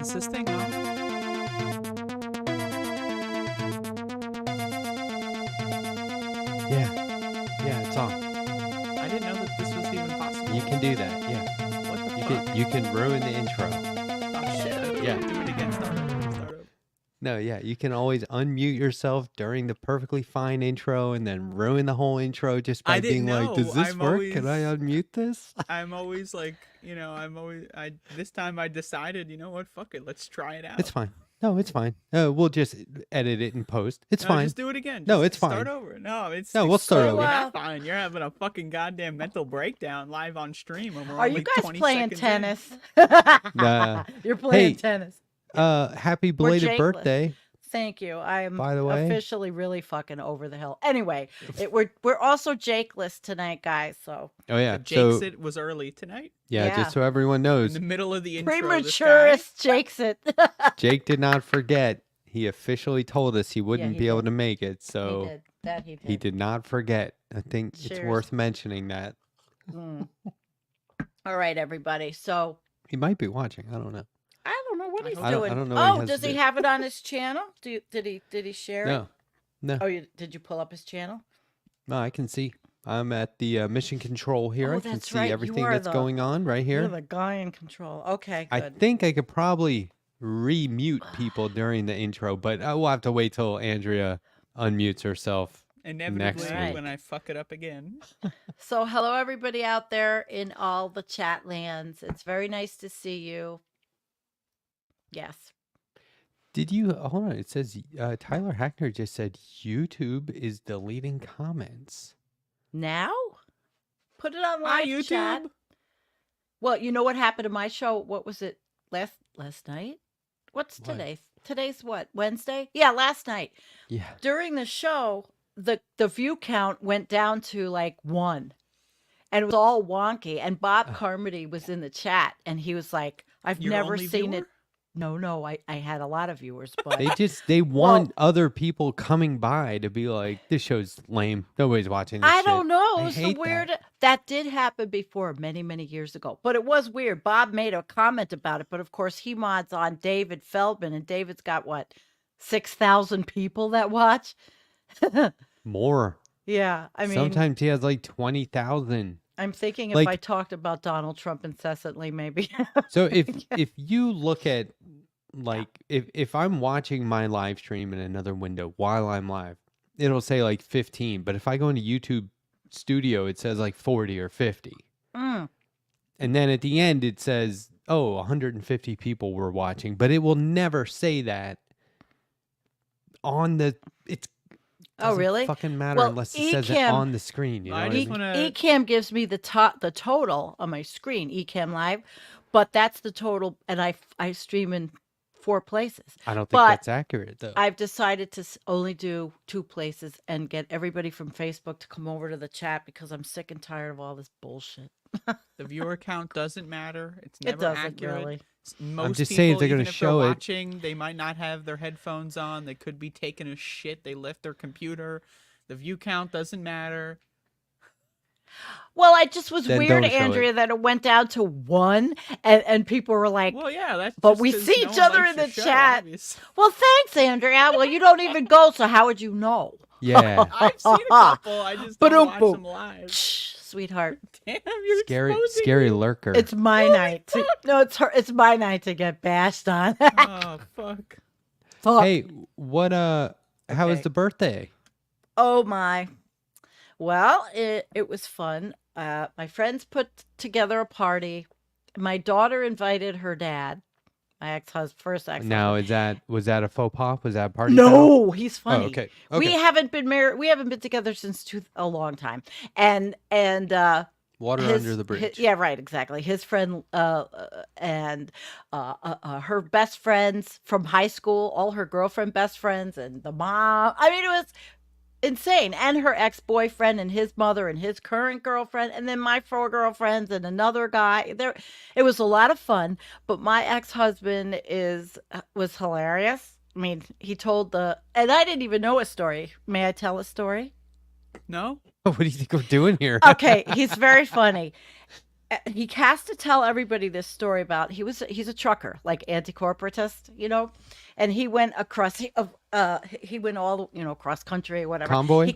Is this thing on? Yeah, it's on. I didn't know that this was even possible. You can do that. Yeah, What the you fuck? can ruin the intro. Oh shit! Yeah. Do it again. Start over. No, yeah, you can always unmute yourself during the perfectly fine intro and then ruin the whole intro just by I didn't being like, know. "Does this I'm work? Can I always- unmute this?" I'm always like, this time I decided, you know what? Fuck it. Let's try it out. It's fine. No, it's fine. We'll just edit it in post. It's No, fine. Just do it again. No, Just it's Start fine. over. No, it's No, we'll start you're over. not fine. You're having a fucking goddamn mental breakdown live on stream. And we're Are you only guys 20 playing seconds in. tennis? Nah. You're playing Hey, tennis. Happy belated Jakeless. birthday. Thank you. I am By the way. officially really fucking over the hill. Anyway, we're also Jakeless tonight, guys. So Oh yeah. Jake's So it was early tonight. yeah, Yeah. just so everyone In knows, the middle of the intro. prematurest Jake's it. Jake did not forget. He officially told us he wouldn't he be able did. to make it, he so did. That he did. he did not forget. I think it's Cheers. worth mentioning that. Mm. All right, everybody. So He might be watching. I don't know. I don't know what he's I don't- doing. I don't know what he Oh, has does to he do. have it on his channel? Did he share it? No, no, Oh, did you pull up his channel? no. I can see. I'm at the mission control here. Oh, I can that's see right, you everything are that's the- going on right You're here. the guy in control. Okay, I good. think I could probably re-mute people during the intro, but I will have to wait till Andrea unmutes herself. Inevitably, week. when I fuck it up again. So, hello, everybody out there in all the chat lands. It's very nice to see you. Yes. Did you hold on? It says Tyler Hackner just said YouTube is deleting comments. Now? Put it on Hi, live YouTube. chat. Well, you know what happened to my show? What was it? Last night? What's What? today? Today's what? Wednesday? Yeah, last night. Yeah. During the show, the view count went down to like 1. And it was all wonky. And Bob Carmody was in the chat and he was like, I've Your never only seen viewer? it. No, I had a lot of viewers, but They want other people coming by to be like, this show's lame. Nobody's watching this I shit." don't know. I It was the hate weird. that. That did happen before many, many years ago, but it was weird. Bob made a comment about it, but of course he mods on David Feldman, and David's got what, 6,000 people that watch. More. Yeah, I mean, Sometimes he has like 20,000. I'm thinking if like- I talked about Donald Trump incessantly, maybe. So if you look at like if I'm watching my live stream in another window while I'm live, it'll say like 15. But if I go into YouTube Studio, it says like 40 or 50. Mm. And then at the end it says, oh, 150 people were watching, but it will never say that on the it's Oh, doesn't really? fucking matter Well, unless it says it Ecamm- on the screen. You know I what I just mean? wanna- Ecamm gives me the total on my screen, Ecamm Live, but that's the total, and I stream in 4 places. I don't think but that's accurate though. I've decided to only do 2 places and get everybody from Facebook to come over to the chat because I'm sick and tired of all this bullshit. The viewer count doesn't matter. It's It never doesn't accurate. really. Most just people, saying if they're even gonna if show they're it- watching, they might not have their headphones on. They could be taking a shit. They left their computer. The view count doesn't matter. Well, I just was Then weird, don't show it. Andrea, that it went down to 1, and people were like, Well, yeah, that's. But just we 'cause see no each one other likes in your the show, chat. obvious. well, thanks, Andrea. Well, you don't even go, so how would you know? Yeah. I've seen a couple. I just don't watch Ba-dum-boom. them live. Shh, sweetheart. Damn, you're Scary exposing scary me. lurker. It's my night. No, it's my night to get bashed on. Oh fuck. Fuck. Hey, what how was Okay. the birthday? Oh my. Well, it was fun. My friends put together a party. My daughter invited her dad. My first ex-husband. Now, was that a faux pas? Was that a party? No, he's foul? funny. Oh, okay. We Okay. haven't been married. We haven't been together since a long time. And Water his, under the bridge. yeah, right, exactly. His friend and her best friends from high school, all her girlfriend best friends, and the mom. I mean, it was insane. And her ex-boyfriend and his mother and his current girlfriend, and then my 4 girlfriends and another guy. It was a lot of fun. But my ex-husband was hilarious. I mean, he told and I didn't even know a story. May I tell a story? No? What do you think we're doing here? Okay, he's very funny. He has to tell everybody this story about he's a trucker, like anti-corporatist, and he went across he went all cross country or whatever. Convoy?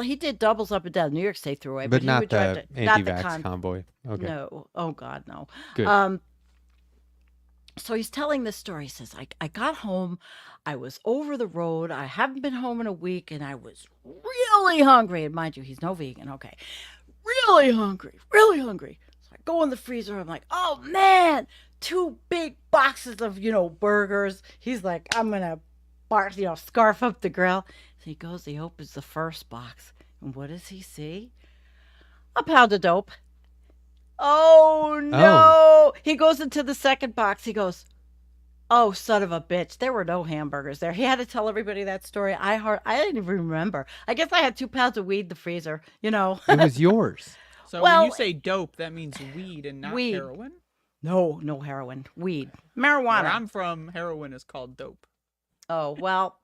He did doubles up and down New York State Thruway, But he not would drive the not the anti-vax convoy. Okay. No, oh God, no. Good. So he's telling this story. He says, I got home, I was over the road, I haven't been home in a week, and I was really hungry. And mind you, he's no vegan, okay. Really hungry. So I go in the freezer, I'm like, oh man, 2 big boxes of, burgers. He's like, I'm gonna scarf up the grill. So he goes, he opens the first box, and what does he see? A pound of dope. Oh no! He goes into the second box. He goes, "Oh, son of a bitch! There were no hamburgers there." He had to tell everybody that story. I didn't even remember. I guess I had 2 pounds of weed in the freezer. It was yours. So Well- when you say dope, that means weed and not Weed. heroin? No heroin, weed, Where marijuana. I'm from, heroin is called dope. Oh well,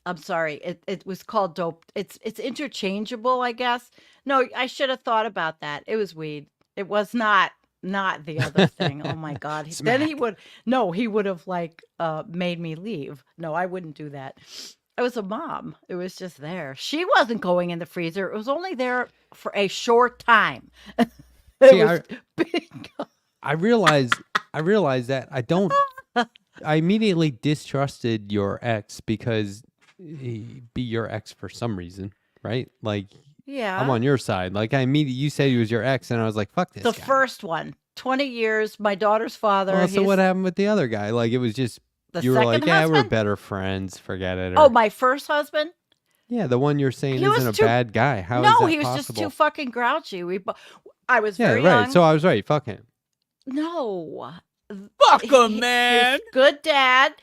I'm sorry. It was called dope. It's interchangeable, I guess. No, I should have thought about that. It was weed. It was not the other thing. Oh my God. Then he would have made me leave. No, I wouldn't do that. It was a mom. It was just there. She wasn't going in the freezer. It was only there for a short time. See, Big. I realized that I immediately distrusted your ex because he'd be your ex for some reason, right? Like, Yeah. I'm on your side. Like, you said he was your ex, and I was like, fuck this The guy. first one, 20 years, my daughter's father. Well, so what happened with the other guy? Like, it was just, The you were like, second yeah, we're husband? better friends, forget it. Oh, Or, my first husband? yeah, the one you're saying He was isn't a too- bad guy. How is No, that he was possible? just too fucking grouchy. I was Yeah, very right. young. So I was right. Fuck him. No. Fuck He- him, man! He's good dad.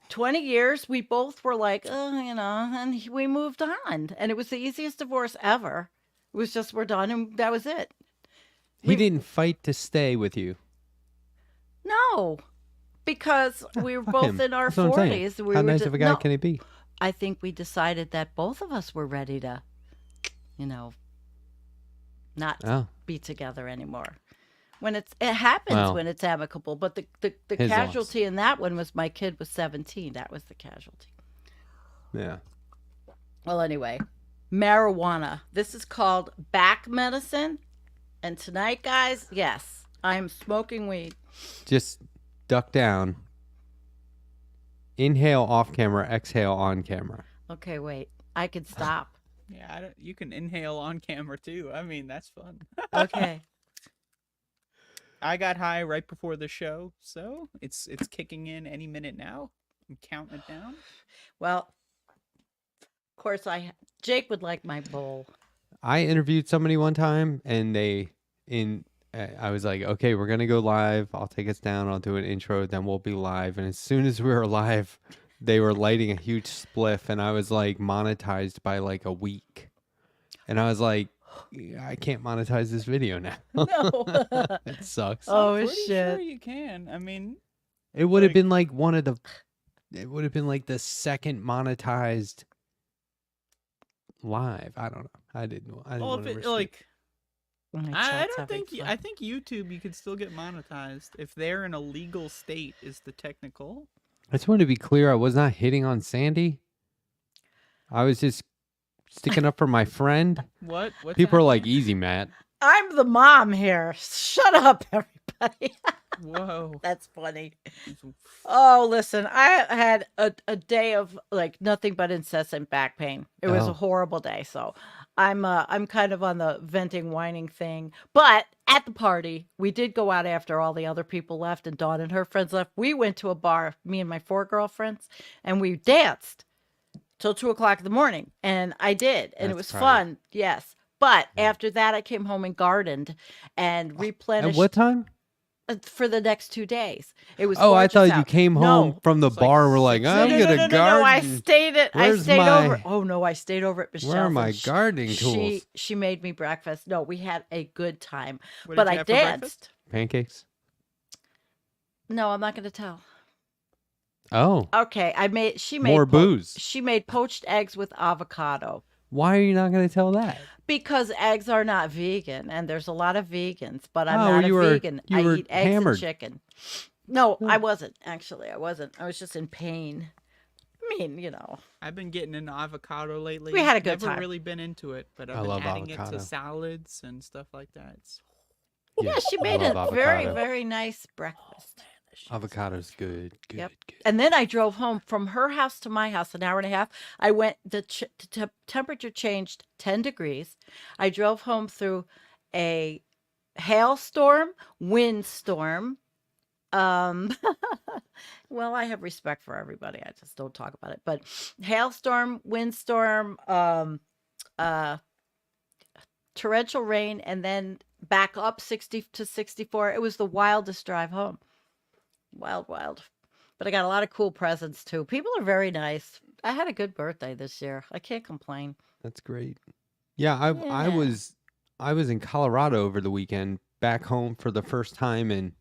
20 years. We both were like, and we moved on. And it was the easiest divorce ever. It was just, we're done, and that was it. He didn't fight to stay with you. No. Because we were Fuck both him. in our That's what I'm saying. 40s. We How were nice ju- of a guy no, can he be? I think we decided that both of us were ready to, not Oh, be together anymore. It happens Well, when it's amicable, but the his loss. casualty in that one was my kid was 17. That was the casualty. yeah. Well, anyway, marijuana. This is called back medicine. And tonight, guys, yes, I am smoking weed. Just duck down. Inhale off camera, exhale on camera. Okay, wait. I can stop. Yeah, you can inhale on camera too. I mean, that's fun. Okay. I got high right before the show, so it's kicking in any minute now. I'm counting it down. Well, of course, Jake would like my bowl. I interviewed somebody one time, and I was like, okay, we're gonna go live. I'll take us down. I'll do an intro, then we'll be live. And as soon as we were live, they were lighting a huge spliff, and I was like monetized by like a week. And I was like, I can't monetize this video now. No. It sucks. Oh, I'm pretty shit. sure you can. I mean, It would have like- been like it would have been like the second monetized live. I don't know. I didn't well, want if to it risk like, My I chat's don't having think fun. I think YouTube you could still get monetized if they're in a legal state. Is the technical? I just wanted to be clear. I was not hitting on Sandy. I was just sticking up for my friend. What? What's People are happening? like, easy, Matt. I'm the mom here. Shut up, everybody. Whoa. That's funny. Oh, listen, I had a day of like nothing but incessant back pain. It was a Oh. horrible day. So I'm kind of on the venting, whining thing. But at the party, we did go out after all the other people left and Dawn and her friends left. We went to a bar, me and my 4 girlfriends, and we danced till 2 o'clock in the morning. And I did, and it That's was Friday. fun. Yes. But Yeah. after that, I came home and gardened and At replenished what time? for the next 2 days. It was Oh, I gorgeous thought you out. came No. home from the It's like bar and were like, 6 I'm No, gonna no, garden. I stayed at I Where's stayed over. my- Oh no, I stayed over at Michelle's. Where are my and gardening tools? She made me breakfast. No, we had a good time. What But did you I have for breakfast? danced. Pancakes. No, I'm not going to tell. Oh, Okay, she made more booze. She made poached eggs with avocado. Why are you not gonna tell that? Because eggs are not vegan, and there's a lot of vegans, but I'm Oh, not a you were- vegan. you I were eat eggs hammered. and chicken. No, Oh. I wasn't. Actually, I wasn't. I was just in pain. I mean, I've been getting into avocado lately. We had a good Never time. really been into it, but I've I been love adding it avocado. to salads and stuff like that. It's yeah, she I made a love very, avocado. very nice breakfast. Avocado's good. Good. Yep. Good. And then I drove home from her house to my house, an hour and a half. I went, the temperature changed 10 degrees. I drove home through a hailstorm, windstorm. Well, I have respect for everybody. I just don't talk about it. But hailstorm, windstorm, torrential rain, and then back up 60 to 64. It was the wildest drive home. Wild, wild. But I got a lot of cool presents too. People are very nice. I had a good birthday this year. I can't complain. That's great. Yeah, I Yeah. was in Colorado over the weekend, back home for the first time in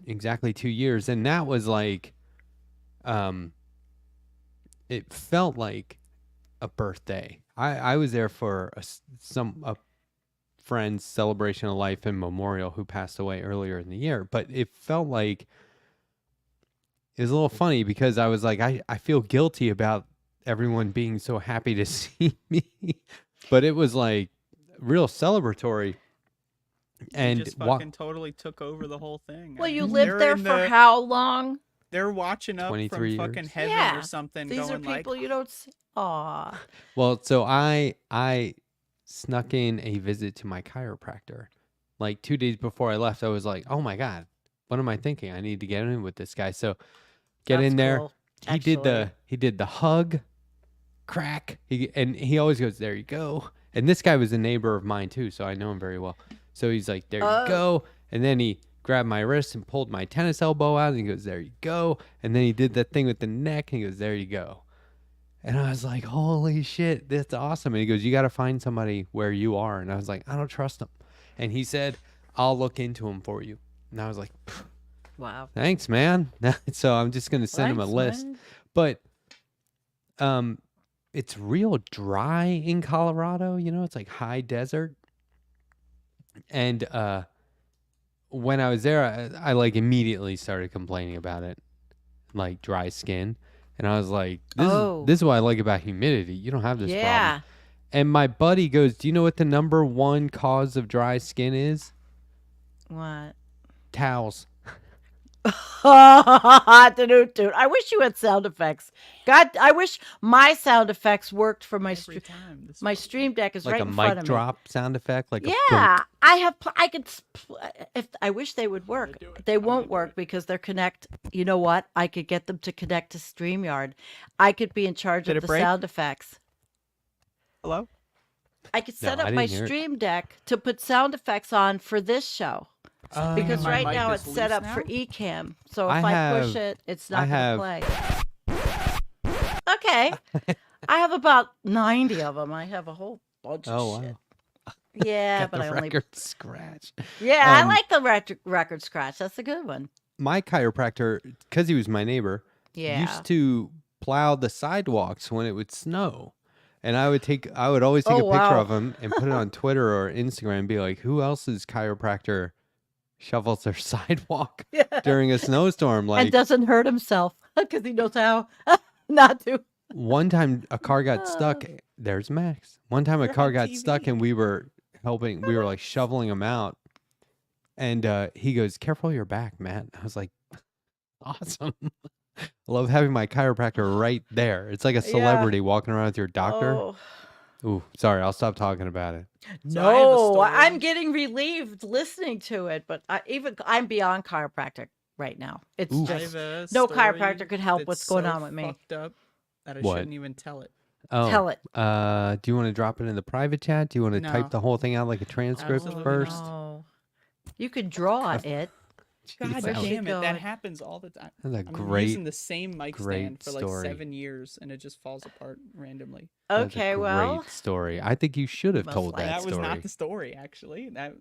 exactly 2 years, and that was like, it felt like a birthday. I was there for a friend's celebration of life and memorial who passed away earlier in the year, but it felt like it was a little funny because I was like, I feel guilty about everyone being so happy to see me, but it was like real celebratory. And you just fucking totally took over the whole thing. Well, I you mean, lived they're there in for the- how long? They're watching up 23 from fucking years. heaven Yeah, or something. These are going people like, you don't see. Aw. Well, so I snuck in a visit to my chiropractor. Like 2 days before I left, I was like, "Oh my god, what am I thinking? I need to get in with this guy." So get That's in there. cool, He did the actually. he did the hug, crack. He always goes, "There you go." And this guy was a neighbor of mine too, so I know him very well. So he's like, "There Oh. you go." And then he grabbed my wrist and pulled my tennis elbow out and he goes, "There you go." And then he did that thing with the neck and he goes, "There you go." And I was like, "Holy shit, that's awesome." And he goes, "You got to find somebody where you are." And I was like, "I don't trust him." And he said, "I'll look into him for you." And I was like, Wow. "Thanks, man." So I'm just going to send him a Thanks, list. man. But it's real dry in Colorado, it's like high desert. And when I was there, I like immediately started complaining about it, like dry skin. And I was like, this is what I like about humidity. You don't have this Yeah. problem. And my buddy goes, "Do you know what the number one cause of dry skin is?" What? Towels. Dude, I wish you had sound effects. God, I wish my sound effects worked for my every time. This my stream deck is Like right a in front mic of me. drop sound effect? Like a Yeah, thunk. I could. If I wish they would work, do it. they I'm gonna won't do work it. because they're connect. You know what? I could get them to connect to StreamYard. I could be in charge Did of it the break? sound effects. Hello? I could set No, I up my didn't hear it. stream deck to put sound effects on for this show because my right mic now is it's set loose up for now? Ecamm. So I if I push have- it, it's I not have- going to play. Okay, I have about 90 of them. I have a whole bunch of Oh, shit. wow. Yeah, Got but the I only. record scratch. Yeah, I Um, like the record scratch. That's a good one. My chiropractor, because he was my neighbor, Yeah. used to plow the sidewalks when it would snow. And I would always take Oh, a picture wow. of him and put it on Twitter or Instagram and be like, "Who else's chiropractor shovels their sidewalk during a snowstorm?" Like and doesn't hurt himself because he knows how not to. one time a car got stuck. There's Max. One time a You're car on got stuck TV. and we were like shoveling him out. And he goes, "Careful your back, Matt." I was like, "Awesome." I love having my chiropractor right there. It's like a Yeah. celebrity walking around with your doctor. Oh. Ooh, sorry, I'll stop talking about it. So I have a No, I'm story. getting relieved listening to it, but I'm beyond chiropractic right now. It's Oof. I just have a no story chiropractor could help that's what's going so on with me. fucked up that I What? shouldn't even tell it. Oh, Tell it. Do you want to drop it in the private chat? Do you want to No. type the whole thing out like a transcript Absolutely first? No. You could draw it. God Jeez, Where'd that was- she damn it, go? that happens all the time. That's a I'm great. using the same mic great stand for like story. 7 years, and it just falls apart randomly. That's a Okay, well, great story. I think you should have Most told likely. that That was story. not the story, actually. I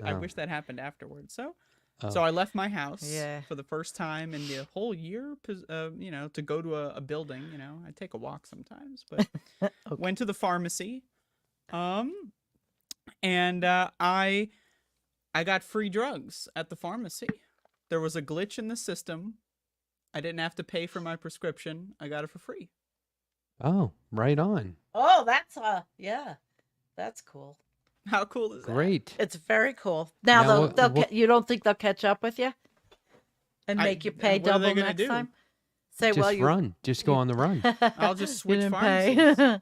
Oh. wish that happened afterwards. So Oh. I left my house Yeah. for the first time in the whole year, to go to a building. I take a walk sometimes, but Okay. went to the pharmacy, and I got free drugs at the pharmacy. There was a glitch in the system. I didn't have to pay for my prescription. I got it for free. Oh, right on. Oh, that's yeah. That's cool. How cool is that? Great. It's very cool. Now, Now, you don't think they'll catch up with you and I- make you pay what are they double gonna next do? time? Say, Just well, you run. Just go on the run. I'll just You switch didn't pharmacies.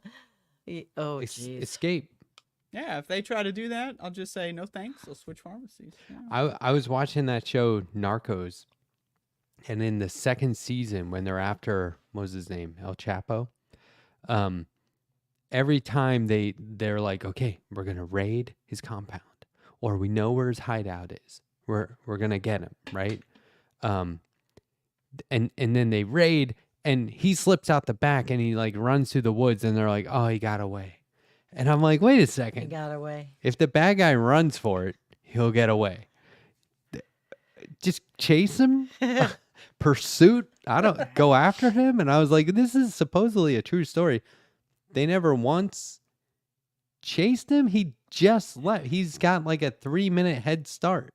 pay. Oh, jeez. Escape. Yeah, if they try to do that, I'll just say no thanks. I'll switch pharmacies. Yeah. I was watching that show Narcos, and in the second season when they're after, what was his name, El Chapo, every time they're like, okay, we're gonna raid his compound, or we know where his hideout is. We're gonna get him, right? And then they raid, and he slips out the back, and he like runs through the woods, and they're like, oh, he got away. And I'm like, wait a He second. got away. If the bad guy runs for it, he'll get away. Just chase him, pursuit. I don't go after him. And I was like, this is supposedly a true story. They never once chased him. He just left. He's got like a 3-minute head start.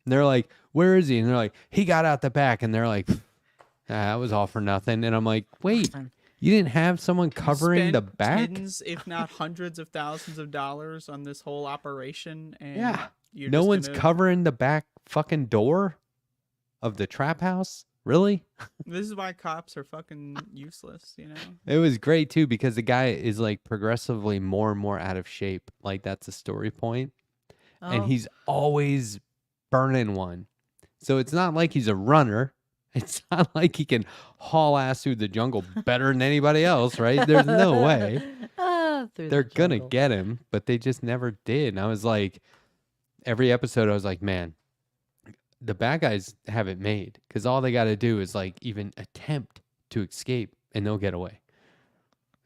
And they're like, where is he? And they're like, he got out the back. And they're like, that was all for nothing. And I'm like, wait, you didn't have someone covering the Spent back? tens, if not hundreds of thousands of dollars on this whole operation, and Yeah. you're No just one's gonna- covering the back fucking door of the trap house? Really? This is why cops are fucking useless. It was great too because the guy is like progressively more and more out of shape. Like that's a story point. And Oh. he's always burning one. So it's not like he's a runner. It's not like he can haul ass through the jungle better than anybody else, right? There's no way. Through the They're gonna jungle. get him, but they just never did. And I was like, every episode, I was like, man, the bad guys have it made because all they got to do is like even attempt to escape and they'll get away.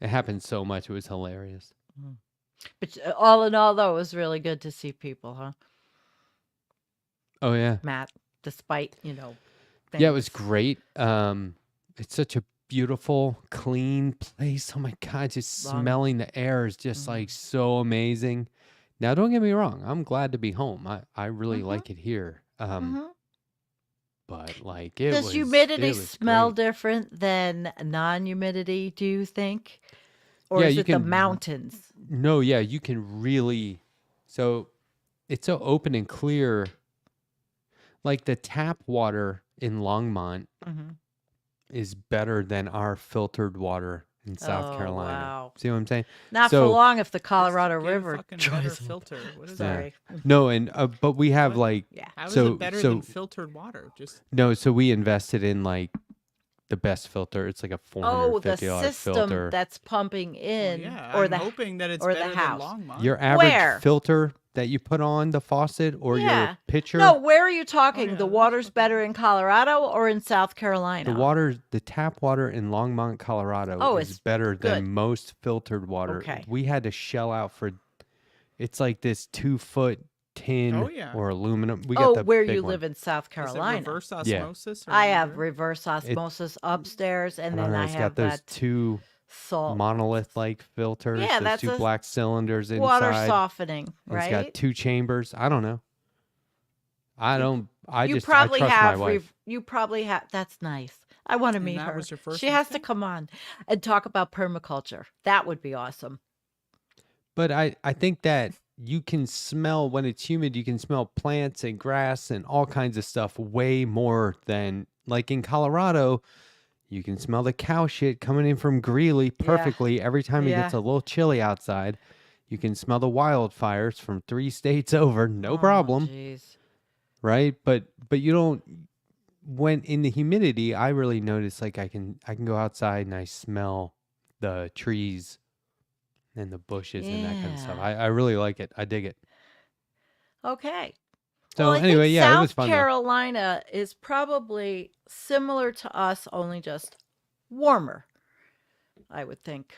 It happened so much. It was hilarious. But all in all, though, it was really good to see people, huh, Oh, yeah. Matt? Despite, Yeah, it was things. great. It's such a beautiful, clean place. Oh my God, just Long- smelling the air is just like so amazing. Now, don't get me wrong. I'm glad to be home. I really Mhm. like it here. Mhm. But like it Does was, humidity it was smell great. different than non-humidity, do you think? Or Yeah, is you it the can- mountains? No, yeah, you can really. So it's so open and clear. Like the tap water in Longmont Mhm. is better than our filtered water in South Oh, Carolina. wow. See what I'm saying? Not So- for long if the Just Colorado get a River fucking dries better up. filter. What is Sorry. No, and but we have What? like Yeah. that? How is So- it better so- than filtered water? Just no. So we invested in like the best filter. It's like a Oh, the $450 system filter. that's pumping well, in, yeah, or I'm the hoping that it's or the better house. than Longmont. Your average Where? filter that you put on the faucet or Yeah. your pitcher. No, where are you talking? yeah, the that's water's fucking- better in Colorado or in South Carolina? The tap water in Longmont, Colorado Oh, is it's better good. than most filtered water. Okay. We had to shell out for it's like this 2-foot tin Oh, yeah. or aluminum. We got Oh, the where big you one. live in South Is it Carolina. reverse Yeah. osmosis? Or I have whatever? reverse osmosis upstairs, and I don't then know, I it's have got those that two salt monolith like filters, Yeah, those that's two a black cylinders water inside. softening, And right? It's got 2 chambers. I don't know. I don't I you just probably I trust have. my wife. You probably have. That's nice. I want to And meet that her. was your first She has to instinct? come on and talk about permaculture. That would be awesome. But I think that you can smell when it's humid, you can smell plants and grass and all kinds of stuff way more than like in Colorado. You can smell the cow shit coming in from Greeley perfectly every time it gets Yeah. a little chilly outside. You can smell the wildfires from 3 states over, no Oh, problem, jeez. right? But you don't. When in the humidity, I really notice like I can go outside and I smell the trees and the bushes and that kind of stuff. Yeah. I really like it. I dig it. Okay. So Well, I anyway, think yeah, it South was fun though. Carolina is probably similar to us, only just warmer, I would think.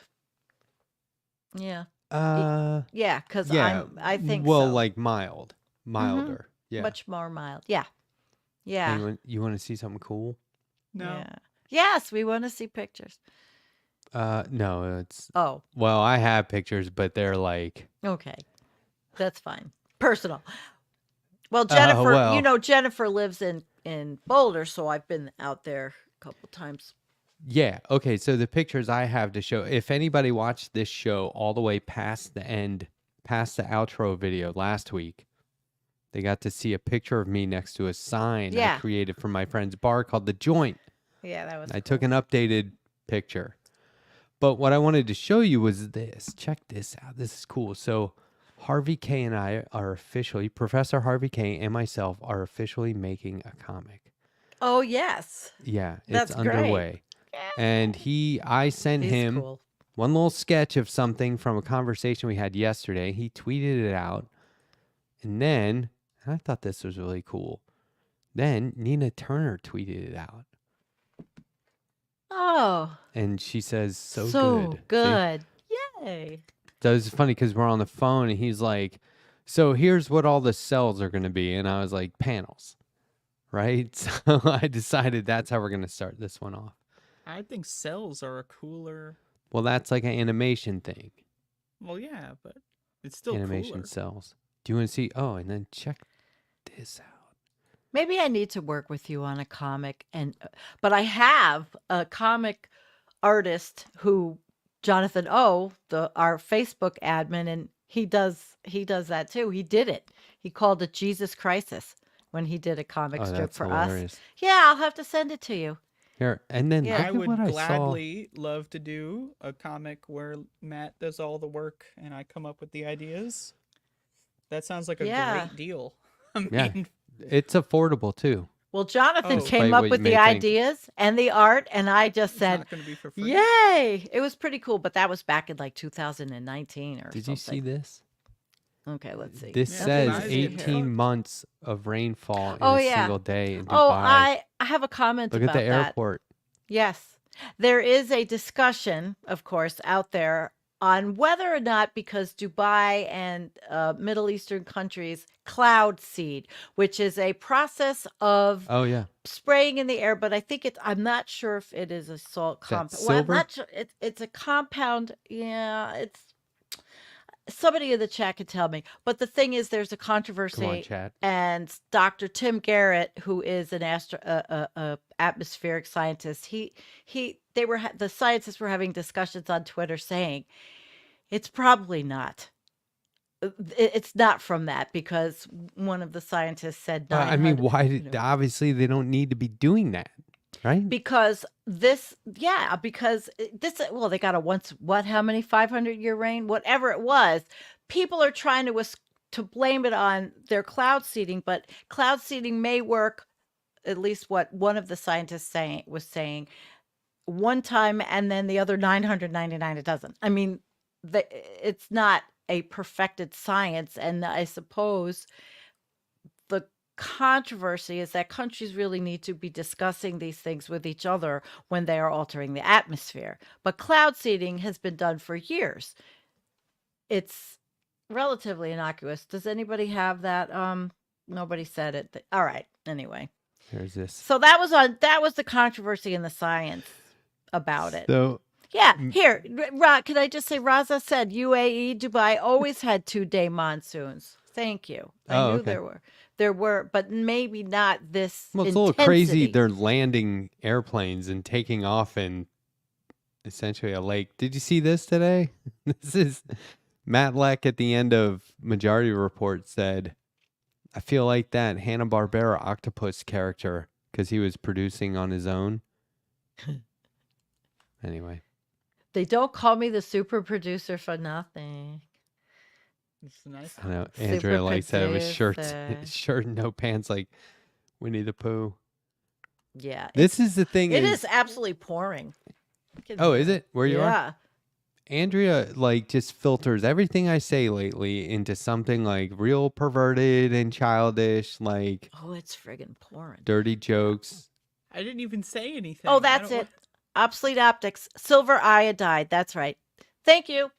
Yeah. Yeah, because Yeah. I think well, so. like milder. Yeah. Much more mild. Yeah. Yeah. You want to see something cool? No. Yeah. Yes, we want to see pictures. No, it's Oh, well, I have pictures, but they're like okay. That's fine. Personal. Well, Jennifer, well. Jennifer lives in Boulder, so I've been out there a couple times. Yeah. Okay. So the pictures I have to show, if anybody watched this show all the way past the end, past the outro video last week, they got to see a picture of me next to a sign Yeah. I created for my friend's bar called The Joint. Yeah, that was I took an updated picture. But what I wanted to show you was this. Check this out. This is cool. So Harvey K and I are officially, Professor Harvey K and myself are officially making a comic. Oh, yes. Yeah, That's it's great. underway. And I sent He's him cool. one little sketch of something from a conversation we had yesterday. He tweeted it out. And then, I thought this was really cool. Then Nina Turner tweeted it out. Oh, And she says, so good. See? good. Yay. So it's funny because we're on the phone and he's like, so here's what all the cells are going to be. And I was like, panels. Right? So I decided that's how we're going to start this one off. I think cells are a cooler. Well, that's like an animation thing. Well, yeah, but it's still Animation cooler. cells. Do you want to see? Oh, and then check this out. Maybe I need to work with you on a comic, but I have a comic artist who Jonathan O, our Facebook admin, and he does that too. He did it. He called it Jesus Crisis when he did a comic Oh, strip that's for hilarious. us. Yeah, I'll have to send it to you. Here, and then Yeah. look I at would what I saw. gladly love to do a comic where Matt does all the work and I come up with the ideas. That sounds like a Yeah. great deal. I Yeah. mean, It's affordable too. Well, Jonathan Oh. came Despite up what with you the may think. ideas and the art, and I just it's said, not going to be for free. "Yay!" It was pretty cool, but that was back in like 2019 or Did something. you see this? Okay, let's see. This Yeah, says nice. 18 months of rainfall in Oh, a yeah. single day in Dubai. Oh, I have a comment Look about at the that. airport. Yes. There is a discussion, of course, out there on whether or not, because Dubai and Middle Eastern countries cloud seed, which is a process of Oh yeah. spraying in the air, but I think I'm not sure if it is a salt Is that compound. Well, I'm silver? not sure. It's a compound. Yeah, it's somebody in the chat could tell me. But the thing is, there's a Come on, controversy, chat. and Dr. Tim Garrett, who is an atmospheric scientist, the scientists were having discussions on Twitter saying it's probably not. It's not from that, because one of the scientists said I mean, 900 why? you know. Obviously, they don't need to be doing that, right? Because this, well, they got a how many 500-year rain, whatever it was. People are trying to blame it on their cloud seeding, but cloud seeding may work, at least what one of the scientists was saying, one time, and then the other 999 it doesn't. I mean, it's not a perfected science, and I suppose the controversy is that countries really need to be discussing these things with each other when they are altering the atmosphere. But cloud seeding has been done for years. It's relatively innocuous. Does anybody have that? Nobody said it. All right. Anyway, There's this. so that was the controversy in the science about it. So Yeah, here, can I just say, Raza said UAE, Dubai always had 2-day monsoons. Thank you. I Oh, knew okay. there were, but maybe not this well, it's a little crazy. intensity. They're landing airplanes and taking off in essentially a lake. Did you see this today? Matt Leck at the end of Majority Report said, I feel like that Hanna-Barbera octopus character because he was producing on his own. Anyway. They don't call me the super producer for nothing. It's a nice. I know Super Andrea likes that with producer. shirt and no pants like Winnie the Pooh. Yeah. This is the thing. It is absolutely pouring. Oh, is it? Where you are? Yeah. Andrea like just filters everything I say lately into something like real perverted and childish, like Oh, it's friggin' pouring. dirty jokes. I didn't even say anything. Oh, I that's don't it. Obsolete optics. Silver iodide. That's right. Thank you.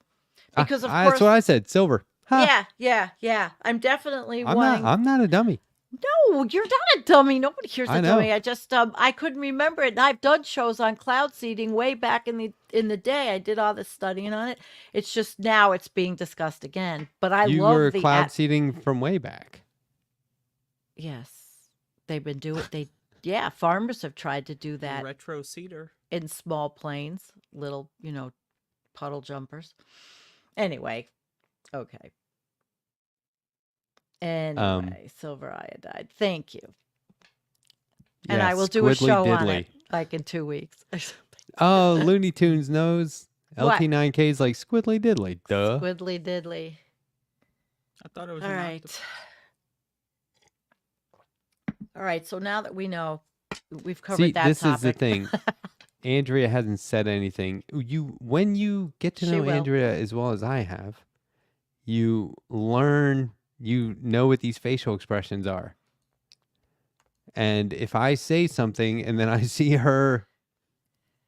Ah, Because of that's course. what I said. Silver. Ha. Yeah. I'm definitely I'm wanting. not. I'm not a dummy. No, you're not a dummy. Nobody here's I a know. dummy. I just I couldn't remember it. And I've done shows on cloud seeding way back in the day. I did all this studying on it. It's just now it's being discussed again. But I You love were the cloud seeding from way back. Yes. They've been doing farmers have tried to do that retro cedar. in small planes, little, puddle jumpers. Anyway, okay. Anyway, silver iodide. Thank you. And I Yes, will do a squiddly show on diddly. it, like in 2 weeks. Oh, Looney Tunes knows. What? LT9K's like squiddly diddly. Duh. Squiddly diddly. I thought it was All an right. octopus. All right. So now that we know, we've covered See, that this topic. is the thing. Andrea hasn't said anything. When you get to She know will. Andrea as well as I have, you learn, you know what these facial expressions are. And if I say something and then I see her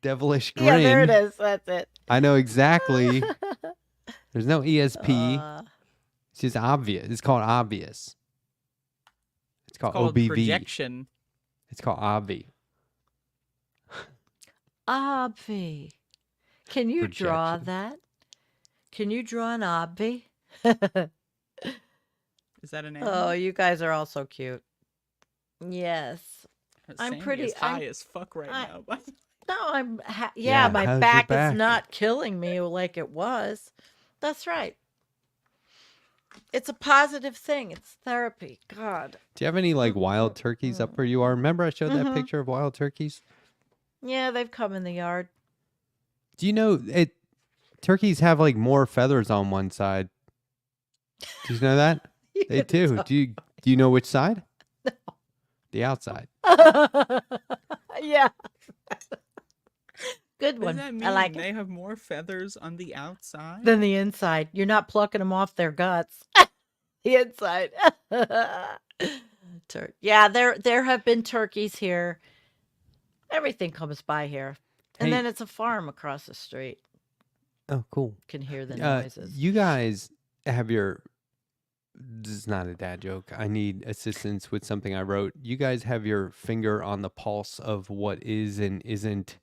devilish grin, Yeah, there it is. That's it. I know exactly. There's no ESP. It's just obvious. It's called obvious. It's called, Called OBV. projection. It's called obvi. Obvi. Can you draw Projection. that? Can you draw an obvi? Is that an Oh, animal? you guys are all so cute. Yes. I'm Sandy pretty- is high I'm- as fuck right I- now. No, I'm Yeah, my how's your back back? is not killing me like it was. That's right. It's a positive thing. It's therapy. God. Do you have any like wild turkeys up where you are? Remember I showed that Mhm. picture of wild turkeys? Yeah, they've come in the yard. Do you know turkeys have like more feathers on one side? Do you know that? They do. Do you know which side? No. The outside. Yeah. Good What one. does that mean? I like it. They have more feathers on the outside? Than the inside. You're not plucking them off their guts. The inside. Yeah, there have been turkeys here. Everything comes by here. And Hey. then it's a farm across the street. Oh, cool. Can hear the noises. You guys have your. This is not a dad joke. I need assistance with something I wrote. You guys have your finger on the pulse of what is and isn't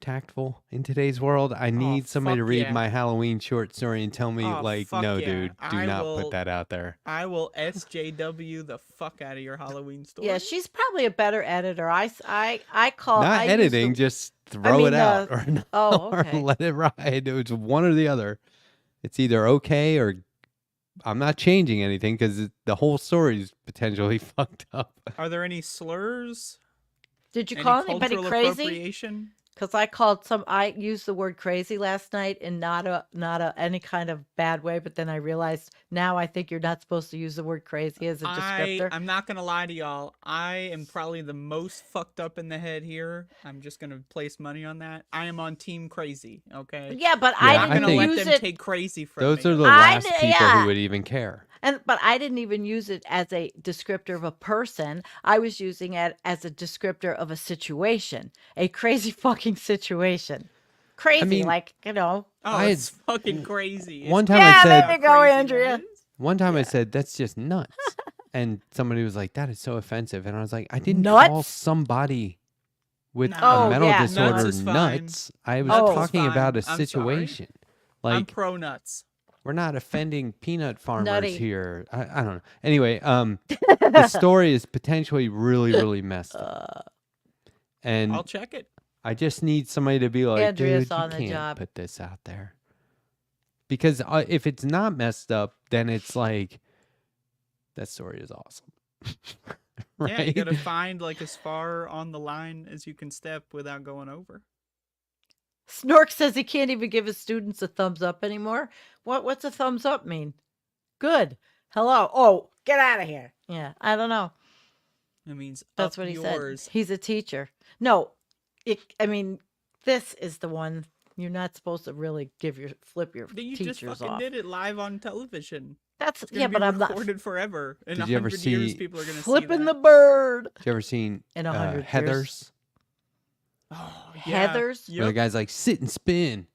tactful in today's world. I need somebody to fuck read yeah. my Halloween short story and tell me, Oh, like, fuck no, yeah. dude, do I not will- put that out there. I will SJW the fuck out of your Halloween story. Yeah, she's probably a better editor. I call Not I use editing, the- just throw mean, it out or, not, Oh, or okay. let it ride. It's one or the other. It's either okay or I'm not changing anything because the whole story is potentially fucked up. Are there any slurs? Did you Any call anybody cultural crazy? appropriation? Because I used the word crazy last night in not a any kind of bad way, but then I realized now I think you're not supposed to use the word crazy as a descriptor. I'm not gonna lie to y'all. I am probably the most fucked up in the head here. I'm just gonna place money on that. I am on team crazy. Okay. Yeah, but Yeah, I I I'm not didn't gonna let use them it, take crazy from Those me. are the I last kn- people yeah. who would even care. but I didn't even use it as a descriptor of a person. I was using it as a descriptor of a situation, a crazy fucking situation. Crazy, mean, like Oh, I it's fucking crazy. one It's time Yeah, I there said you go, crazy that Andrea. is. one time I Yeah. said that's just nuts, and somebody was like, "That is so offensive," and I was like, "I didn't Nuts? call somebody with No. a mental yeah, disorder nuts is fine. nuts. I was Nuts is talking about a fine. I'm sorry. situation. I'm Like pro nuts. we're not offending peanut farmers Nutty. here. I don't know. Anyway, the story is potentially really, really messed up. And I'll check it. I just need somebody to be like, Andrea's dude, on you the can't job. put this out there. Because if it's not messed up, then it's like that story is awesome. Right? Yeah, you gotta find like as far on the line as you can step without going over. Snork says he can't even give his students a thumbs up anymore. What's a thumbs up mean? Good. Hello. Oh, get out of here. Yeah, I don't know. It means That's up what he yours. said. He's a teacher. No, I mean, this is the one you're not supposed to really flip your Then you just teachers fucking off. did it live on television. That's It's gonna yeah, be but I'm not recorded forever. In Did you ever 100 years, see people are gonna flipping see the that. bird. Did you ever seen In 100 years. Heathers? Oh, yeah. Heathers? Where the Yep. guy's like, sit and spin.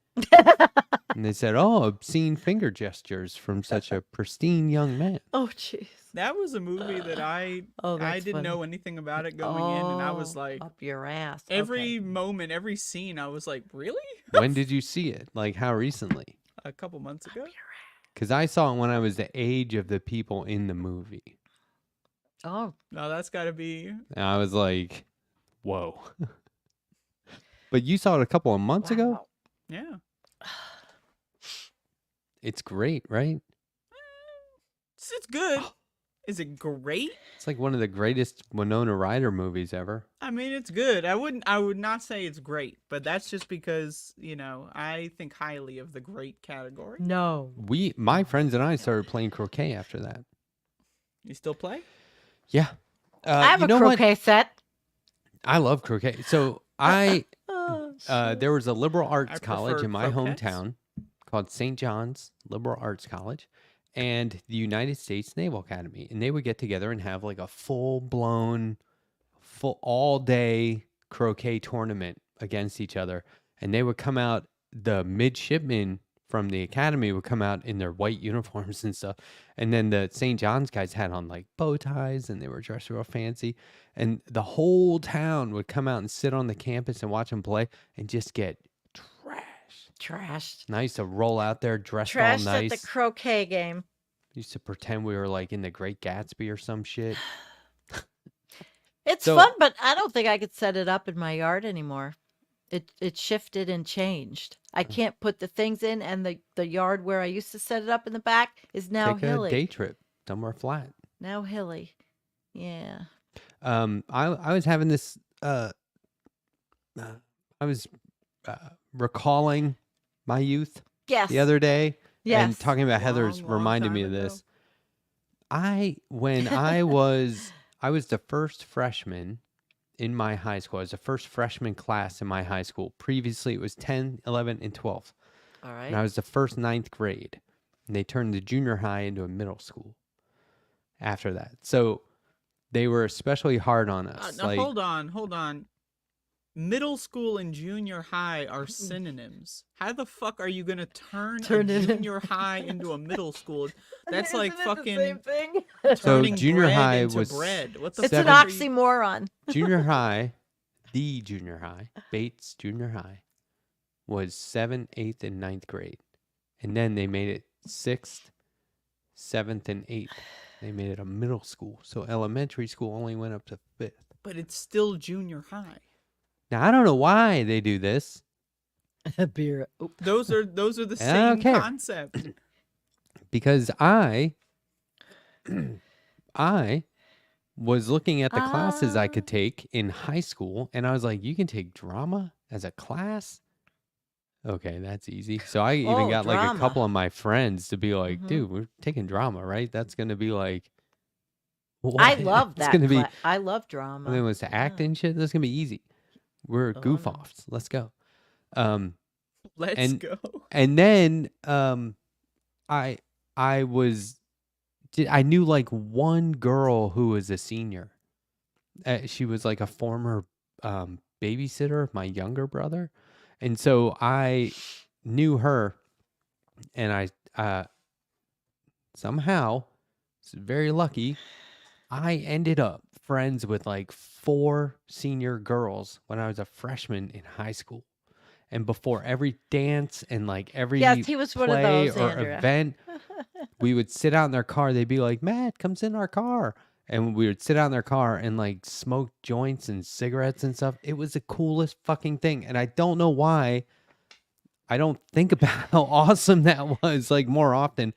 And they said, oh, obscene finger gestures from such a pristine young man. Oh, jeez. That was a movie that I Oh, that's didn't funny. know anything about it going in, and I was Oh, like, up your ass. every moment, every scene, I was like, really? When did you see it? Like, how recently? A couple months ago. Because I saw it when I was the age of the people in the movie. Oh, No, that's got to be. And I was like, whoa. But you saw it a couple of months ago? wow. Yeah. It's great, right? It's good. Is it great? It's like one of the greatest Winona Ryder movies ever. I mean, it's good. I would not say it's great, but that's just because, I think highly of the great category. No. My friends and I started playing croquet after that. You still play? Yeah. I have you a know what? croquet set. I love croquet. So there was a liberal arts I college prefer in my croquettes. hometown called St. John's Liberal Arts College and the United States Naval Academy. And they would get together and have like a full all day croquet tournament against each other. And they would come out, the midshipmen from the academy would come out in their white uniforms and stuff. And then the St. John's guys had on like bow ties and they were dressed real fancy. And the whole town would come out and sit on the campus and watch them play and just get Trashed. and I used to roll out there dressed all Trashed nice. at the croquet game. Used to pretend we were like in the Great Gatsby or some shit. It's So- fun, but I don't think I could set it up in my yard anymore. It shifted and changed. I can't put the things in, and the yard where I used to set it up in the back is now Take hilly. a day trip somewhere flat. Now hilly. Yeah. I was having this. I was recalling my youth Yes. the other day, Yes. and talking about Heather's Long reminded me time of ago. this. When I was the first freshman in my high school. I was the first freshman class in my high school. Previously, it was 10, 11, and 12. All And I right. was the first ninth grade. And they turned the junior high into a middle school after that. So they were especially hard on us. Now, hold on. Middle school and junior high are synonyms. How the fuck are you gonna turn Turn a it in- junior high into a middle school? That's like Isn't it the fucking same thing? So turning junior bread high into was bread. What the It's fuck an are you- oxymoron. junior high, Bates Junior High, was 7th, 8th, and 9th grade. And then they made it 6th, 7th, and 8th. They made it a middle school. So elementary school only went up to 5th. But it's still junior high. Now, I don't know why they do this. Beer. Oop. Those are the I don't same care. concept. Because I was looking at the classes I could take in high school, and I was like, you can take drama as a class? Okay, that's easy. So I even Oh, got like a drama. couple of my friends to be like, Mhm. dude, we're taking drama, right? That's going to be like, I what? love It's that. going to be, I love drama. I mean, it was to act and shit. That's going to be easy. We're Oh, goof no. offs. Let's go. Let's And- go. And then I knew like one girl who was a senior. She was like a former babysitter of my younger brother. And so I knew her, and I somehow, it's very lucky, I ended up friends with like 4 senior girls when I was a freshman in high school. And before every dance and like every Yes, he was one of play those, or Andrea. event, we would sit out in their car. They'd be like, Matt, come sit in our car. And we would sit out in their car and like smoke joints and cigarettes and stuff. It was the coolest fucking thing. And I don't know why I don't think about how awesome that was like more often.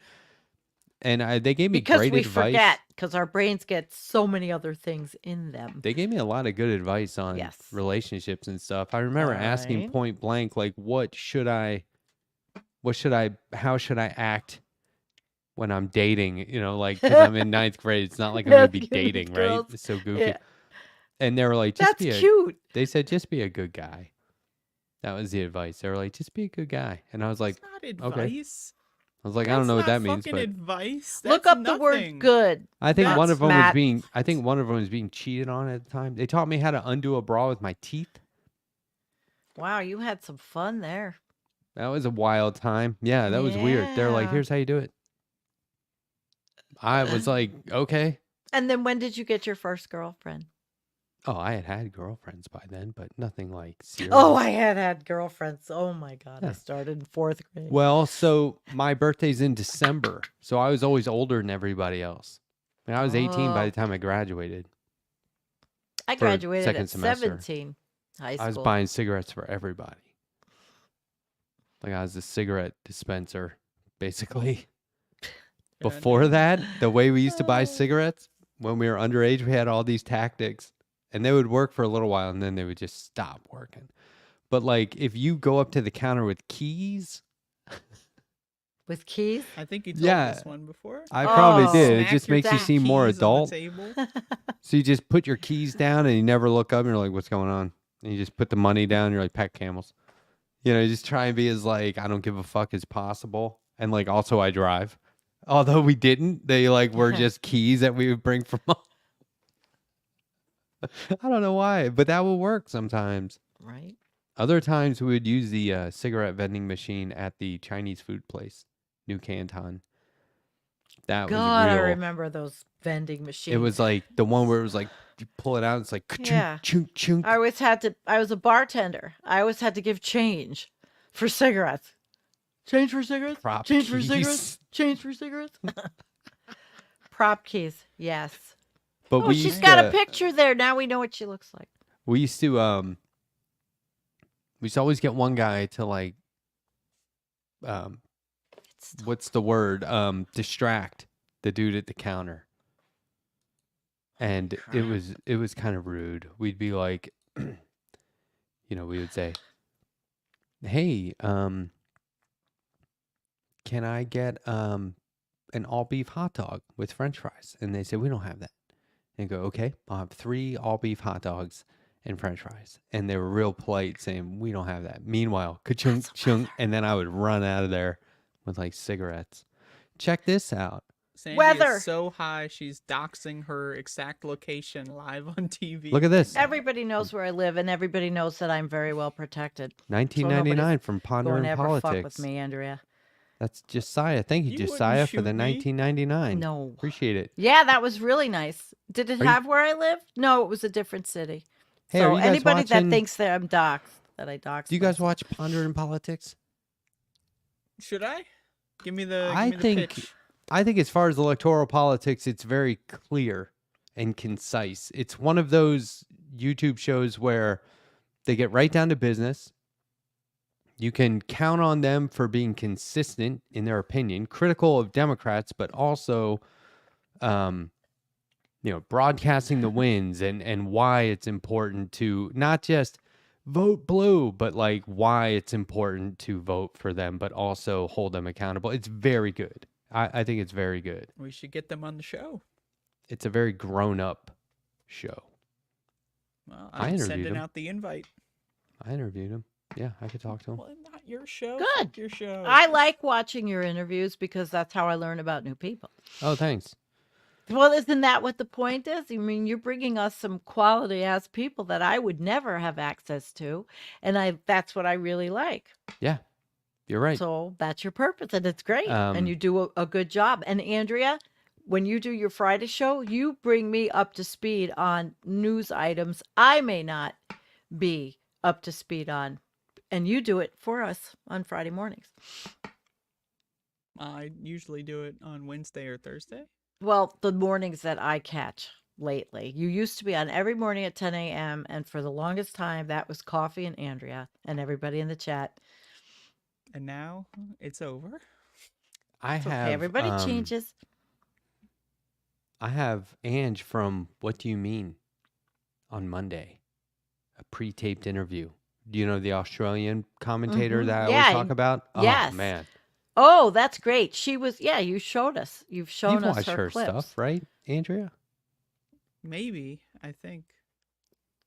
And they gave me Because great we advice. forget, because our brains get so many other things in them. They gave me a lot of good advice on Yes. relationships and stuff. I remember asking Right. point blank, like, how should I act when I'm dating? You know, like, because I'm in ninth grade. It's not like I'm going to be Asking these dating, right? girls. It's so goofy. Yeah. And they were like, That's cute. they said, just be a good guy. That was the advice. They were like, just be a good guy. And I was like, It's not advice. I was like, I don't know what that means, fucking but advice. Look That's up the word nothing. good. I think one That's of them Matt. was being cheated on at the time. They taught me how to undo a bra with my teeth. Wow, you had some fun there. That was a wild time. Yeah, that was weird. They're like, Yeah. here's how you do it. I was like, okay. And then when did you get your first girlfriend? Oh, I had girlfriends by then, but nothing like serious. Oh, I had girlfriends. Oh my God. I Yeah. started in 4th grade. Well, so my birthday's in December, so I was always older than everybody else. I mean, I was 18 by Oh. the time I graduated. I for graduated second at semester. 17. High school. I was buying cigarettes for everybody. Like I was a cigarette dispenser, basically. Before that, the way we used to buy cigarettes when we were underage, we had all these tactics, and they would work for a little while, and then they would just stop working. But like, if you go up to the counter with keys, With keys? I think you told Yeah. this one before. I probably Oh. did. It Smack just your makes you dad seem more keys on the adult. table. So you just put your keys down, and you never look up, and you're like, "What's going on?" And you just put the money down. And you're like, "Pet camels." You know, you just try and be as like, I don't give a fuck as possible, and like also I drive. Although we didn't, they like were just keys that we would bring from home. I don't know why, but that will work sometimes. Right. Other times we would use the cigarette vending machine at the Chinese food place, New Canton. That God, was I real. remember those vending machines. It was like the one where it was like you pull it out, it's like Yeah. chunk chunk. I was a bartender. I always had to give change for cigarettes. Change for cigarettes? Prop Change for keys. cigarettes? Change for cigarettes? Prop keys, yes. But Oh, we she's used got to, a picture there. Now we know what she looks like. we used to always get one guy to like It's what's the word? Distract the dude at the counter. And it was kind of rude. We'd be like, you know, we would say, "Hey, can I get an all beef hot dog with French fries?" And they say, "We don't have that." And go, "Okay, I'll have 3 all beef hot dogs and French fries." And they were real polite, saying, "We don't have that." Meanwhile, ka-chunk, chunk, and then I would run out of there with like cigarettes. Check this out. Sandy Weather. is so high, she's doxing her exact location live on TV. Look at this. Everybody knows where I live, and everybody knows that I'm very well protected. 1999 from Going Pondering to ever fuck Politics. with me, Andrea. That's Josiah. Thank you, You wouldn't Josiah, for the shoot me. 1999. No. Appreciate it. Yeah, that was really nice. Did it Are you- have where I live? No, it was a different city. Hey, so are you guys anybody watching? that thinks that I'm doxxed, that I doxed. Do you guys myself. watch Pondering Politics? Should I? Give me the I give me the think- pitch. I think as far as electoral politics, it's very clear and concise. It's one of those YouTube shows where they get right down to business. You can count on them for being consistent in their opinion, critical of Democrats, but also, you know, broadcasting the wins and why it's important to not just vote blue, but like why it's important to vote for them, but also hold them accountable. It's very good. I think it's very good. We should get them on the show. It's a very grown up show. Well, I I'm interviewed sending him. out the invite. I interviewed him. Yeah, I could talk to him. Well, not your show. Good. Fuck your show. I like watching your interviews because that's how I learn about new people. Oh, thanks. Well, isn't that what the point is? I mean, you're bringing us some quality ass people that I would never have access to, and that's what I really like. Yeah, you're right. So that's your purpose, and it's great, Um, and you do a good job. And Andrea, when you do your Friday show, you bring me up to speed on news items I may not be up to speed on, and you do it for us on Friday mornings. I usually do it on Wednesday or Thursday. Well, the mornings that I catch lately. You used to be on every morning at 10 a.m. And for the longest time, that was Coffee and Andrea and everybody in the chat. And now it's over. I It's okay. have Everybody changes. I have Ange from What Do You Mean on Monday, a pre-taped interview. Do you know the Australian commentator Mhm. that I Yeah, always talk about? yes. Oh man, Oh, that's great. She was. Yeah, you showed us. You've shown you've us watched her her clips. stuff, right, Andrea? Maybe, I think.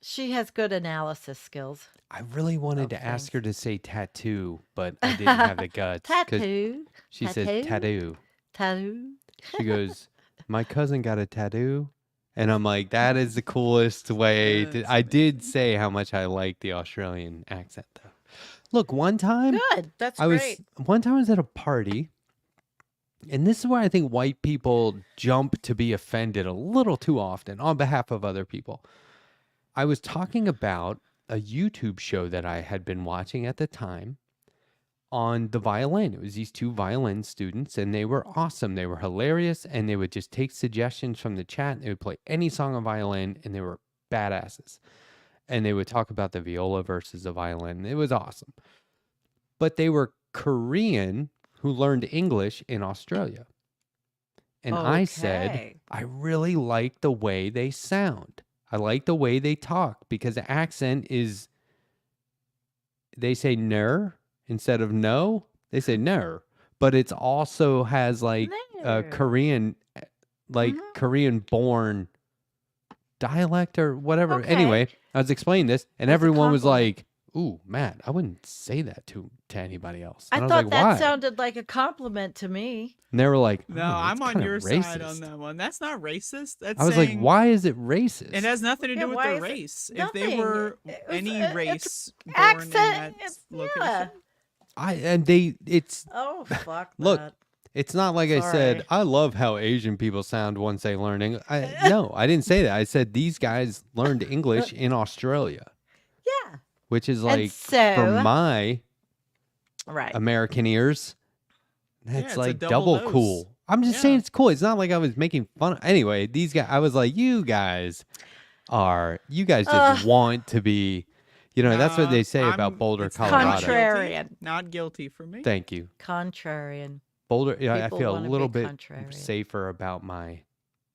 She has good analysis skills. I really wanted Of to ask things. her to say tattoo, but I didn't have the guts. 'Cause Tattoo. she says Tattoo? tattoo. Tattoo. She goes, "My cousin got a tattoo." And I'm like, that is the coolest way to. That's I did amazing. say how much I like the Australian accent, though. Look, one time Good. That's I was great. at a party, and this is where I think white people jump to be offended a little too often on behalf of other people. I was talking about a YouTube show that I had been watching at the time on the violin. It was these two violin students, and they were awesome. They were hilarious, and they would just take suggestions from the chat. They would play any song on violin, and they were badasses. And they would talk about the viola versus the violin. It was awesome. But they were Korean who learned English in Australia. And I said, Okay. I really like the way they sound. I like the way they talk because the accent is, they say ner instead of no. They say ner, but it's also has like There. Korean, like Mhm. Korean born dialect or whatever. Okay. Anyway, I was explaining this and That's a everyone was compliment. like, ooh, Matt, I wouldn't say that to anybody else. I And I was thought like, that why? sounded like a compliment to me. And they were like, No, "Oh, that's I'm on kinda your racist." side on that one. That's not racist. That's I was like, saying why is it racist? it has nothing to Yeah, do with why the is it- race. If they nothing. were It was- any it's race born in accent, that it's- location, yeah. It's Oh, fuck Look, that. it's not like I said, Sorry. I love how Asian people sound once they learn English. No, I didn't say that. I said these guys learned English in Australia, Yeah. which is And like, so, for my right. American ears, that's it's a like double double dose. cool. I'm just Yeah. saying it's cool. It's not like I was making fun. Anyway, these guys, I was like, you guys just want to be, that's what Nah, they say about Boulder, it's not Colorado. guilty. Contrarian. Not guilty for me. Thank you. Contrarian. Boulder, I People feel a wanna little be bit contrarian. safer about my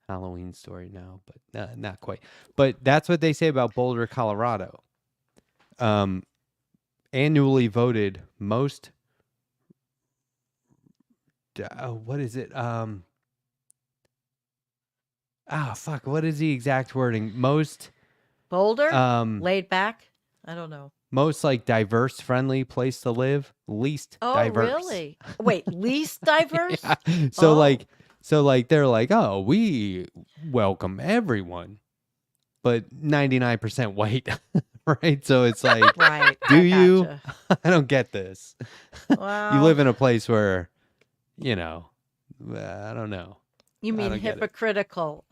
Halloween story now, but not quite. But that's what they say about Boulder, Colorado. Annually voted most. What is it? Fuck. What is the exact wording? Most. Boulder? Um. Laid back? I don't know. Most like diverse, friendly place to live. Least Oh, diverse. really? Wait, least diverse? Yeah. So Oh. like they're like, oh, we welcome everyone, but 99% white, right? So it's like, Right. Do I you? gotcha. I don't get this. Well, You live in a place where, I don't know. You I mean don't get it. hypocritical?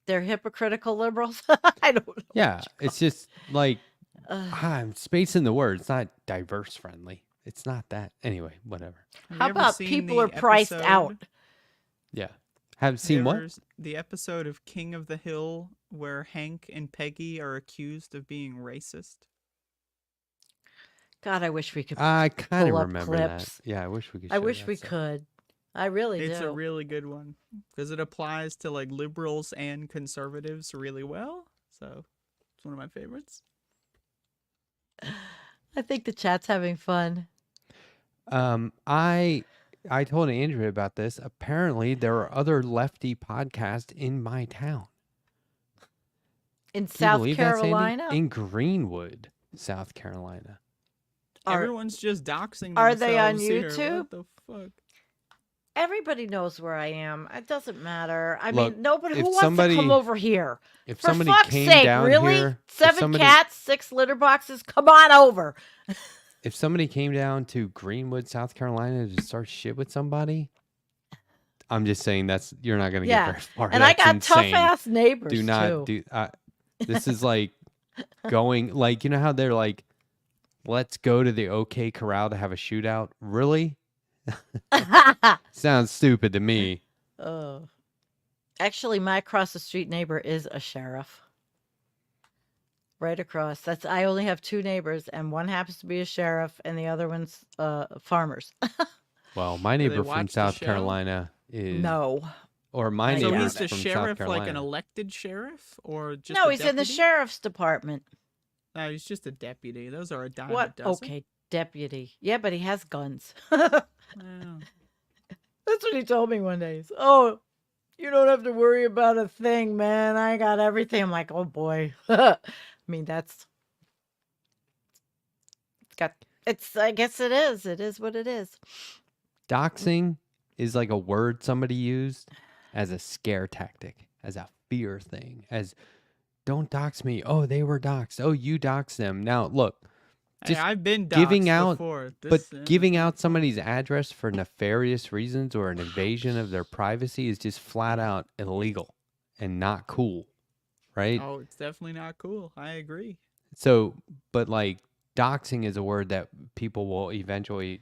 They're hypocritical liberals? I don't know. Yeah, it's just like Ugh. I'm spacing the word. It's not diverse friendly. It's not that. Anyway, whatever. Have you How ever about seen people the are priced episode- out? Yeah. Have have seen you what? ever the episode of King of the Hill where Hank and Peggy are accused of being racist? God, I wish we could. I kind of pull up remember that. clips. Yeah, I wish we could. I show wish that we stuff. could. I really It's do. a really good one because it applies to like liberals and conservatives really well. So it's one of my favorites. I think the chat's having fun. I told Andrea about this. Apparently, there are other lefty podcasts in my town. In Can you South believe that, Sandy? Carolina, In Greenwood, South Carolina. Are- Everyone's just doxing are they on themselves here. YouTube? What the fuck? everybody knows where I am. It doesn't matter. I Look, mean, nobody if who wants to come somebody- over here. If For somebody fuck's came sake, down really? here, if 7 somebody- cats, 6 litter boxes. Come on over. If somebody came down to Greenwood, South Carolina to start shit with somebody, I'm just saying you're not going to Yeah, get very far. And I That's got insane. tough ass neighbors Do not too. do. This is like going like how they're like, let's go to the OK Corral to have a shootout. Really? Sounds stupid to me. Oh. Actually, my across the street neighbor is a sheriff. right across. That's I only have two neighbors, and one happens to be a sheriff, and the other one's farmers. Well, my Do they neighbor from watch the South show? Carolina is, No, or my I So neighbor's he's doubt the from South sheriff, like an Carolina. elected sheriff, or just no, a he's in the deputy? sheriff's department. No, he's just a deputy. Those are a dime What? a dozen. Okay, deputy. Yeah, but he has guns. Well, That's what he told me one day. He's, oh, you don't have to worry about a thing, man. I got everything. I'm like, oh boy. I mean, I guess it is. It is what it is. Doxing is like a word somebody used as a scare tactic, as a fear thing, as don't dox me. Oh, they were doxed. Oh, you doxed them. Now, look, hey, just I've been giving doxxed out- before. but This, giving out somebody's address for nefarious reasons or an invasion of their privacy is just flat out illegal and not cool, right? Oh, it's definitely not cool. I agree. So, but like doxing is a word that people will eventually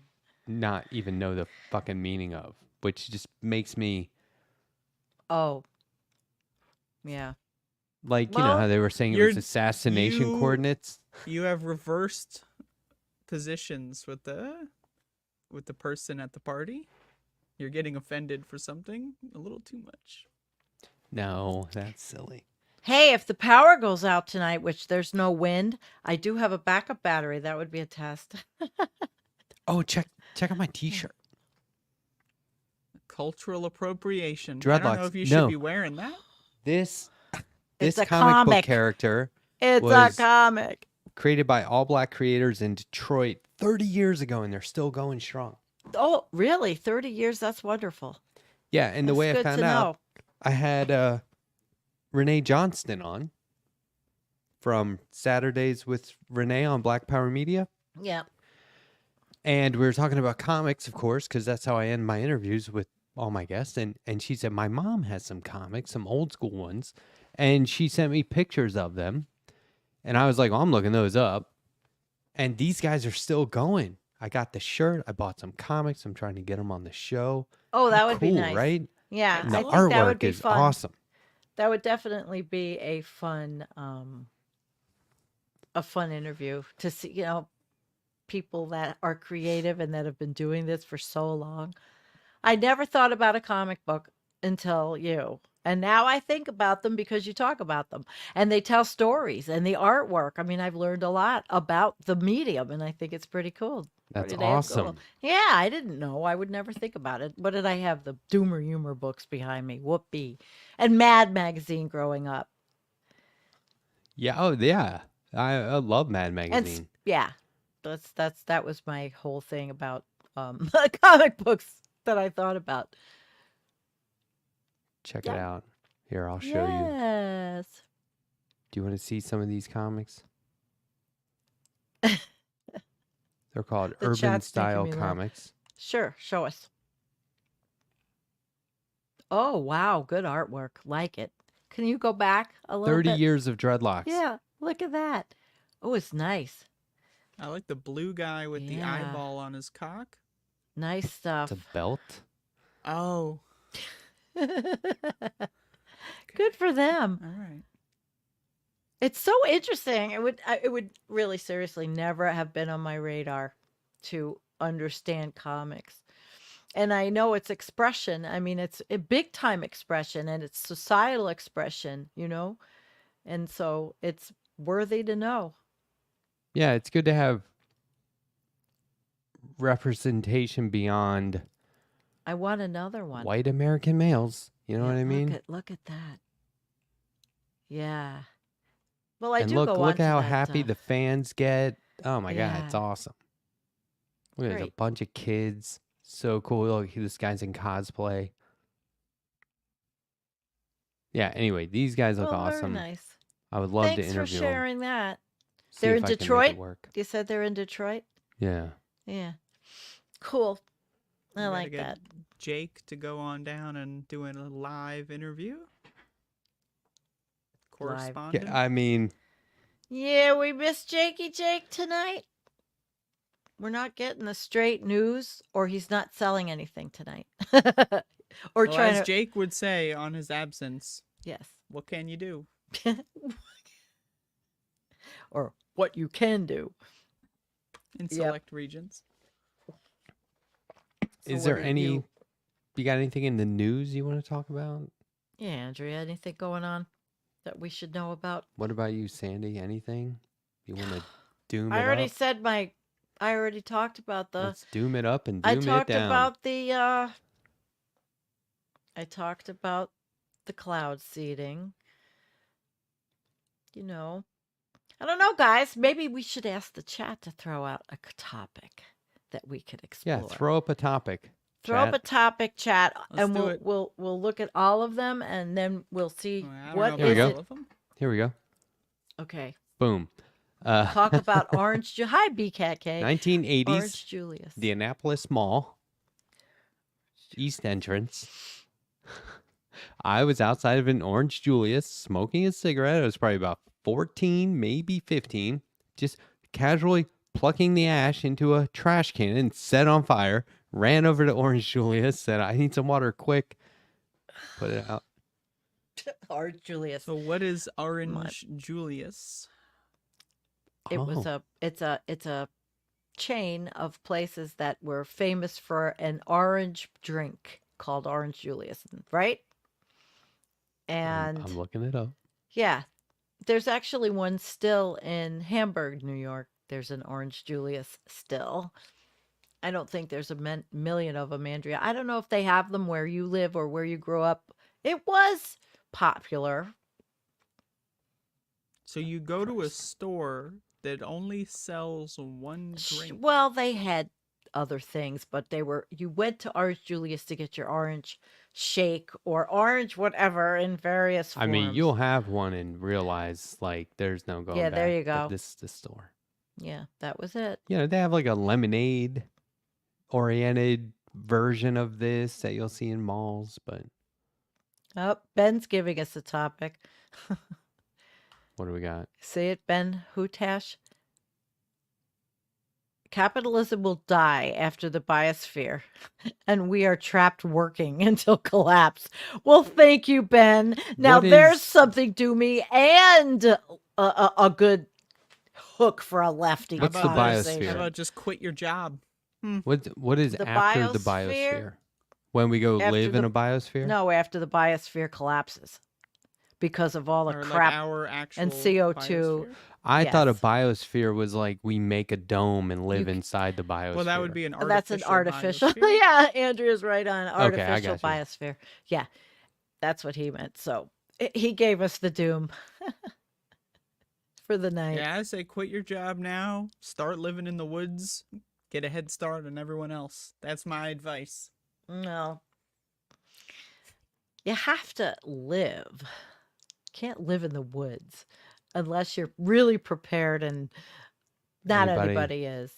not even know the fucking meaning of, which just makes me Oh, yeah. like, you know Well, how they were saying it was you're- assassination you- coordinates? You have reversed positions with the person at the party. You're getting offended for something a little too much. No, that's silly. Hey, if the power goes out tonight, which there's no wind, I do have a backup battery. That would be a test. Oh, check out my t-shirt. Cultural appropriation. I don't know Dreadlocks. if you should No. be wearing that. This It's a comic book comic. character It's was- a comic. created by all black creators in Detroit 30 years ago, and they're still going strong. Oh, really? 30 years? That's wonderful. Yeah, and the That's way I good found to out, know. I had Renee Johnston on from Saturdays with Renee on Black Power Media. Yeah. And we were talking about comics, of course, because that's how I end my interviews with all my guests. And she said, my mom has some comics, some old school ones. And she sent me pictures of them. And I was like, well, I'm looking those up. And these guys are still going. I got the shirt. I bought some comics. I'm trying to get them on the show. Oh, that How would be cool, nice. right? Yeah. And the I think that would artwork be is fun. awesome. That would definitely be a fun interview to see, people that are creative and that have been doing this for so long. I never thought about a comic book until you. And now I think about them because you talk about them and they tell stories and the artwork. I mean, I've learned a lot about the medium and I think it's pretty cool. That's Pretty damn cool. awesome. Yeah, I didn't know. I would never think about it. What did I have? The Doomer Humor books behind me. Whoopee. And Mad Magazine growing up. Yeah. Oh, yeah. I love Mad And Magazine. yeah, that was my whole thing about comic books that I thought about. Check it yeah. out. Here, I'll show you. Yes. Do you want to see some of these comics? They're called The Urban chat's making Style me laugh. Comics. Sure, show us. Oh, wow, good artwork. Like it. Can you go back a little 30 bit? years of dreadlocks. Yeah, look at that. Oh, it's nice. I like the blue guy with the Yeah. eyeball on his cock. Nice stuff. It's a belt. Oh, Good for them. all right. It's so interesting. It would really seriously never have been on my radar to understand comics. And I know it's expression. I mean, it's a big time expression and it's societal expression, And so it's worthy to know. Yeah, it's good to have representation beyond I want another one. white American males. You know Yeah, what I mean? Look at that. Yeah. Well, I And do look go on at to how that, happy the fans get. Oh my God, it's Yeah. awesome. Look, there's a Great. bunch of kids. So cool. Look, this guy's in cosplay. Yeah, anyway, these guys look Well, very awesome. nice. I would love to Thanks for interview them. sharing that. See They're if in I can make it Detroit? work. You said they're in Detroit? Yeah. Yeah. Cool. We I gotta like get that. Jake to go on down and do a live interview. Correspondent. Yeah, I mean, Yeah, we missed Jakey Jake tonight. We're not getting the straight news, or he's not selling anything tonight. Or Well, trying as to. Jake would say on his absence, Yes. what can you do? or what you can do. In Yep. select regions. Is So there what are any? you- You got anything in the news you want to talk about? Yeah, Andrea, anything going on that we should know about? What about you, Sandy? Anything you want to doom I it already up? said I already talked about the. Let's doom it up and I doom it talked down. about the. I talked about the cloud seeding. You know, I don't know, guys. Maybe we should ask the chat to throw out a topic that we could explore. Yeah, throw up a topic. Throw up a chat. topic, chat, Let's and do we'll it. we'll look at all of them, and then we'll see I don't what know Here we is about go. it. all of them. Here we go. Okay, Boom. talk about Orange. Hi, BKK. 1980s, Orange Julius. the Annapolis Mall, East entrance. I was outside of an Orange Julius smoking a cigarette. I was probably about 14, maybe 15, just casually plucking the ash into a trash can and set on fire. Ran over to Orange Julius, said, I need some water quick. Put it out. Orange Julius. So what is Orange Julius? It was Oh, it's a chain of places that were famous for an orange drink called Orange Julius, right? And I'm looking it up. yeah, there's actually one still in Hamburg, New York. There's an Orange Julius still. I don't think there's a million of them, Andrea. I don't know if they have them where you live or where you grew up. It was popular. So you go to a store that only sells one drink. Well, they had other things, but you went to Orange Julius to get your orange shake or orange whatever in various forms. I mean, you'll have one and realize, like, there's no going Yeah, back. there you but go. This is the store. Yeah, that was it. You know, they have like a lemonade oriented version of this that you'll see in malls, but Oh, Ben's giving us a topic. what do we got? See it, Ben Hutash? Capitalism will die after the biosphere, and we are trapped working until collapse. Well, thank you, Ben. Now What there's is- something doomy and a good hook for a lefty What's the conversation. biosphere? How about just quit your job? What is The after the biosphere? biosphere? When we go After live in the- a biosphere? No, after the biosphere collapses because of all the Or like crap. our actual and CO2. biosphere? I thought a Yes. biosphere was like we make a dome and live c- inside the biosphere. Well, that would be an artificial. That's an artificial. biosphere. Yeah, Andrea's right on Okay, I artificial got you. biosphere. Yeah, that's what he meant. So he gave us the doom for the night. Yeah, I say quit your job now. Start living in the woods. Get a head start on everyone else. That's my advice. No, you have to live. Can't live in the woods unless you're really prepared, and not Anybody- everybody is.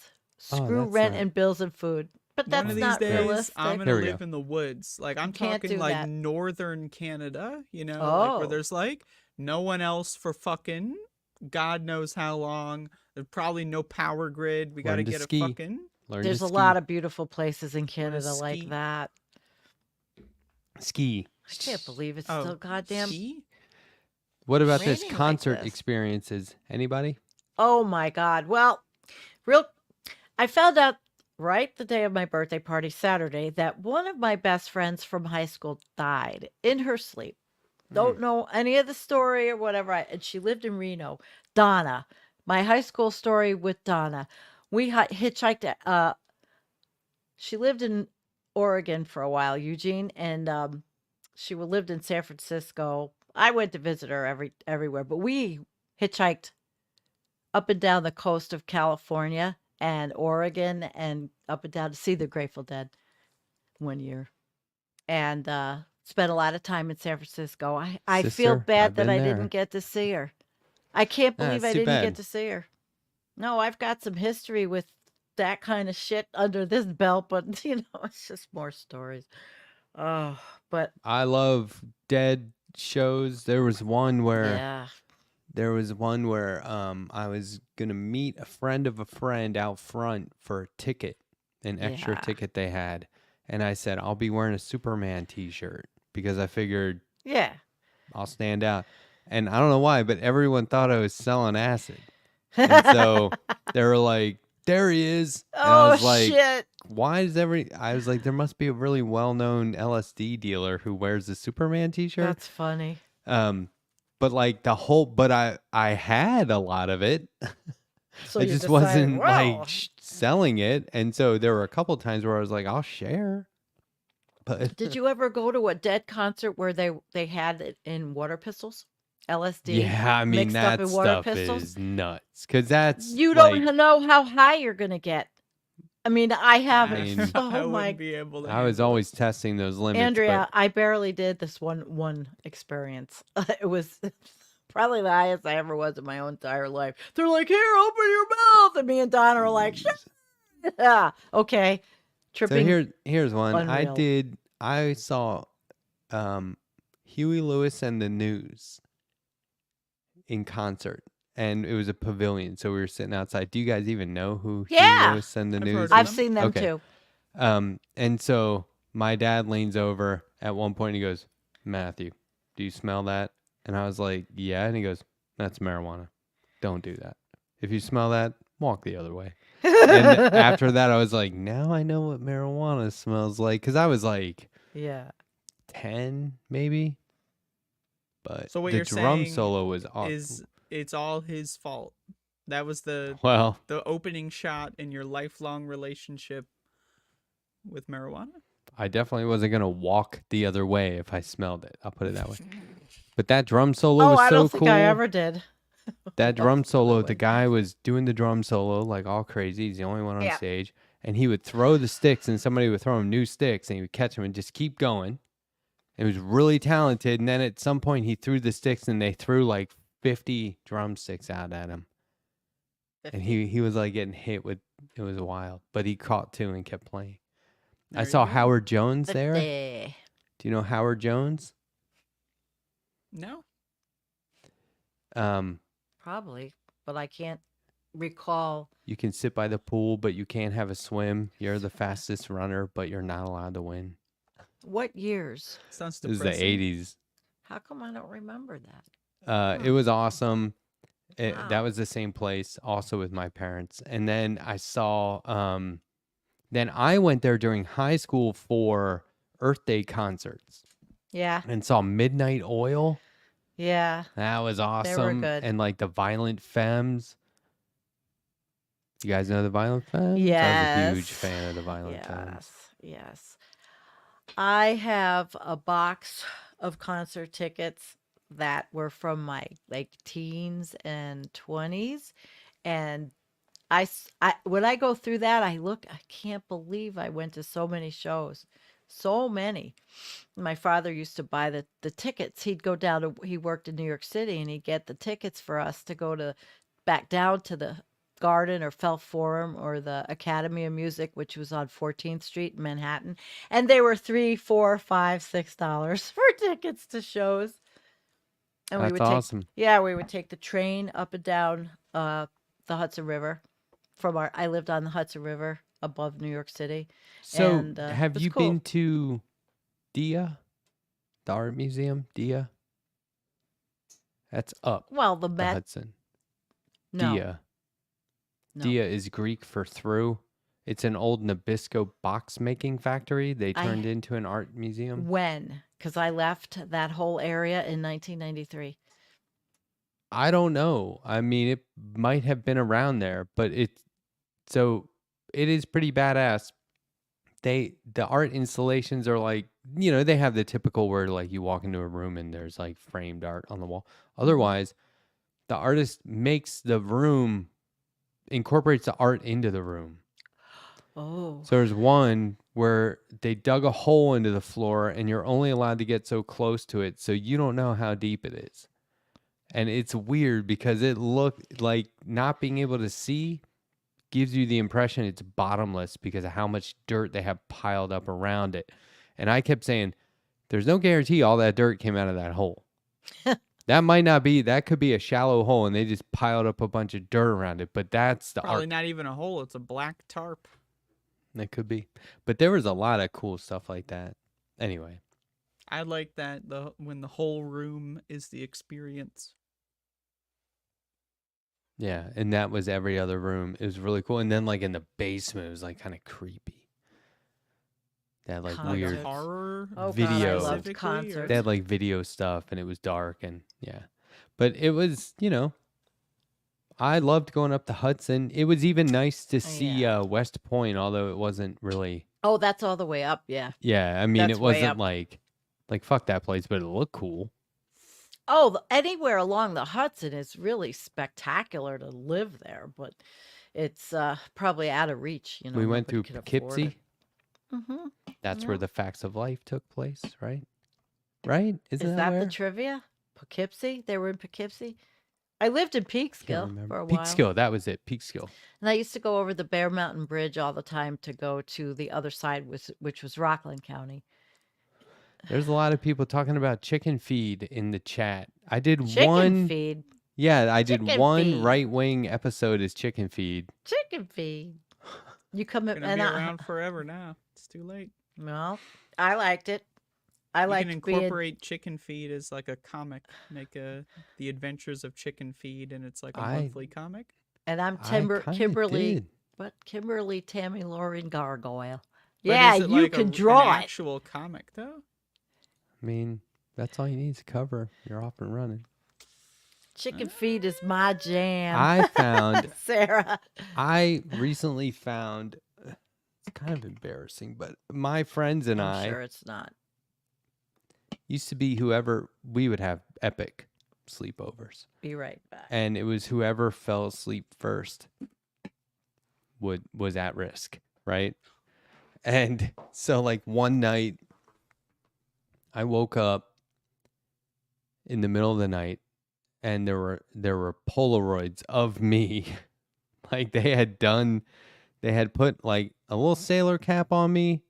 Oh, Screw that's rent not- and bills and food, but One that's of these not days, realistic. I'm Here gonna we live go. in the woods. Like I'm Can't talking do like that. northern Canada. You know, like Oh. where there's like no one else for fucking God knows how long. There's probably no power grid. We got to Learn to get ski. a fucking. Learn There's to a ski. lot of beautiful places in Canada ski. like that. ski. I can't believe it's Oh, still goddamn. ski? What about this raining like concert this. experiences? Anybody? Oh my god. Well, I found out right the day of my birthday party, Saturday, that one of my best friends from high school died in her sleep. Don't know any of the story or whatever. And she lived in Reno. Donna, my high school story with Donna. We hitchhiked. She lived in Oregon for a while, Eugene, and she lived in San Francisco. I went to visit her everywhere, but we hitchhiked up and down the coast of California and Oregon and up and down to see the Grateful Dead one year, and spent a lot of time in San Francisco. I feel Sister, bad I've that been I there. didn't get to see her. I can't Yeah, believe it's I too didn't bad. get to see her. No, I've got some history with that kind of shit under this belt, but it's just more stories. Oh, but I love dead shows. There was one where yeah. I was gonna meet a friend of a friend out front for a ticket, an extra Yeah. ticket they had, and I said I'll be wearing a Superman T-shirt because I figured Yeah. I'll stand out. And I don't know why, but everyone thought I was selling acid. And so they were like, there he is. And I Oh was like, shit! why is I was like, there must be a really well-known LSD dealer who wears the Superman t-shirt. That's funny. But like I had a lot of it. So I you just decided, wasn't well, like selling it. And so there were a couple times where I was like, I'll share. But did you ever go to a Dead concert where they had it in water pistols, LSD yeah, I mean, mixed up that in water stuff pistols? is nuts. Because that's You like, don't know how high you're gonna get. I mean, I haven't. mean, I Oh wouldn't my, be able to I was handle it. always testing those limits. Andrea, But I barely did this one experience. It was probably the highest I ever was in my own entire life. They're like, "Here, open your mouth," and me and Donna are like, "Shut." Yeah, okay, so tripping. here's one. Unreal. I saw Huey Lewis and the News in concert. And it was a pavilion, so we were sitting outside. Do you guys even know who Huey Yeah, Lewis and the I've News heard is? of I've them. seen them Okay. too. And so my dad leans over at one point. He goes, Matthew, do you smell that? And I was like, yeah. And he goes, that's marijuana. Don't do that. If you smell that, walk the other way. And after that, I was like, now I know what marijuana smells like. Because I was like Yeah. 10, maybe. But So what the you're drum saying solo was is it's all his fault. That was the well, opening shot in your lifelong relationship with marijuana. I definitely wasn't going to walk the other way if I smelled it. I'll put it that way. But that drum solo Oh, was I so don't think cool. I ever did. That drum That's the other solo, way. the guy was doing the drum solo like all crazy. He's the only one on Yeah. stage. And he would throw the sticks and somebody would throw him new sticks and he would catch them and just keep going. It was really talented. And then at some point he threw the sticks and they threw like 50 drumsticks out at him. And he was like getting hit with, it was wild. But he caught two and kept playing. There I you saw go. Howard Jones But, there. Do you know Howard Jones? No. probably, but I can't recall. You can sit by the pool, but you can't have a swim. You're the fastest runner, but you're not allowed to win. What years? Sounds This is depressing. the 80s. How come I don't remember that? It was awesome. That Wow. was the same place, also with my parents. And then I saw, then I went there during high school for Earth Day concerts Yeah, and saw Midnight Oil. yeah. That was awesome. good. And like the Violent Femmes. You guys know the Violent Femmes? I was a Yes. huge fan of the Violent Femmes. Yes. I have a box of concert tickets that were from my like teens and 20s, and when I go through that, I can't believe I went to so many shows. So many. My father used to buy the tickets. He'd go down to, he worked in New York City, and he'd get the tickets for us to go to back down to the Garden or Felt Forum or the Academy of Music, which was on 14th Street in Manhattan. And they were $3, $4, $5, $6 for tickets to shows. And That's we would awesome. we would take the train up and down the Hudson River I lived on the Hudson River above New York City. So, And, it have was you cool. been to DIA, the art museum? DIA. That's up Well, the the Met, Hudson. no, DIA. no. DIA is Greek for through. It's an old Nabisco box making factory. They I- turned into an art museum. When? Because I left that whole area in 1993. I don't know. I mean, it might have been around there, but it is pretty badass. The art installations are like, they have the typical where like you walk into a room and there's like framed art on the wall. Otherwise, the artist makes the room, incorporates the art into the room. Oh, So there's one where they dug a hole into the floor and you're only allowed to get so close to it, so you don't know how deep it is. And it's weird because it looked like not being able to see gives you the impression it's bottomless because of how much dirt they have piled up around it. And I kept saying, there's no guarantee all that dirt came out of that hole. That could be a shallow hole and they just piled up a bunch of dirt around it. But that's the Probably art. not even a hole. It's a black tarp. That could be. But there was a lot of cool stuff like that. Anyway. I like that when the whole room is the experience. Yeah, and that was every other room. It was really cool. And then like in the basement, it was like kind of creepy. They had like Concerts. Like a weird. horror Oh God, I Video. loved specifically, or- concerts. They had like video stuff, and it was dark, and yeah. But it was, I loved going up to Hudson. It was even nice to see West Point, although it wasn't really. Oh, that's all the way up. Yeah. Yeah, I mean, That's it way wasn't up. like fuck that place, but it looked cool. Oh, anywhere along the Hudson is really spectacular to live there, but it's probably out of reach. We went through Poughkeepsie. Poughkeepsie. Mm-hmm. That's where Yeah. the Facts of Life took place, right? Right? Isn't Is that where? the trivia? Poughkeepsie? They were in Poughkeepsie? I lived in Can't Peekskill remember. for a while. Peekskill, that was it. Peekskill. And I used to go over the Bear Mountain Bridge all the time to go to the other side, which was Rockland County. There's a lot of people talking about chicken feed in the chat. I did Chicken one. feed. Yeah, I did Chicken one feed. right wing episode as chicken feed. Chicken feed. You come in Gonna be around forever now. It's too late. Well, I liked it. I You liked can being incorporate Chicken Feed as like a comic, make The Adventures of Chicken Feed, and it's like a monthly comic. and I'm I kinda Kimberly did. Kimberly Tammy Lauren Gargoyle. But Yeah, is it you like can an draw it. actual comic though. I mean, that's all you need to cover. You're off and running. Chicken feed is my jam. I found, Sarah. I recently found, it's kind of embarrassing, but my friends and I'm I sure it's not. used to be whoever, we would have epic sleepovers. Be right back. And it was whoever fell asleep first was at risk, right? And so like one night I woke up in the middle of the night and there were Polaroids of me. Like they had put like a little sailor cap on me,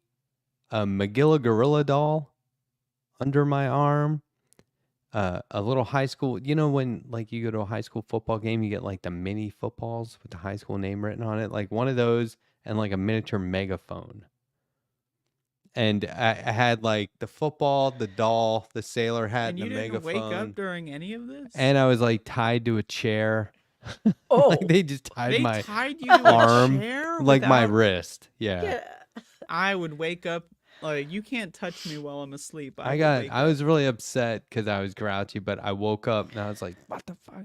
a Magilla Gorilla doll under my arm, a little high school, when like you go to a high school football game, you get like the mini footballs with the high school name written on it, like one of those, and like a miniature megaphone. And I had like the football, the doll, the sailor hat, And and you the didn't megaphone. wake up during any of this. And I was like tied to a chair. Oh, Like they just tied they my tied you to arm, a chair like my without- wrist. Yeah. yeah. I would wake up like you can't touch me while I'm asleep. I was really upset because I was grouchy, but I woke up and I was like, what the fuck?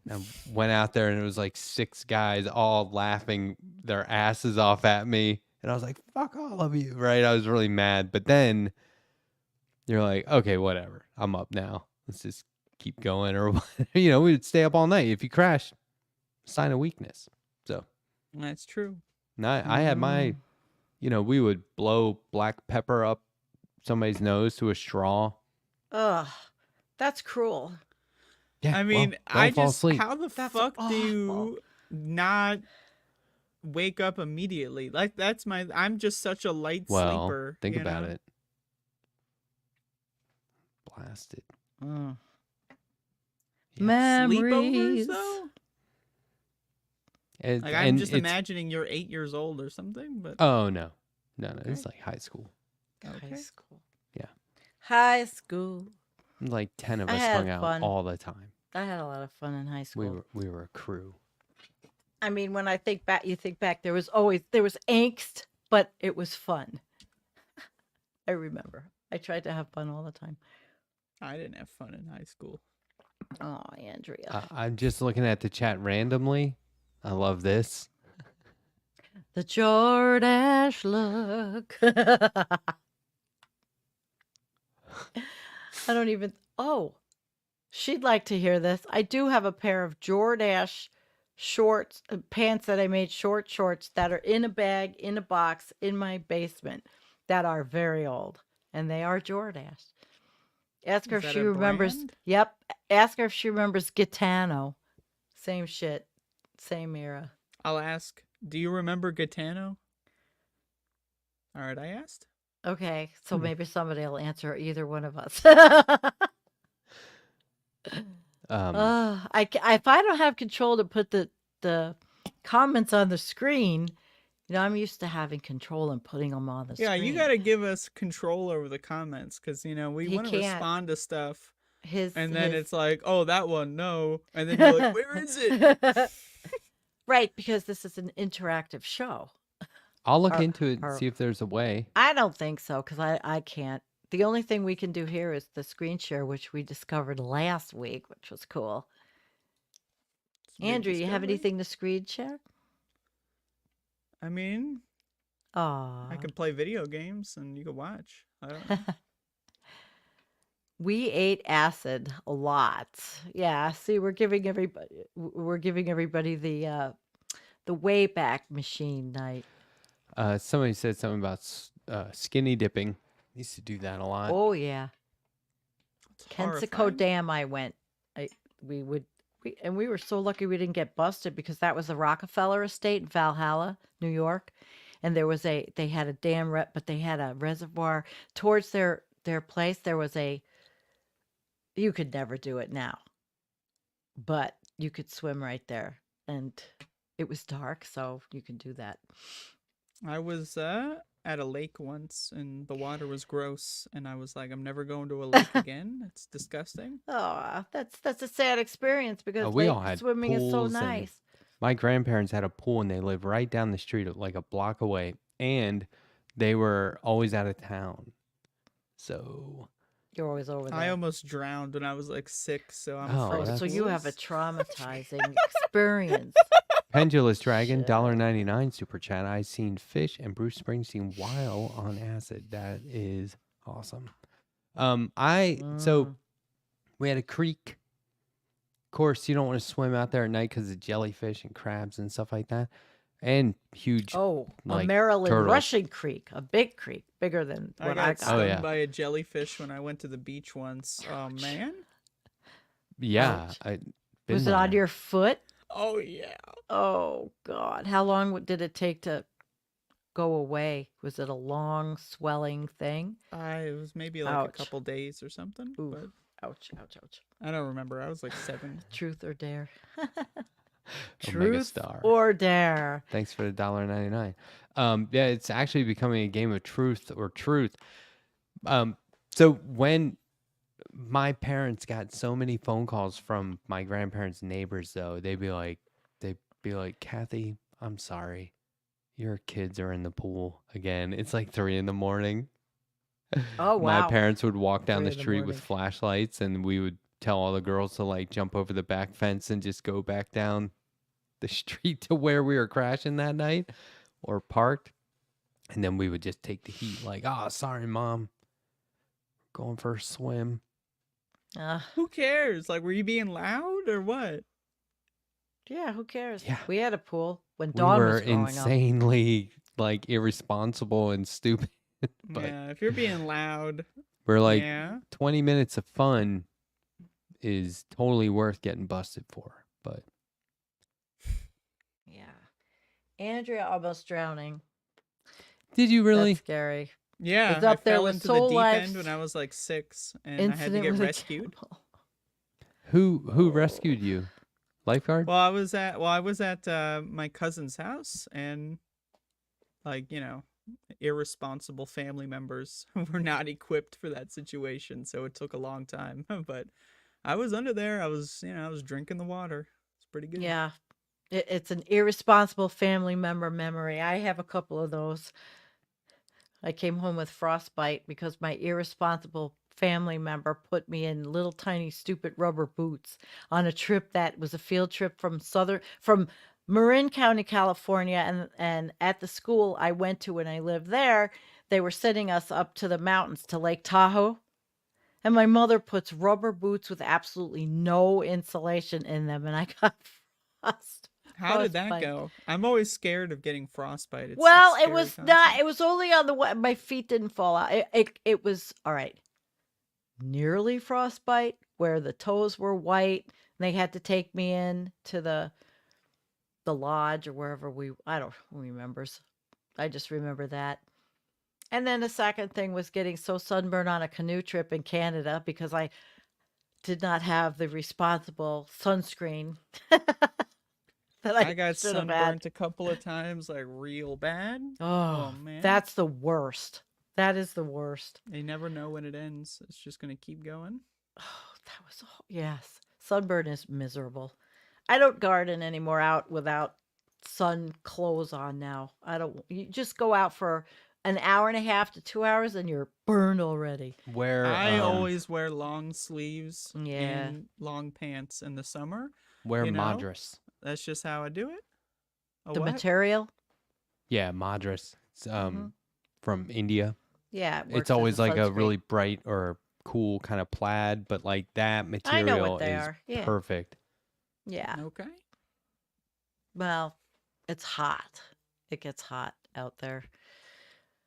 And I went out there and it was like 6 guys all laughing their asses off at me. And I was like, fuck all of you, right? I was really mad. But then you're like, okay, whatever. I'm up now. Let's just keep going. Or, we would stay up all night. If you crash, sign of weakness. So That's true. and I had my, we would blow black pepper up somebody's nose to a straw. Ugh, that's cruel. Yeah, I mean, don't fall asleep. how the That's fuck do awful. you not wake up immediately? Like I'm just such a light Well, sleeper. think you about know? it. Blasted. Mm. Yeah. Sleepovers Memories. though? And, Like I'm and just it's- imagining you're 8 years old or something, but Oh no, it's like high school. okay. High school. Yeah. High school. Like 10 of I us had hung out fun. all the time. I had a lot of fun in high school. We were a crew. I mean, when I think back, there was angst, but it was fun. I remember. I tried to have fun all the time. I didn't have fun in high school. Oh, Andrea. I'm just looking at the chat randomly. I love this. The Jordache look. I don't even. Oh, she'd like to hear this. I do have a pair of Jordache shorts, pants that I made, shorts that are in a bag, in a box, in my basement that are very old. And they are Jordache. Ask her Is if that she a remembers. brand? Yep. Ask her if she remembers Gitano. Same shit. Same era. I'll ask. Do you remember Gaetano? All right, I asked. Okay, so maybe somebody will answer either one of us. If I don't have control to put the comments on the screen, I'm used to having control and putting them on the Yeah, screen. you got to give us control over the comments because we He want to can't. respond to stuff. And then it's like, oh, that one, no. And then you're like, where is it? Right, because this is an interactive show. I'll look Or- into it and or- see if there's a way. I don't think so because I can't. The only thing we can do here is the screen share, which we discovered last week, which was cool. It's a big Andrew, you have discovery. anything to screen share? I mean, Oh, I can play video games and you can watch. I don't know. we ate acid a lot. Yeah, see, we're giving everybody the Wayback Machine night. Somebody said something about skinny dipping. Used to do that a lot. Oh yeah, It's Kensico horrifying. Dam. I went. We were so lucky we didn't get busted because that was the Rockefeller Estate in Valhalla, New York, and they had a dam but they had a reservoir towards their place. There was you could never do it now, but you could swim right there, and it was dark, so you can do that. I was at a lake once and the water was gross. And I was like, I'm never going to a lake again. It's disgusting. Oh, that's a sad experience because we lake all had swimming is so pools and- nice. My grandparents had a pool and they lived right down the street, like a block away, and they were always out of town. So You're always over there. I almost drowned when I was like 6. So I'm Oh, afraid Oh, of so that's- you have a pools. traumatizing experience. Pendulous Dragon, Shit. $1.99 super chat. I seen Fish and Bruce Springsteen while on acid. That is awesome. So Mm. we had a creek. Of course, you don't want to swim out there at night because of jellyfish and crabs and stuff like that, and huge. Oh, a like, Maryland turtles. Russian creek, a big creek, bigger than I what got I got. stung Oh, yeah. by a jellyfish when I went to the beach once. Oh, man. Yeah, Ouch. I Was it on your foot? Oh, yeah. Oh God! How long did it take to go away? Was it a long swelling thing? It was maybe like Ouch. a couple days or something. Oof. But Ouch! Ouch! Ouch! I don't remember. I was like 7. Truth or dare? Omega Truth Star. or dare? Thanks for the $1.99. Yeah, it's actually becoming a game of truth or truth. So when my parents got so many phone calls from my grandparents' neighbors, though, they'd be like, Kathy, I'm sorry, your kids are in the pool again. It's like 3 a.m. Oh wow! My parents would walk down 3 the in the street morning. with flashlights, and we would tell all the girls to like jump over the back fence and just go back down the street to where we were crashing that night or parked. And then we would just take the heat, like, oh, sorry, Mom. Going for a swim. Who cares? Like, were you being loud or what? Yeah, who cares? Yeah. We had a pool when We Dawn were was growing up. insanely like irresponsible and stupid. But Yeah, if you're being loud. we're like, yeah. 20 minutes of fun is totally worth getting busted for. But Yeah, Andrea almost drowning. did you really? That's scary. Yeah, It's up I there fell with into the Soul deep Life's end when I was like 6, and I had to Incident get with a rescued. cannibal. Who rescued you? Lifeguard? Well, I was at my cousin's house, and like irresponsible family members were not equipped for that situation, so it took a long time. But I was under there. I was drinking the water. It's pretty good. Yeah, it's an irresponsible family member memory. I have a couple of those. I came home with frostbite because my irresponsible family member put me in little tiny stupid rubber boots on a trip that was a field trip from Marin County, California, and at the school I went to when I lived there, they were sending us up to the mountains to Lake Tahoe. And my mother puts rubber boots with absolutely no insulation in them, and I got frost. How did that Frostbite. go? I'm always scared of getting frostbite. It's a Well, it scary was concept. not. It was only on my feet didn't fall out. It was all right. Nearly frostbite, where the toes were white. And they had to take me in to the lodge or wherever I don't remember. I just remember that. And then the second thing was getting so sunburned on a canoe trip in Canada because I did not have the responsible sunscreen that I got should have had. sunburnt a couple of times, like real bad. Oh, man. that's the worst. That is the worst. You never know when it ends. It's just gonna keep going. That was yes. Sunburn is miserable. I don't garden anymore out without sun clothes on now. I don't. You just go out for an hour and a half to 2 hours and you're burned already. Where I always wear long sleeves Yeah. and long pants in the summer. where you know? Madras? That's just how I do it. A The what? material. Yeah, Madras. It's, from India. Yeah. It works It's as always a like a sunscreen. really bright or cool kind of plaid, but like that I know material what they is are. Yeah. perfect. Yeah. Okay. Well, it's hot. It gets hot out there.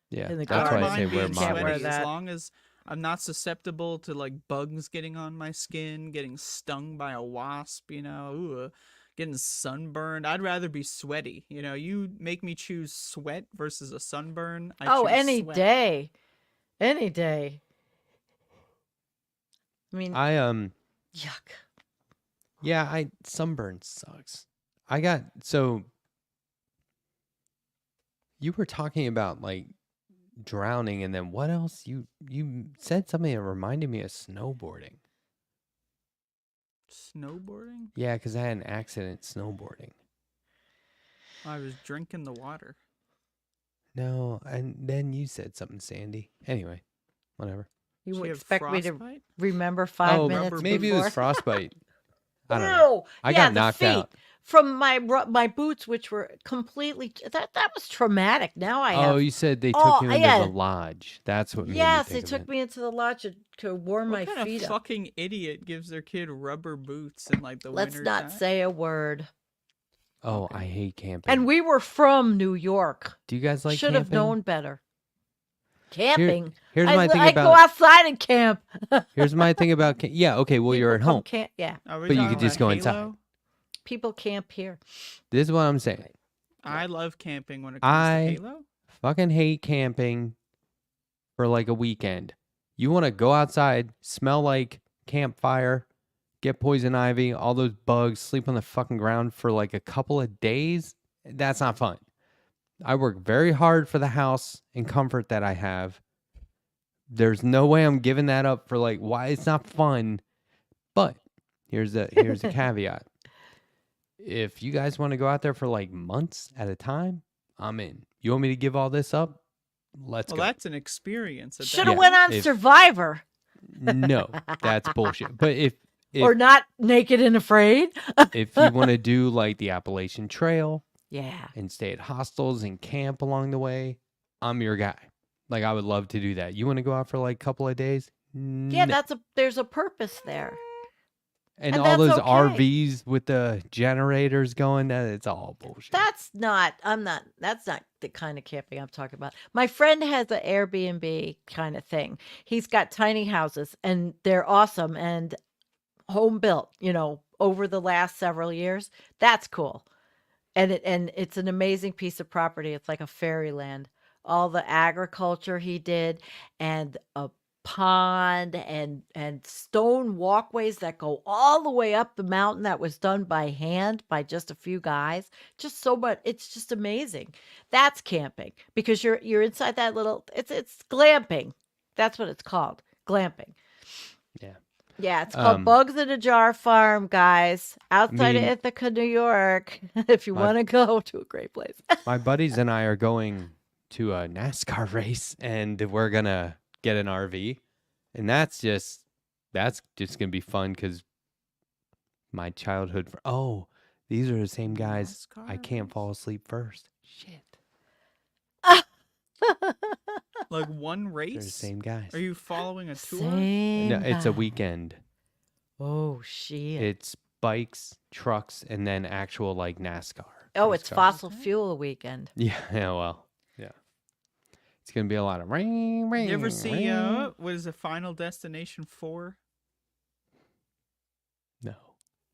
Yeah, In the I that's don't why I garden. say mind wear being Can't wear Madras. sweaty as that. long as I'm not susceptible to like bugs getting on my skin, getting stung by a wasp, getting sunburned. I'd rather be sweaty. You make me choose sweat versus a sunburn. I Oh, choose any sweat. day. Any day. I mean, I yuck. Yeah, I sunburn sucks. I got so you were talking about like drowning and then what else? You said something that reminded me of snowboarding. Snowboarding? Yeah, because I had an accident snowboarding. I was drinking the water. No, and then you said something, Sandy. Anyway, whatever. You She would have expect me to frostbite? remember 5 minutes rubber maybe it before? was frostbite. I don't know. No. I Yeah, got the knocked feet out. from my boots, which were completely that was traumatic. Now I Oh, have. you said they Oh, took you into yeah. the lodge. That's what made Yes, me they think of took it. me into the lodge to warm What my kind feet of up. fucking idiot gives their kid rubber boots in like the Let's winter not time? say a word. Oh, Okay. I hate camping. And we were from New York. Do you guys like Should have camping? known better. Camping. Here's my thing I go about outside and camp. here's my thing about yeah, okay, well you're at People come home. camp. Yeah, Are we But you talking could just about go inside. Halo? people camp here. This is what I'm saying. I love camping when it comes I to Halo. fucking hate camping for like a weekend. You want to go outside, smell like campfire, get poison ivy, all those bugs, sleep on the fucking ground for like a couple of days? That's not fun. I work very hard for the house and comfort that I have. There's no way I'm giving that up for like why it's not fun. But here's a caveat. If you guys want to go out there for like months at a time, I'm in. You want me to give all this up? Let's Well, go. that's an experience. At Should that have went on if- Survivor No, that's bullshit. But if or not Naked and Afraid. if you want to do like the Appalachian Trail Yeah. and stay at hostels and camp along the way, I'm your guy. Like I would love to do that. You want to go out for like a couple of days? Yeah, No. there's a purpose there. and and all that's those okay. RVs with the generators going, it's all bullshit. That's not the kind of camping I'm talking about. My friend has an Airbnb kind of thing. He's got tiny houses and they're awesome and home built, over the last several years. That's cool. And it's an amazing piece of property. It's like a fairyland. All the agriculture he did and a pond and stone walkways that go all the way up the mountain that was done by hand by just a few guys. Just so much. It's just amazing. That's camping because you're inside that little. It's glamping. That's what it's called. Glamping. Yeah. Yeah, it's called Um, Bugs in a Jar Farm, guys. Outside mean- of Ithaca, New York. If you My- want to go to a great place. My buddies and I are going to a NASCAR race and we're going to get an RV. And that's just going to be fun because my childhood. These are the same guys. I NASCAR can't race? fall asleep first. Shit. Like one They're the race? same guys. Are you following a tour? Same No, it's a guy. weekend. Oh shit. It's bikes, trucks, and then actual like NASCAR. Oh, race it's cars. fossil Okay. fuel weekend. Yeah, well, yeah. It's gonna be a lot of ring, ring. You ever see ring. what is it, Final Destination 4? No.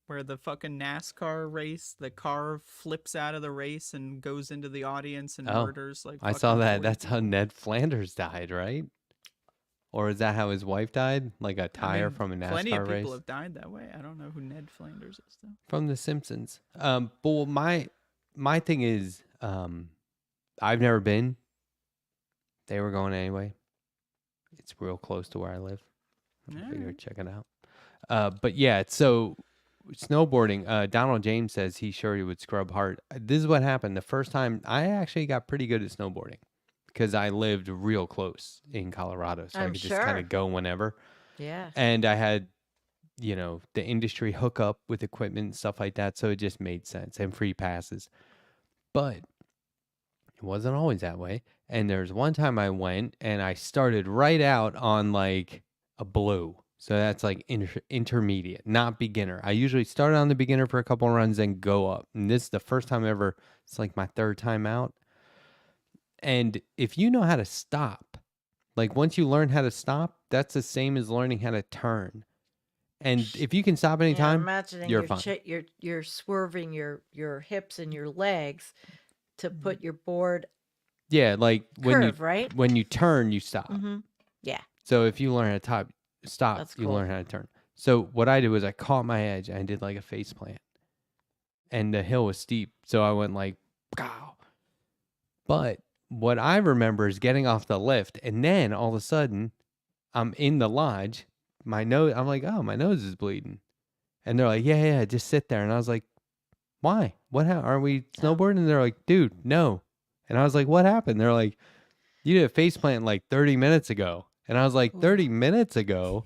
Where the fucking NASCAR race, the car flips out of the race and goes into the audience and Oh, murders like I saw fucking that. 40 That's how people. Ned Flanders died, right? Or is that how his wife died? Like a I tire mean, from a plenty of NASCAR people race? have died that way. I don't know who Ned Flanders is though. From The Simpsons. But my thing is, I've never been. They were going anyway. It's real close to where I live. I figured Alright. check it out. But yeah, so snowboarding. Donald James says he's sure he would scrub hard. This is what happened the first time. I actually got pretty good at snowboarding because I lived real close in Colorado, so I I'm could just kind sure. of go whenever. Yeah. And I had, the industry hookup with equipment and stuff like that, so it just made sense and free passes. But it wasn't always that way. And there's one time I went and I started right out on like a blue. So that's like intermediate, not beginner. I usually start on the beginner for a couple of runs and go up. And this is the first time ever. It's like my third time out. And if you know how to stop, like once you learn how to stop, that's the same as learning how to turn. And if you can stop Yeah, anytime, imagining you're you're fine. you're swerving your hips and your legs to put your board Yeah, like curve, right? when you turn, you stop. Mm-hmm. Yeah, So if you learn how to stop, that's you cool. learn how to turn. So what I did was I caught my edge and I did like a face plant. And the hill was steep, so I went like, pow. But what I remember is getting off the lift, and then all of a sudden, I'm in the lodge. My nose, I'm like, oh, my nose is bleeding. And they're like, yeah, just sit there. And I was like, why? What happened? Are we Oh. snowboarding? And they're like, dude, no. And I was like, what happened? They're like, you did a face plant like 30 minutes ago. And I was like, 30 minutes ago?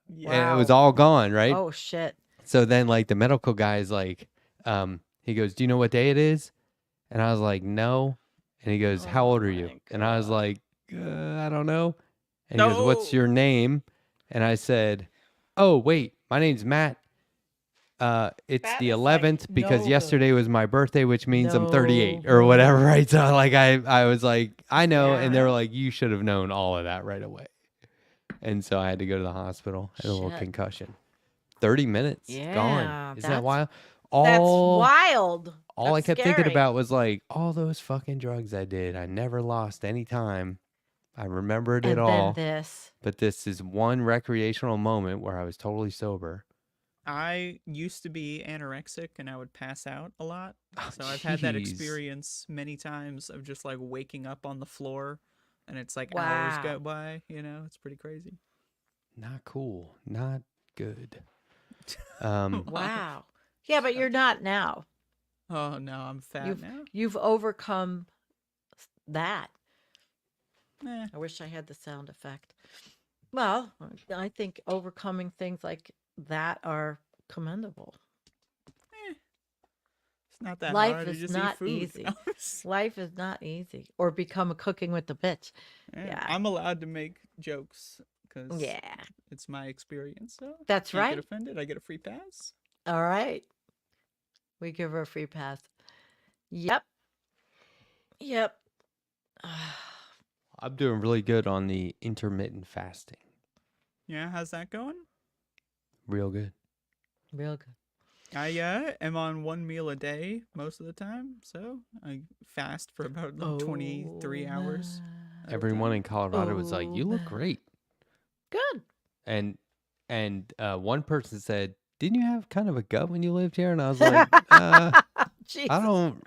Yeah. And it was Wow. all gone, right? Oh shit. So then like the medical guy is like, he goes, do you know what day it is? And I was like, no. And he goes, how Oh old are you? my And I was God. like, I don't know. And he goes, what's No. your name? And I said, oh, wait, my name's Matt. It's Matt the is like, 11th because no yesterday was my birthday, which means I'm 38 No or whatever, way. right? So like I was like, I know. And they Yeah. were like, you should have known all of that right away. And so I had to go to the hospital. I had a little Shit. concussion. 30 minutes gone. Yeah, Isn't that that's wild? that's All wild. all I That's kept thinking scary. about was like all those fucking drugs I did. I never lost any time. I remembered it And all. then this. But this is one recreational moment where I was totally sober. I used to be anorexic and I would pass out a lot. Oh, So I've had that jeez. experience many times of just like waking up on the floor and it's like hours go Wow. by, it's pretty crazy. Not cool. Not good. Wow. Yeah, but you're not now. Oh no, I'm fat You've now. you've overcome that. Eh, I wish I had the sound effect. Well, I think overcoming things like that are commendable. it's not that Life hard to is just not eat food. easy. Life is not easy. Or become a cooking with the bitch. Yeah. I'm allowed to make jokes because Yeah. it's my experience. So That's can't right. get offended. I get a free pass. All right. We give her a free pass. Yep. Yep. I'm doing really good on the intermittent fasting. Yeah, how's that going? Real good. Real good. I am on one meal a day most of the time, so I fast for about like 23 hours. my- at a Everyone time. in Colorado was like, "You look man. great." Good. And one person said, "Didn't you have kind of a gut when you lived here?" And I was like, I Jesus. don't.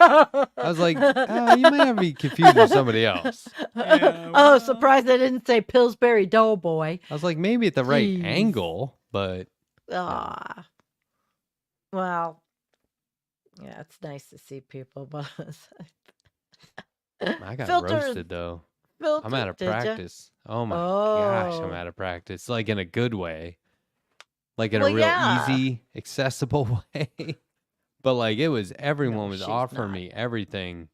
I was like, you might have me confused with somebody else. Yeah, Oh, well. surprised they didn't say Pillsbury Doughboy. I was like, maybe at the right Jeez. angle, but Ah. Well, yeah, it's nice to see people, but I got Filter- roasted though. filter, I'm out of did ya? practice. Oh my gosh, I'm Oh. out of practice. Like in a good way. Like in Well, a real yeah. easy, accessible way. But like it was everyone No, was she's offering not. me everything.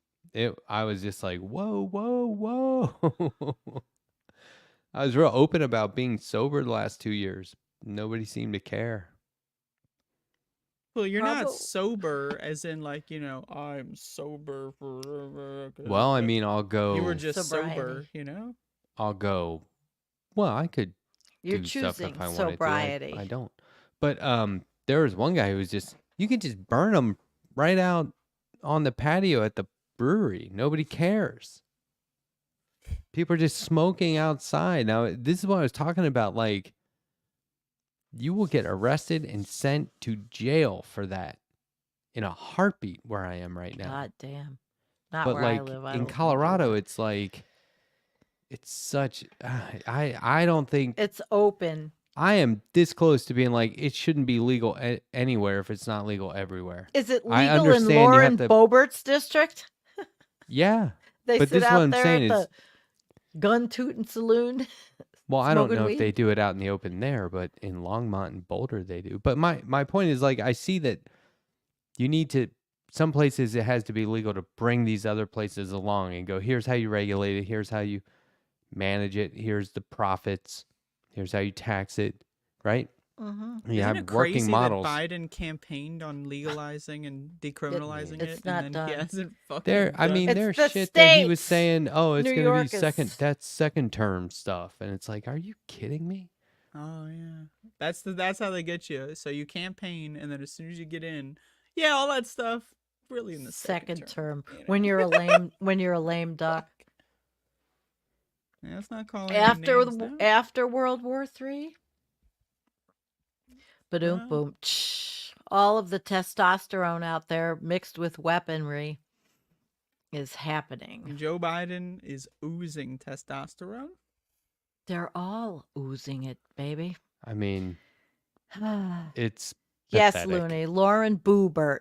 I was just like, whoa, whoa, whoa. I was real open about being sober the last 2 years. Nobody seemed to care. Well, you're not Probably- sober as in like, I'm sober forever. Well, I mean, I'll go. you were just sober, Sobriety. I'll go. Well, I could You're do stuff choosing if I wanted sobriety. to. I don't. But there was one guy who was just, you could just burn them right out on the patio at the brewery. Nobody cares. People are just smoking outside. Now, this is what I was talking about. Like, you will get arrested and sent to jail for that in a heartbeat where I am right now. God damn. Not But where like I live. I in don't do Colorado, that. it's like, it's such, I don't think, It's open. I am this close to being like, it shouldn't be legal anywhere if it's not legal everywhere. Is it I legal in understand you Lauren have to- Boebert's district? Yeah. They But sit this is what out I'm there saying at is- the gun tooting saloon. Well, I don't Smoking know if weed? they do it out in the open there, but in Longmont and Boulder they do. But my point is, like, I see that you need to, some places it has to be legal to bring these other places along and go, here's how you regulate it, here's how you manage it, here's the profits, here's how you tax it, right? Mm-hmm. You Isn't have it working crazy models. that Biden campaigned on legalizing and decriminalizing it, It's not and then he done. hasn't fucking There, I done mean, it? It's there's the shit that he was states. saying, oh, it's New going to be York is- that's second term stuff. And it's like, are you kidding me? Oh yeah, that's how they get you. So you campaign, and then as soon as you get in, yeah, all that stuff really in the Second term. you know? When you're a lame duck. Yeah, let's not call any names now. After World War III. Badoom Wow. boom. All of the testosterone out there mixed with weaponry is happening. Joe Biden is oozing testosterone. They're all oozing it, baby. I mean, it's Yes, pathetic. Looney. Lauren Boebert.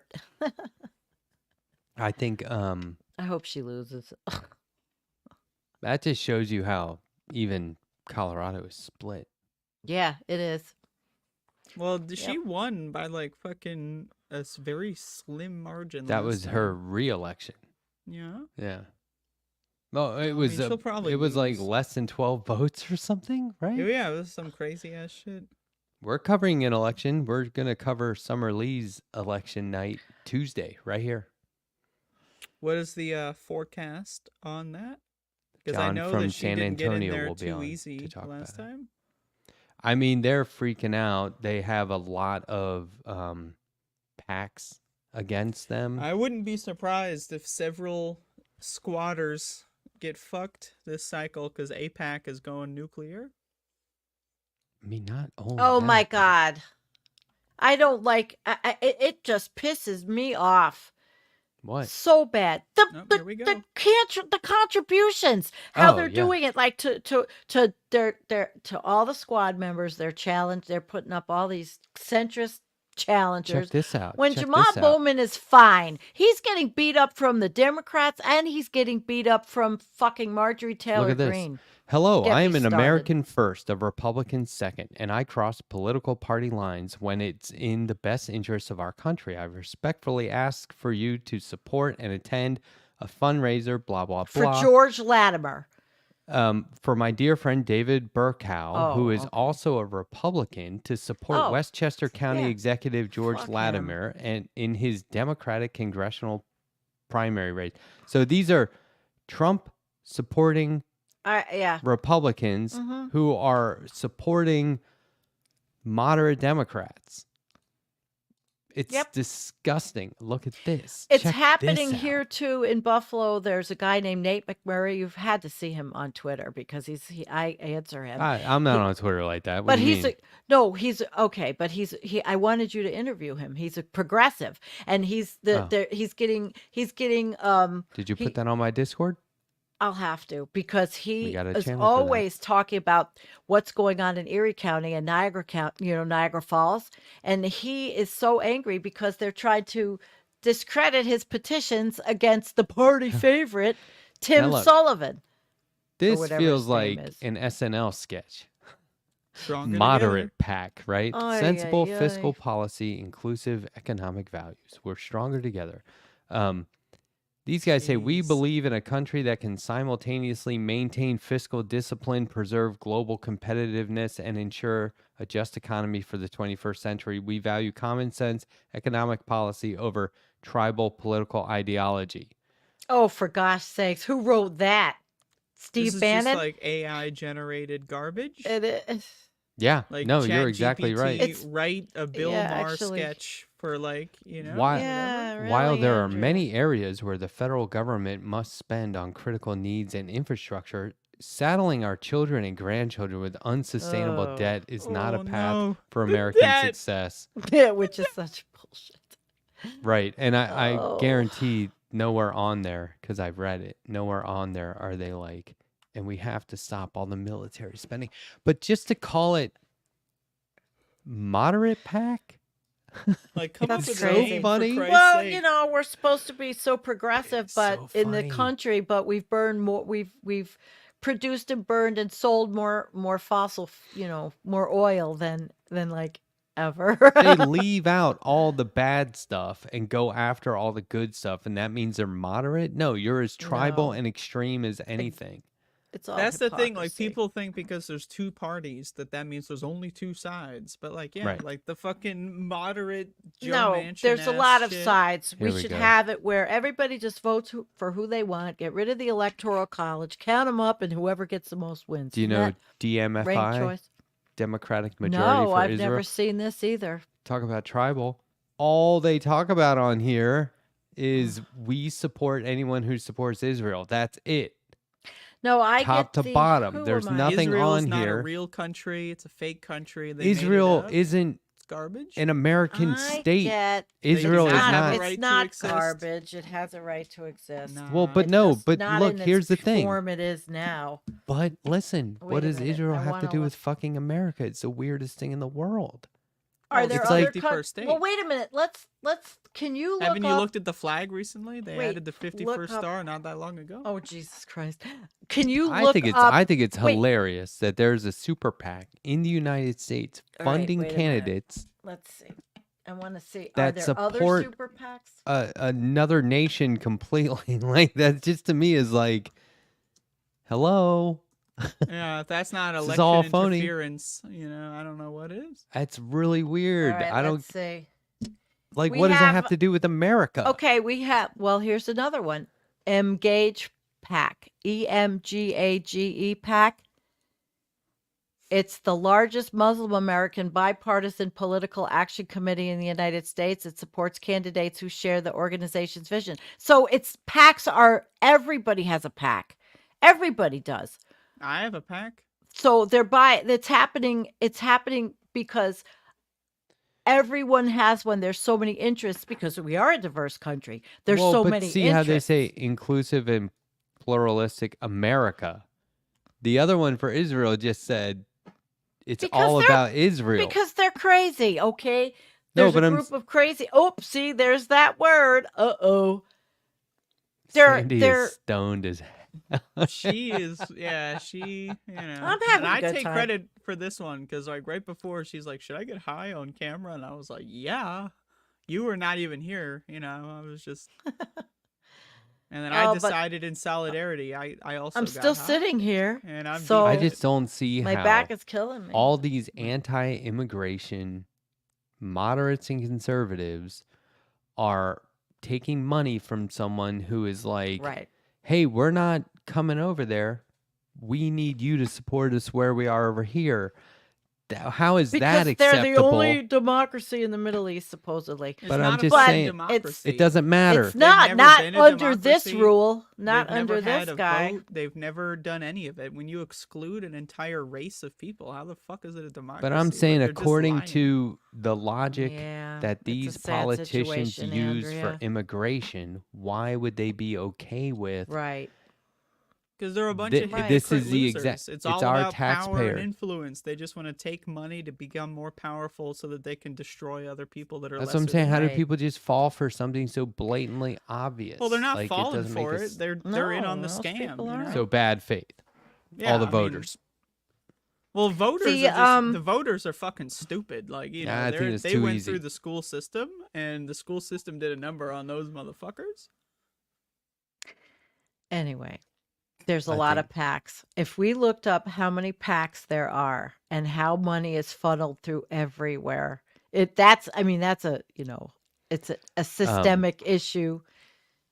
I think I hope she loses. that just shows you how even Colorado is split. Yeah, it is. Well, she won by like fucking a very slim margin. That last was time. her re-election. Yeah. Yeah. No, it I was mean, she'll probably it was like lose. less than 12 votes or something, right? Yeah, it was some crazy ass shit. We're covering an election. We're gonna cover Summer Lee's election night Tuesday, right here. What is the forecast on that? Because I John know from that she San didn't get in Antonio there will be too on easy to talk last about it. time. I mean, they're freaking out. They have a lot of PACs against them. I wouldn't be surprised if several squatters get fucked this cycle because APAC is going nuclear. I mean, not only. Oh my that, God. I don't like it just pisses me off What? so bad. Nope, The here we go. the contributions, how Oh, they're yeah. doing it, like to all the squad members, they're putting up all these centrist Check challengers. this out. When Check Jamal this out. Bowman is fine, he's getting beat up from the Democrats and he's getting beat up from fucking Marjorie Taylor Look at this. Greene. Hello, Get I me am an started. American first, a Republican second, and I cross political party lines when it's in the best interests of our country. I respectfully ask for you to support and attend a fundraiser, blah, blah, For blah. George Latimer. For my dear friend David Burkow, who Oh, is okay. also a Republican, to support Oh, Westchester County yeah. Executive George Fuck him. Latimer and in his Democratic congressional primary race. So these are Trump supporting Yeah. Republicans Mhm. who are supporting moderate Democrats. It's Yep. disgusting. Look at this. It's Check happening this here out. too in Buffalo. There's a guy named Nate McMurray. You've had to see him on Twitter because I answer him. I'm not on Twitter like that. What But do you he's mean? he's okay. But I wanted you to interview him. He's a progressive, and he's he's getting Did you he- put that on my Discord? I'll have to because We he got a is channel for that. always talking about what's going on in Erie County and Niagara County, Niagara Falls, and he is so angry because they're trying to discredit his petitions against the party favorite Tim look, Sullivan. This whatever feels his name like is. an SNL sketch. Stronger Moderate pack, right? Ay, Sensible ay, fiscal ay. policy, inclusive economic values. We're stronger together. These guys say we Jeez. believe in a country that can simultaneously maintain fiscal discipline, preserve global competitiveness, and ensure a just economy for the 21st century. We value common sense economic policy over tribal political ideology. Oh, for gosh sakes, who wrote that? Steve This is Bannon. just like AI generated garbage. It is. Yeah, Like no, you're exactly ChatGPT right. It's- write a Bill yeah, Maher actually. sketch for like Why- Yeah, whatever. While really, there are Andrew. many areas where the federal government must spend on critical needs and infrastructure, saddling our children and grandchildren with unsustainable Oh. debt is not a Oh, path no. for The American debt. success. Yeah, which is such bullshit. Right. And I Oh. guarantee nowhere on there, because I've read it, nowhere on there are they like, and we have to stop all the military spending. But just to call it Moderate pack? Like, come up That's with a crazy. name, funny. for Christ's Well, sake. you know, we're supposed to be so progressive, It's but so in the funny. country, but we've burned more. We've produced and burned and sold more fossil, more oil than like ever. They leave out all the bad stuff and go after all the good stuff, and that means they're moderate? No, you're as tribal No. and extreme as anything. It's all That's the thing. Like, hypocrisy. people think because there's two parties that means there's only two sides. But like, yeah, Right. like the fucking moderate Joe No, Manchin there's a lot of shit. sides. Here We we should go. have it where everybody just votes for who they want, get rid of the electoral college, count them up, and whoever gets the most wins. Do you Isn't know that ranked DMFI, choice? Democratic Majority No, for I've Israel? never seen this either. Talk about tribal. All they talk about on here Mm. is we support anyone who supports Israel. That's it. No, I Top get to the bottom. who There's am I? nothing Israel's on not here. a real country. It's a fake country. They made it Israel up. isn't It's garbage. an American I state. get Israel do is not have not. a It's right to not exist. garbage. It has a right to exist. Well, but It's no, just but not look, in its here's the thing. form it is now. But listen, Wait what a does minute, Israel I have to wanna do look- with fucking America? It's the weirdest thing in the world. Are Well, there it's other like- 51st Well, state. wait a minute. Let's. Can you look Haven't you up? looked at the flag recently? They Wait, added the look 51st up- star not that long ago. Oh Jesus Christ! Can you look I think it's up? I think it's wait. hilarious that there's a super PAC in the United States All right, funding wait a minute. candidates Let's see. I want to see. Are that there support- other super PACs? another nation completely. Like that just to me is like, hello. Yeah, if that's not This is election all phony. interference, I don't know what is. That's really weird. All right, I don't Let's see. like. we What does that have- have to do with America? Okay, we have. Well, here's another one. Engage PAC. EMGAGE PAC. It's the largest Muslim American bipartisan political action committee in the United States. It supports candidates who share the organization's vision. So it's PACs are everybody has a PAC. Everybody does. I have a pack. So it's happening because everyone has one. There's so many interests because we are a diverse country. There's Well, so but many see interests. how they say inclusive and pluralistic America. The other one for Israel just said it's Because all they're- about Israel. Because they're crazy, okay? No, There's but a I'm- group of crazy. Oh, see, there's that word. Uh-oh. Sandy Sandy is stoned as She is, yeah, she, I'm having and a I good take time. credit for this one because, like, right before she's like, "Should I get high on camera?" And I was like, "Yeah." You were not even here, I was just. And then I Oh, but- decided in solidarity, I also. I'm got still high, sitting here. and I'm. so- I deep in just don't see My how back is killing me. all these anti-immigration moderates and conservatives are taking money from someone who is like, right. hey, we're not coming over there. We need you to support us where we are over here. How is that Because they're the acceptable? only democracy in the Middle East, supposedly. It's But I'm not a just fucking saying- democracy. It doesn't matter. It's not never been a under this democracy. rule, not They've never under had this a guy. vote. They've never done any of it. When you exclude an entire race of people, how the fuck is it a democracy? But I'm Like, saying, they're just according lying. to the logic Yeah, that it's a these sad politicians situation, use Andrea. for immigration, why would they be okay with? Right. Because they're a bunch Thi- of Right. this hypocrite is the losers. exact- It's it's all our about power taxpayer. and influence. They just want to take money to become more powerful so that they can destroy other people that are. That's what I'm lesser saying. than How do Right. people just fall for something so blatantly obvious? Well, they're not Like, it falling doesn't make for us- it. They're in No, on the most scam. people You aren't. know? So bad faith. Yeah, all the I mean, voters. well, voters See, are just the voters are fucking stupid. Like Nah, I think it's they too went easy. through the school system, and the school system did a number on those motherfuckers. Anyway, there's a I lot of think- PACs. If we looked up how many PACs there are and how money is funneled through everywhere, that's a, it's a systemic issue.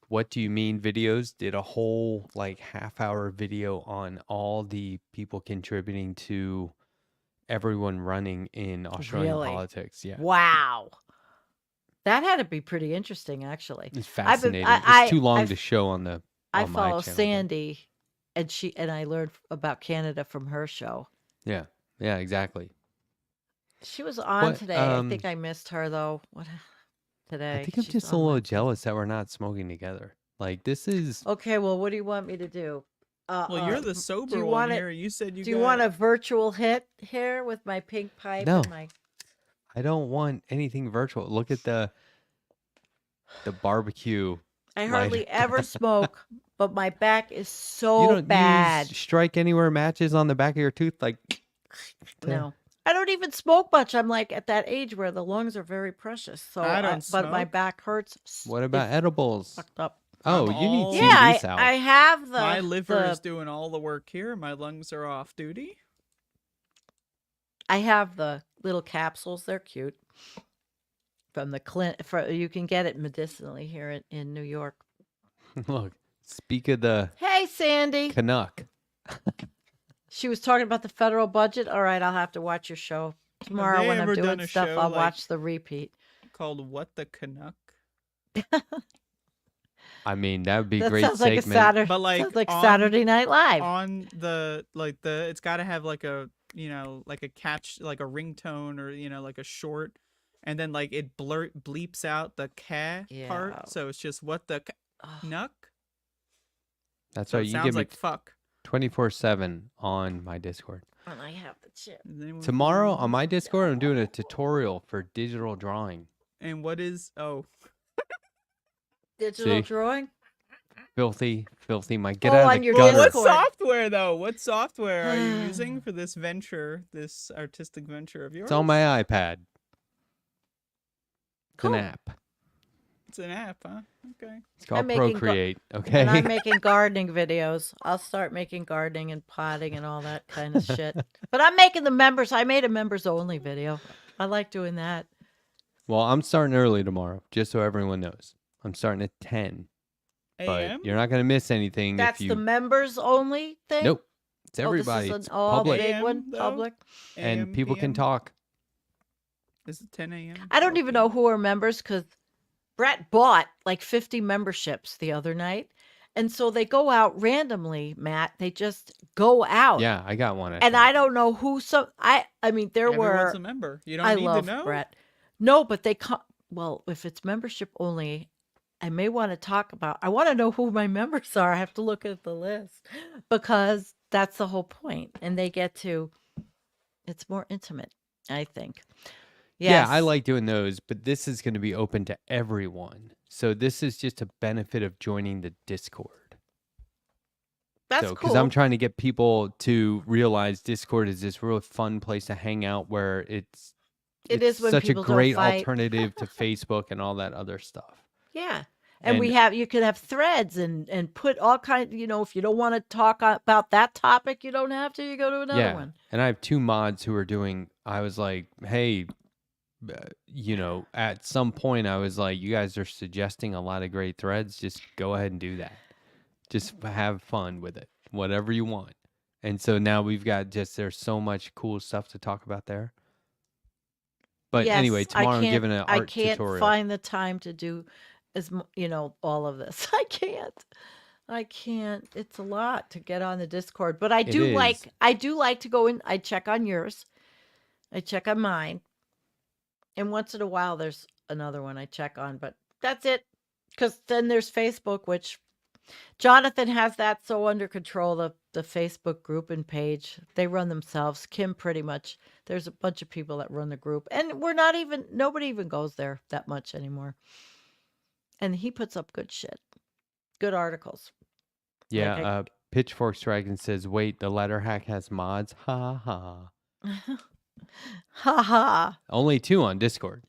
What do you mean videos? Did a whole like half-hour video on all the people contributing to everyone running in Australian Really? politics. Yeah. Wow. That had to be pretty interesting, actually. It's fascinating. I- It's too long I- to show on the I on my follow channel, but- Sandy, and I learned about Canada from her show. Yeah. Yeah, exactly. She was on What, today. I think I missed her though. What today? I think I'm She's just a on little Wednesday. jealous that we're not smoking together. Like this is Okay, well, what do you want me to do? Well, you're the sober you one want it- here. You said you Do you got- want a virtual hit here with my pink pipe No. and my I don't want anything virtual. Look at the barbecue I lighter. hardly ever smoke, but my back is You so don't bad. use strike anywhere matches on the back of your tooth like to- No. I don't even smoke much. I'm like at that age where the lungs are very precious. So I don't but my smoke. back hurts. What about edibles? Fucked up. Oh, I'm you need all- CBD Yeah, salve. I have the My liver is the doing all the work here. My lungs are off duty. I have the little capsules. They're cute. From the clinic, you can get it medicinally here in New York. Look, speak of the Hey, Sandy. Canuck. She was talking about the federal budget. All right, I'll have to watch your show tomorrow they when I'm ever done doing a stuff. show I'll like- watch the repeat. Called What the Canuck? I mean, that would be a That great sounds like segment. a Saturday. But, like, sounds like on- Saturday Night Live. On the it's got to have like a like a catch, like a ringtone, or like a short, and then like it bleeps out the ca Yeah. part, so it's just what the Ugh. canuck. That's So right. it You sounds give me like fuck. 24/7 on my Discord. And I have the chip. Is anyone Tomorrow familiar? on my Discord, I'm doing a tutorial for digital drawing. And what is Digital See? drawing. Filthy. My get Oh, out on of the your gutter. what Discord. software though? What software are you using for this venture, this artistic venture of yours? It's on my iPad. It's Cool. an app. It's an app, huh? Okay. It's called making gar- Procreate. Okay. And I'm making gardening videos. I'll start making gardening and potting and all that kind of shit. But I'm making the members. I made a members only video. I like doing that. Well, I'm starting early tomorrow, just so everyone knows. I'm starting at 10. But AM? you're not going to miss anything That's if you. the members only thing. Nope. It's Oh, everybody. This It's is an all public. big AM, one. though? Public. And AM, people can PM? talk. Is it 10 a.m.? I don't even know who are members because Brett bought like 50 memberships the other night. And so they go out randomly, Matt. They just go out. Yeah, I got one. And I don't know who I mean, there Everyone's were a member. You don't I need love to know. Brett. No, but they come. Well, if it's membership only, I may want to talk about. I want to know who my members are. I have to look at the list because that's the whole point, and they get to. It's more intimate, I think. Yeah, I Yes. like doing those, but this is going to be open to everyone. So this is just a benefit of joining the Discord. That's so, cool. I'm trying to get people to realize Discord is this real fun place to hang out where it's It it's is when such a people don't great fight. alternative to Facebook and all that other stuff. Yeah. And we have you could have threads and put all kind. If you don't want to talk about that topic, you don't have to. You go to another yeah, one. and I have two mods who are doing. I was like, hey, at some point, I was like, you guys are suggesting a lot of great threads. Just go ahead and do that. Just have fun with it, whatever you want. And so now we've got there's so much cool stuff to talk about there. But anyway, Yes, I tomorrow I'm can't- giving an I art can't tutorial. find the time to do all of this. I can't. It's a lot to get on the Discord, but I It do is. like to go in. I check on yours. I check on mine. And once in a while there's another one I check on, but that's it. Cuz then there's Facebook, which Jonathan has that so under control, the Facebook group and page. They run themselves. Kim pretty much. There's a bunch of people that run the group. And nobody even goes there that much anymore. And he puts up good shit. Good articles. Yeah, Like Pitchfork Dragon says, wait, the letter hack has mods? Ha ha. Ha ha. Only 2 on Discord.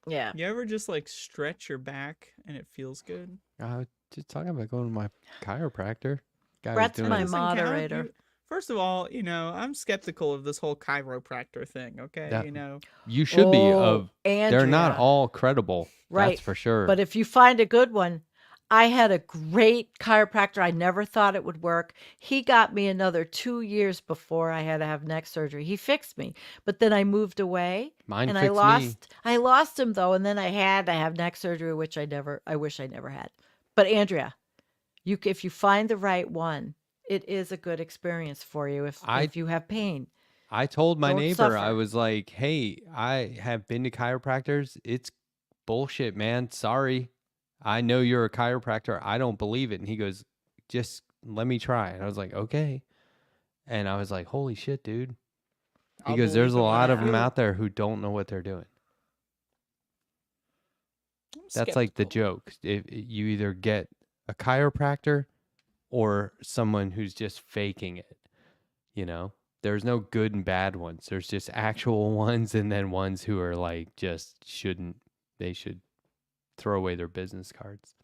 Yeah. You ever just like stretch your back and it feels good? I was just talking about going to my chiropractor. Guy was Brett's doing my it. Doesn't count. moderator. First of all, I'm skeptical of this whole chiropractor thing. Okay, That- You should be of. They're not Andrea. all credible. Right, That's for sure. But if you find a good one, I had a great chiropractor. I never thought it would work. He got me another 2 years before I had to have neck surgery. He fixed me, but then I moved away Mine and fixed me. I lost him though. And then I had to have neck surgery, which I wish I never had. But Andrea, if you find the right one, it is a good experience for you if you have pain. I told my Don't neighbor, I suffer. was like, hey, I have been to chiropractors. It's bullshit, man. Sorry. I know you're a chiropractor. I don't believe it. And he goes, just let me try. And I was like, okay. And I was like, holy shit, dude. He I'll goes, there's a believe it when lot I of them feel it. out there who don't know what they're doing. I'm That's like the skeptical. joke. If you either get a chiropractor or someone who's just faking it, you know? There's no good and bad ones. There's just actual ones and then ones who are like just shouldn't they should throw away their business cards.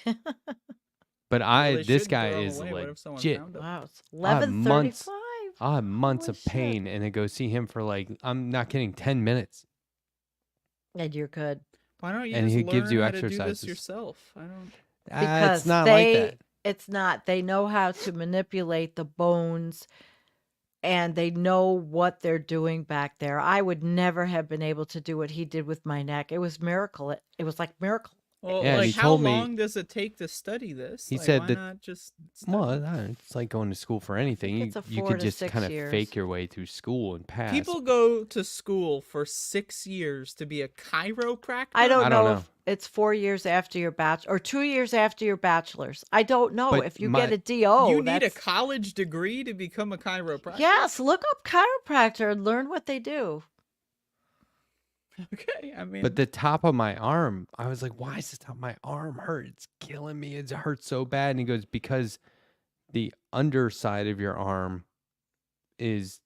But Well, they this shouldn't guy throw 'em is away. What if someone legit. found it? Wow, it's I have months 11:35. I have months Holy of shit. pain and I go see him for like I'm not kidding 10 minutes. And you're good. Why don't you And just he learn gives you how to do exercises. this yourself? I don't. Because It's not like that. it's not. They know how to manipulate the bones and they know what they're doing back there. I would never have been able to do what he did with my neck. It was miracle. It was like miracle. Well, Yeah, and like he how told me- long does it take to study this? He Like, said why that- not just study? Well, it's like going to school for anything. it's a You 4 could to just 6 kind of years. fake your way through school and pass. People go to school for 6 years to be a chiropractor. I don't I don't know know. if it's 4 years after your bachelor or 2 years after your bachelor's. I don't know. But If you my- get a DO, you need a that's- college degree to become a chiropractor. Yes, look up chiropractor and learn what they do. Okay. I mean, But the top of my arm, I was like, why is the top of my arm hurt? It's killing me. It hurts so bad. And he goes, because the underside of your arm is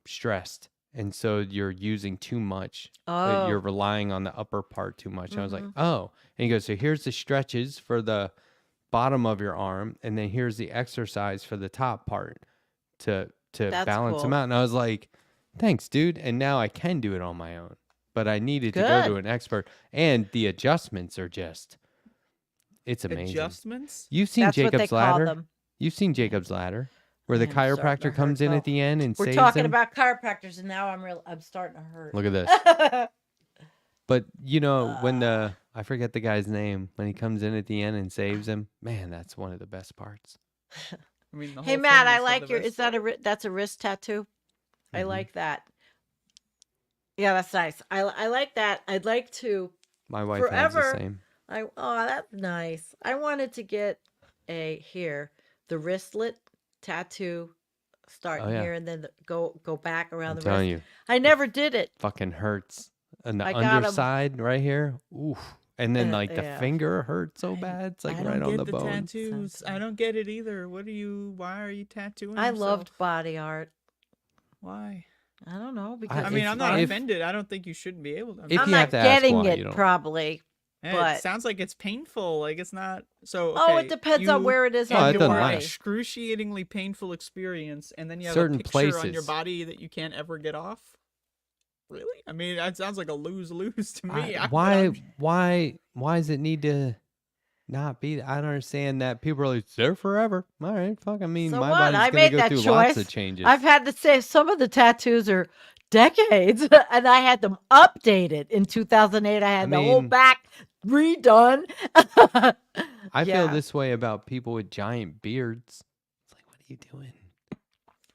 stressed. And so you're using too much. Oh, You're relying on the upper part too much. And I was like, Mhm. oh. And he goes, so here's the stretches for the bottom of your arm, and then here's the exercise for the top part to That's balance them cool. out. And I was like, thanks, dude. And now I can do it on my own. But I needed to go to Good. an expert. And the adjustments are just it's amazing. adjustments. You've seen that's what they Jacob's call Ladder? them. You've seen Jacob's Ladder, where the Man, I'm starting to chiropractor comes hurt, in though. at the end and We're saves talking him. about chiropractors, and now I'm starting to hurt. Look at this. But you know, when I forget the guy's name, when he comes in at the end and saves him, man, that's one of the best parts. I mean, the Hey whole Matt, thing I is for like the your. best Is that part. that's a wrist tattoo? I Mhm. like that. Yeah, that's nice. I like that. I'd like to. My wife has the Forever. same. That's nice. I wanted to get the wristlet tattoo, starting Oh, yeah. here and then go back around I'm the telling wrist. you, I never did it. fucking hurts. And the I got 'em. underside right here, oof. And then like the Yeah. finger hurts so bad. It's like I right don't on get the the bone. tattoos. Sounds I good. don't get it either. Why are you tattooing? I yourself? loved body art. Why? I don't know because I mean, it's I'm not fun. offended. I don't think you shouldn't be able to. If I'm you have not to ask getting why, it you don't. probably. It but- sounds like it's painful. Like it's not. So Oh, okay, it depends on you where it is No, on it your doesn't have matter. an body. excruciatingly painful experience, and then you have Certain a picture on your places. body that you can't ever get off. Really? I mean, that sounds like a lose-lose to me. Why does it need to not be? I don't understand that. People are like, it's there forever. All right, fuck. I mean, So my what? body's I gonna made go that through lots of choice. changes. I've had to say some of the tattoos are decades, and I had them updated in 2008. I had the whole mean- back redone. I feel Yeah. this way about people with giant beards. It's like, what are you doing?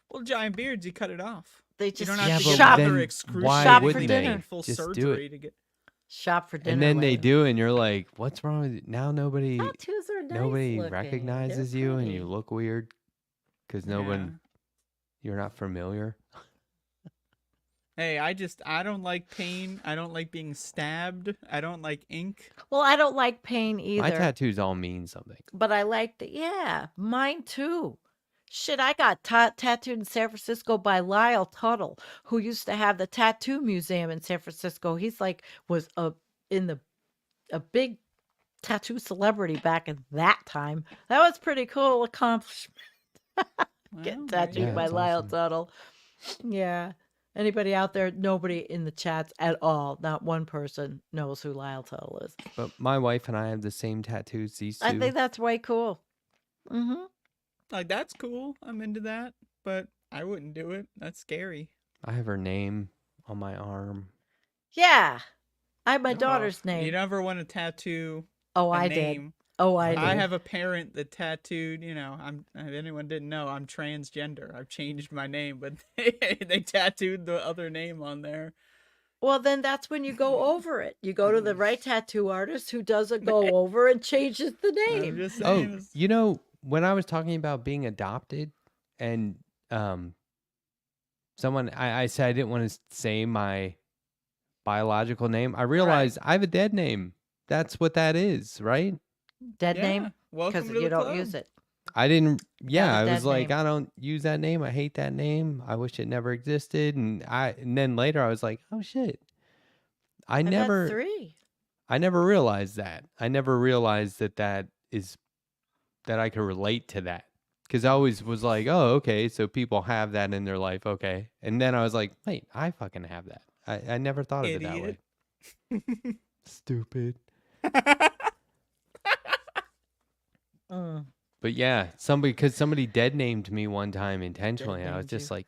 Well, giant beards, you cut it off. They You just don't Yeah, have to but get shop, then another why excruciatingly wouldn't they painful just do it? surgery to get. shop for dinner. And then they later. do, and you're like, what's wrong with you? Now nobody Tattoos are nice nobody looking. recognizes They're you, and pretty. you look weird because no Yeah. one you're not familiar. Hey, I don't like pain. I don't like being stabbed. I don't like ink. Well, I don't like pain either. My tattoos all mean something. But I like the yeah, mine too. Shit, I got tattooed in San Francisco by Lyle Tuttle, who used to have the tattoo museum in San Francisco. He's was a big tattoo celebrity back in that time. That was pretty cool accomplishment. Getting Well, tattooed Yeah, by that's Lyle awesome. Tuttle. Yeah. Anybody out there? Nobody in the chats at all. Not one person knows who Lyle Tuttle is. But my wife and I have the same tattoos. These two. I think that's way cool. Mm-hmm. Like that's cool. I'm into that, but I wouldn't do it. That's scary. I have her name on my arm. Yeah. I have my Oh, daughter's name. You never want to tattoo Oh, a I did. name. Oh, I I did. have a parent that tattooed. If anyone didn't know, I'm transgender. I've changed my name, but they tattooed the other name on there. Well, then that's when you go over it. You go to the right tattoo artist who does a go over and changes the I'm name. just Oh, saying. it's- you know, when I was talking about being adopted and someone I said I didn't want to say my biological name. I realized I have a dead name. That's what that is, right? Dead Yeah. name? Welcome Because to you the don't club. use it. I didn't. Yeah, a I was dead like, name. I don't use that name. I hate that name. I wish it never existed. And then later I was like, oh shit. I've had 3. I never realized that. I never realized that I could relate to that. Because I always was like, oh, okay, so people have that in their life, okay. And then I was like, wait, I fucking have that. I never thought of it that way. Idiot. Stupid. Mm. But yeah, somebody dead named me one time intentionally. And I was named just you. like,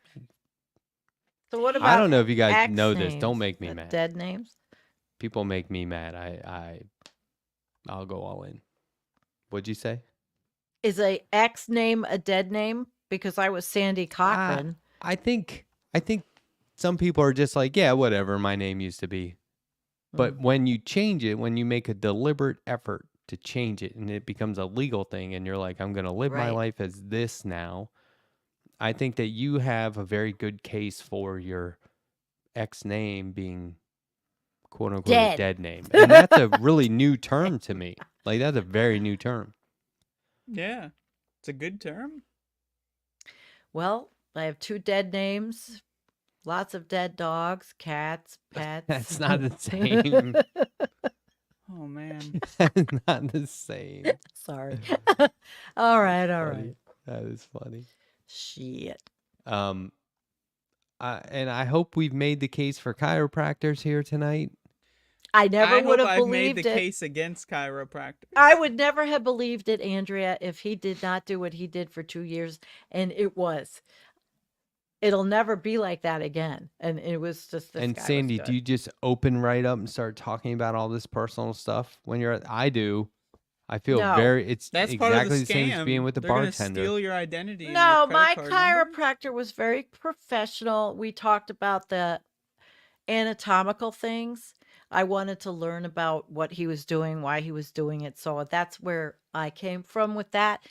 So what about I don't know if you guys X know this. Don't names? make me mad. Dead names? People make me mad. I'll go all in. What'd you say? Is a X name a dead name? Because I was Sandy Cochran. I think some people are just like, yeah, whatever, my name used to be. But when you change it, when you make a deliberate effort to change it and it becomes a legal thing and you're like, I'm going to live my Right. life as this now, I think that you have a very good case for your ex name being quote unquote a Dead. dead name. And that's a really new term to me. Like that's a very new term. Yeah. It's a good term. Well, I have 2 dead names, lots of dead dogs, cats, pets. That's not the same. Oh man. That's not the same. Sorry. all right. Funny. That is funny. Shit. And I hope we've made the case for chiropractors here tonight. I never I would hope have I've made believed the it. case against chiropractic. I would never have believed it, Andrea, if he did not do what he did for 2 years. And it was. It'll never be like that again. And it was just this And guy was Sandy, good. do you just open right up and start talking about all this personal stuff when you're I do. I feel No. it's That's part of exactly the the same as being scam. with the They're gonna bartender. steal your identity. And No, your my credit card number. chiropractor was very professional. We talked about the anatomical things. I wanted to learn about what he was doing, why he was doing it. So that's where I came from with that.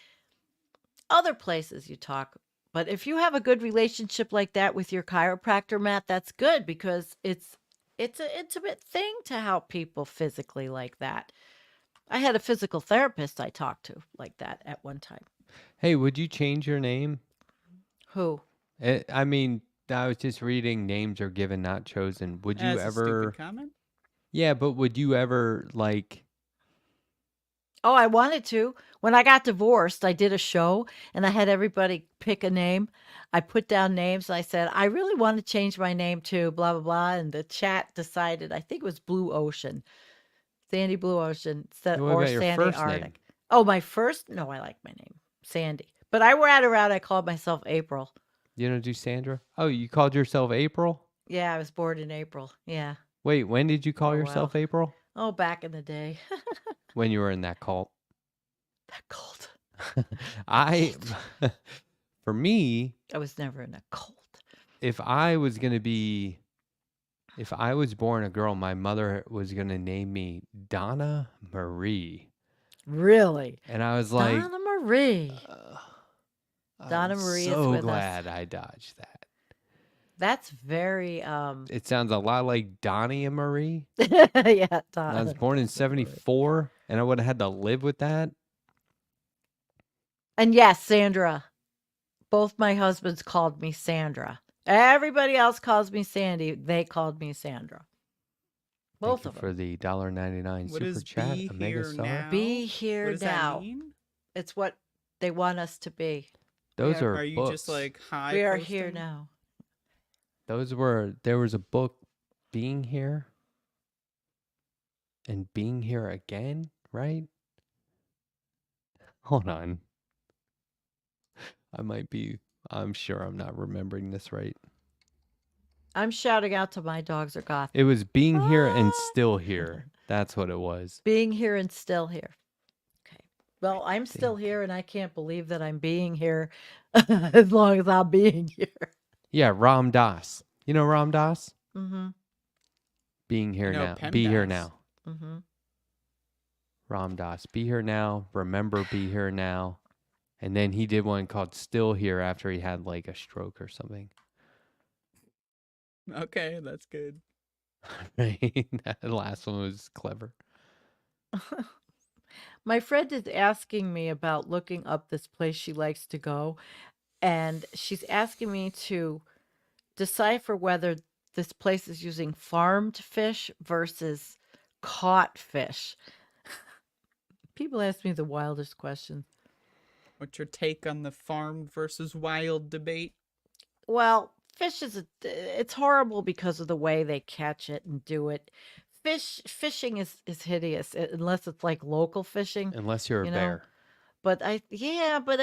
Other places you talk, but if you have a good relationship like that with your chiropractor, Matt, that's good because it's an intimate thing to help people physically like that. I had a physical therapist I talked to like that at one time. Hey, would you change your name? Who? I mean, I was just reading names are given, not chosen. Would you That's a ever stupid comment. Yeah, but would you ever like Oh, I wanted to. When I got divorced, I did a show and I had everybody pick a name. I put down names and I said, I really want to change my name to blah, blah, blah. And the chat decided, I think it was Blue Ocean, Sandy Blue Ocean, what or about your Sandy first Arctic. name? Oh, my first? No, I like my name, Sandy. But I ran around, I called myself April. You don't do Sandra? Oh, you called yourself April? Yeah, I was born in April. Yeah. Wait, when did you call Oh, yourself well. April? Oh, back in the day. When you were in that cult. That cult. For me, I was never in a cult. if I was born a girl, my mother was going to name me Donna Marie. Really? And I was like, Donna Marie. Donna I'm Marie is so with us. glad I dodged that. That's very It sounds a lot like Donnie and Marie. yeah, And Donna. I was born in 74 and I would have had to live with that. And yes, Sandra. Both my husbands called me Sandra. Everybody else calls me Sandy. They called me Sandra. Both Thank of you them. for the $1.99 What super is chat, be Omega here Star. now? Be What here does now. that mean? It's what they want us to be. Those Yeah. are Are you books. just like hi? We are here posting? now. There was a book, Being Here and Being Here Again, right? Hold on. I'm sure I'm not remembering this right. I'm shouting out to my dogs are goth. It was Being Here and Ah. Still Here. That's what it was. Being here and still here. Okay. Well, I'm still Think. here and I can't believe that I'm being here as long as I'm being here. Yeah, Ram Dass. You know Ram Dass? Mm-hmm. Being Here know Now. Pem Be Here Dass. Now. Mm-hmm. Ram Dass. Be Here Now. Remember, Be Here Now. And then he did one called Still Here after he had like a stroke or something. Okay, that's good. Right? That last one was clever. My friend is asking me about looking up this place she likes to go, and she's asking me to decipher whether this place is using farmed fish versus caught fish. People ask me the wildest questions. What's your take on the farmed versus wild debate? Well, fish is it's horrible because of the way they catch it and do it. Fishing is hideous unless it's like local fishing, Unless you're a you know. bear. But I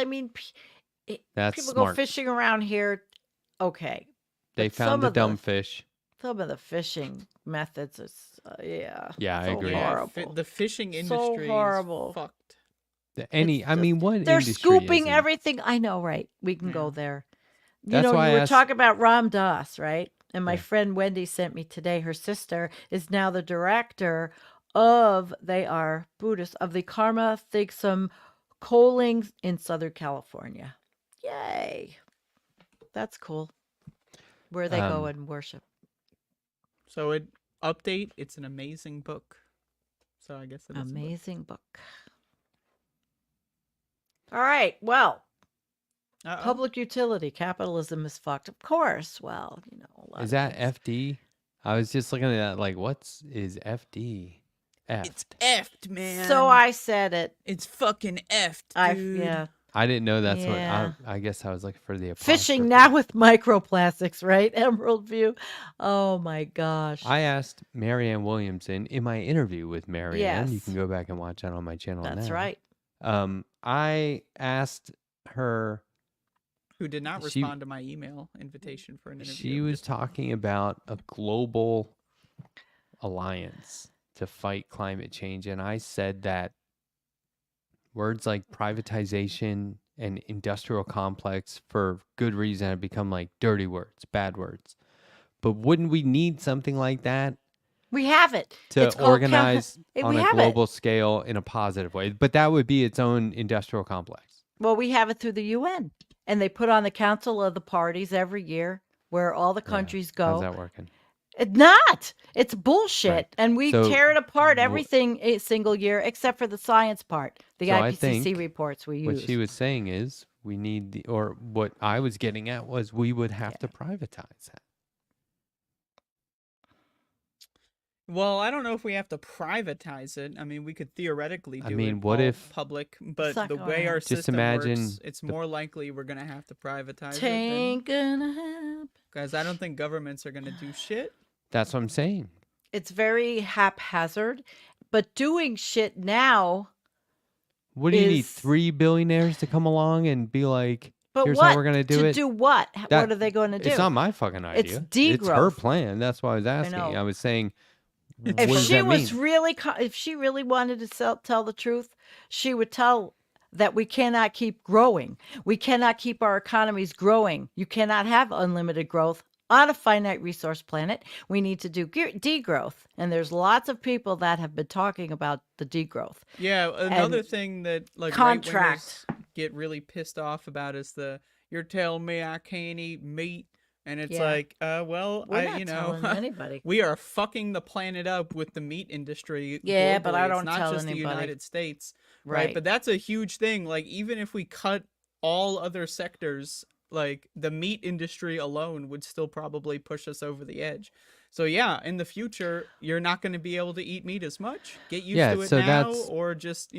mean, That's people go smart. fishing around here. Okay, They but some found the of the dumb fish. some of the fishing methods is Yeah, I so agree. horrible. The fishing So industry horrible. is fucked. Any, I It's mean, what they're industry scooping isn't? everything. I know, right? We can go Yeah. there. You That's know, why you I were asked. talking about Ram Dass, right? And my Yeah. friend Wendy sent me today. Her sister is now the director of, they are Buddhists, of the Karma Thigsum Coaling in Southern California. Yay. That's cool. Where they go and worship. So update, it's an amazing book. So I guess it is a book. Amazing book. All right. Well, Uh-oh. public utility. Capitalism is fucked. Of course. Well, you know, a lot Is of that things. FD? I was just looking at that, like, is FD? It's effed, man. So I said it. It's fucking effed, dude. Yeah. I didn't know that's Yeah. what. I guess I was looking for the Fishing apostrophe. now with microplastics, right? Emerald View. Oh my gosh. I asked Marianne Williamson in my interview with Marianne. You Yes. can go back and watch that on my channel That's now. right. I asked her. Who did not She- respond to my email invitation for an interview. She was talking about a global alliance to fight climate change, and I said that words like privatization and industrial complex, for good reason, have become like dirty words, bad words. But wouldn't we need something like that We have it. to It's called organize we on a have it. global scale in a positive way? But that would be its own industrial complex. Well, we have it through the UN. And they put on the Council of the Parties every year where all the Yeah. countries How's go. that working? It's not. It's bullshit. Right. And we So, tear it apart wh- everything a single year except for the science part. The So I IPCC think reports we What use. she was saying is we need or what I was getting at was we would have to privatize that. Well, I don't know if we have to privatize it. I mean, we could theoretically do I mean, it what all if- public, but not the gonna way our happen. Just system imagine works, it's more likely we're going to have to privatize it Ain't gonna happen. because I don't think governments are going to do shit. That's what I'm saying. It's very haphazard, but doing shit now. What do you need? Is- 3 billionaires to come along and be like, But here's what? how we're gonna do to it? do what? That- What are they going to do? It's not my fucking It's idea. It's her degrowth. plan. That's why I was asking. know. I was saying, what If does she that was mean? really, if she really wanted to tell the truth, she would tell that we cannot keep growing. We cannot keep our economies growing. You cannot have unlimited growth on a finite resource planet. We need to do degrowth. And there's lots of people that have been talking about the degrowth. Yeah, another And thing that like contract. right-wingers get really pissed off about is you're telling me I can't eat meat, and it's Yeah. like, well, We're not you know, telling anybody. we are fucking the planet up with the meat industry. Yeah, but I globally. don't It's not tell just anybody. the United States, Right. right? But that's a huge thing. Like, even if we cut all other sectors, like the meat industry alone would still probably push us over the edge. So yeah, in the future, you're not going to be able to eat meat as much. Get used Yeah, to it so now, that's- or just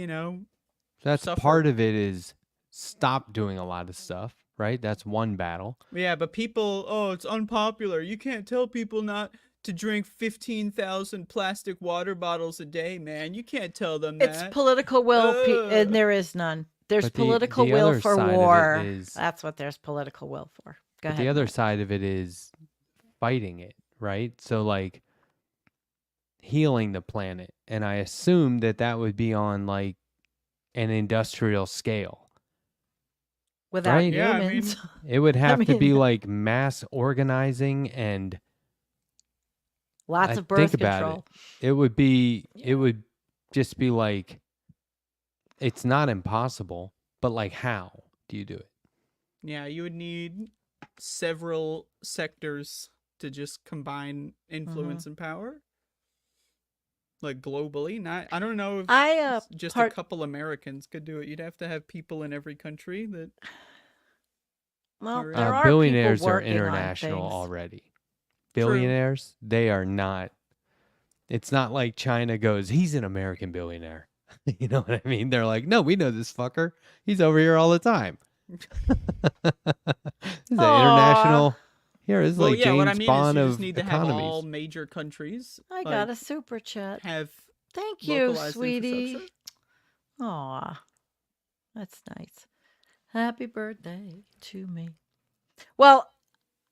That's suffer. part of it is stop doing a lot of stuff, right? That's one battle. Yeah, but people, it's unpopular. You can't tell people not to drink 15,000 plastic water bottles a day, man. You can't tell them that. It's political will, and Ugh. there is none. There's But political the will other for side of it war. is- That's what there's political will for. Go But ahead. the other Matt. side of it is fighting it, right? So like healing the planet. And I assume that would be on like an industrial scale. Without right? Yeah, I mean- humans. It would have to be mean- like mass organizing, and Lots I of birth think about control. it would just be like, it's not impossible, but like, how do you do it? Yeah, you would need several sectors to just combine influence and power, like globally. Not, I don't know if just a part couple Americans could do it. You'd have to have people in every country that well, Or, there are Billionaires people are working on international things. already. True. Billionaires, they are not. It's not like China goes, he's an American billionaire. You know what I mean? They're like, no, we know this fucker. He's over here all the time. This is an international. Here is well, like yeah. James What I mean Bond is, you of just need to economies. have all major countries. I like, got a super chat. have Thank you, localized sweetie. infrastructure. Aw, that's nice. Happy birthday to me. Well,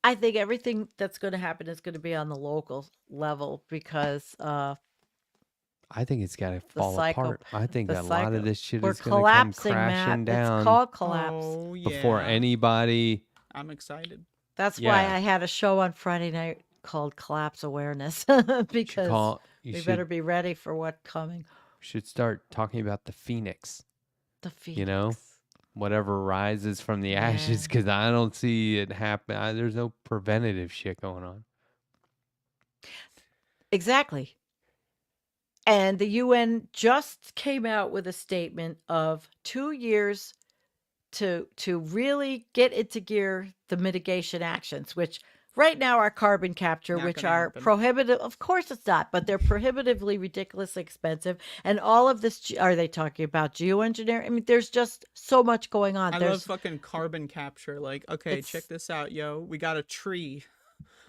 I think everything that's going to happen is going to be on the local level because I think it's got to fall cycle- apart. I think the a lot of cycle- this shit we're is going to come collapsing, crashing Matt. down It's called collapse. Oh yeah. before anybody. I'm excited. That's why Yeah. I had a show on Friday night called Collapse Awareness You because you we should, better be ready for what's coming. should start talking about the phoenix. The Phoenix. You know? Whatever rises from the ashes, Yeah. because I don't see it happen. There's no preventative shit going on. Exactly. And the UN just came out with a statement of 2 years to really get into gear the mitigation actions, which right now are carbon capture, Not which gonna are happen. prohibitive. Of course it's not, but they're prohibitively ridiculously expensive. And all of this, are they talking about geoengineering? I mean, there's just so much going on. I love There's fucking carbon capture. Like, okay, It's- check this out, yo. We got a tree.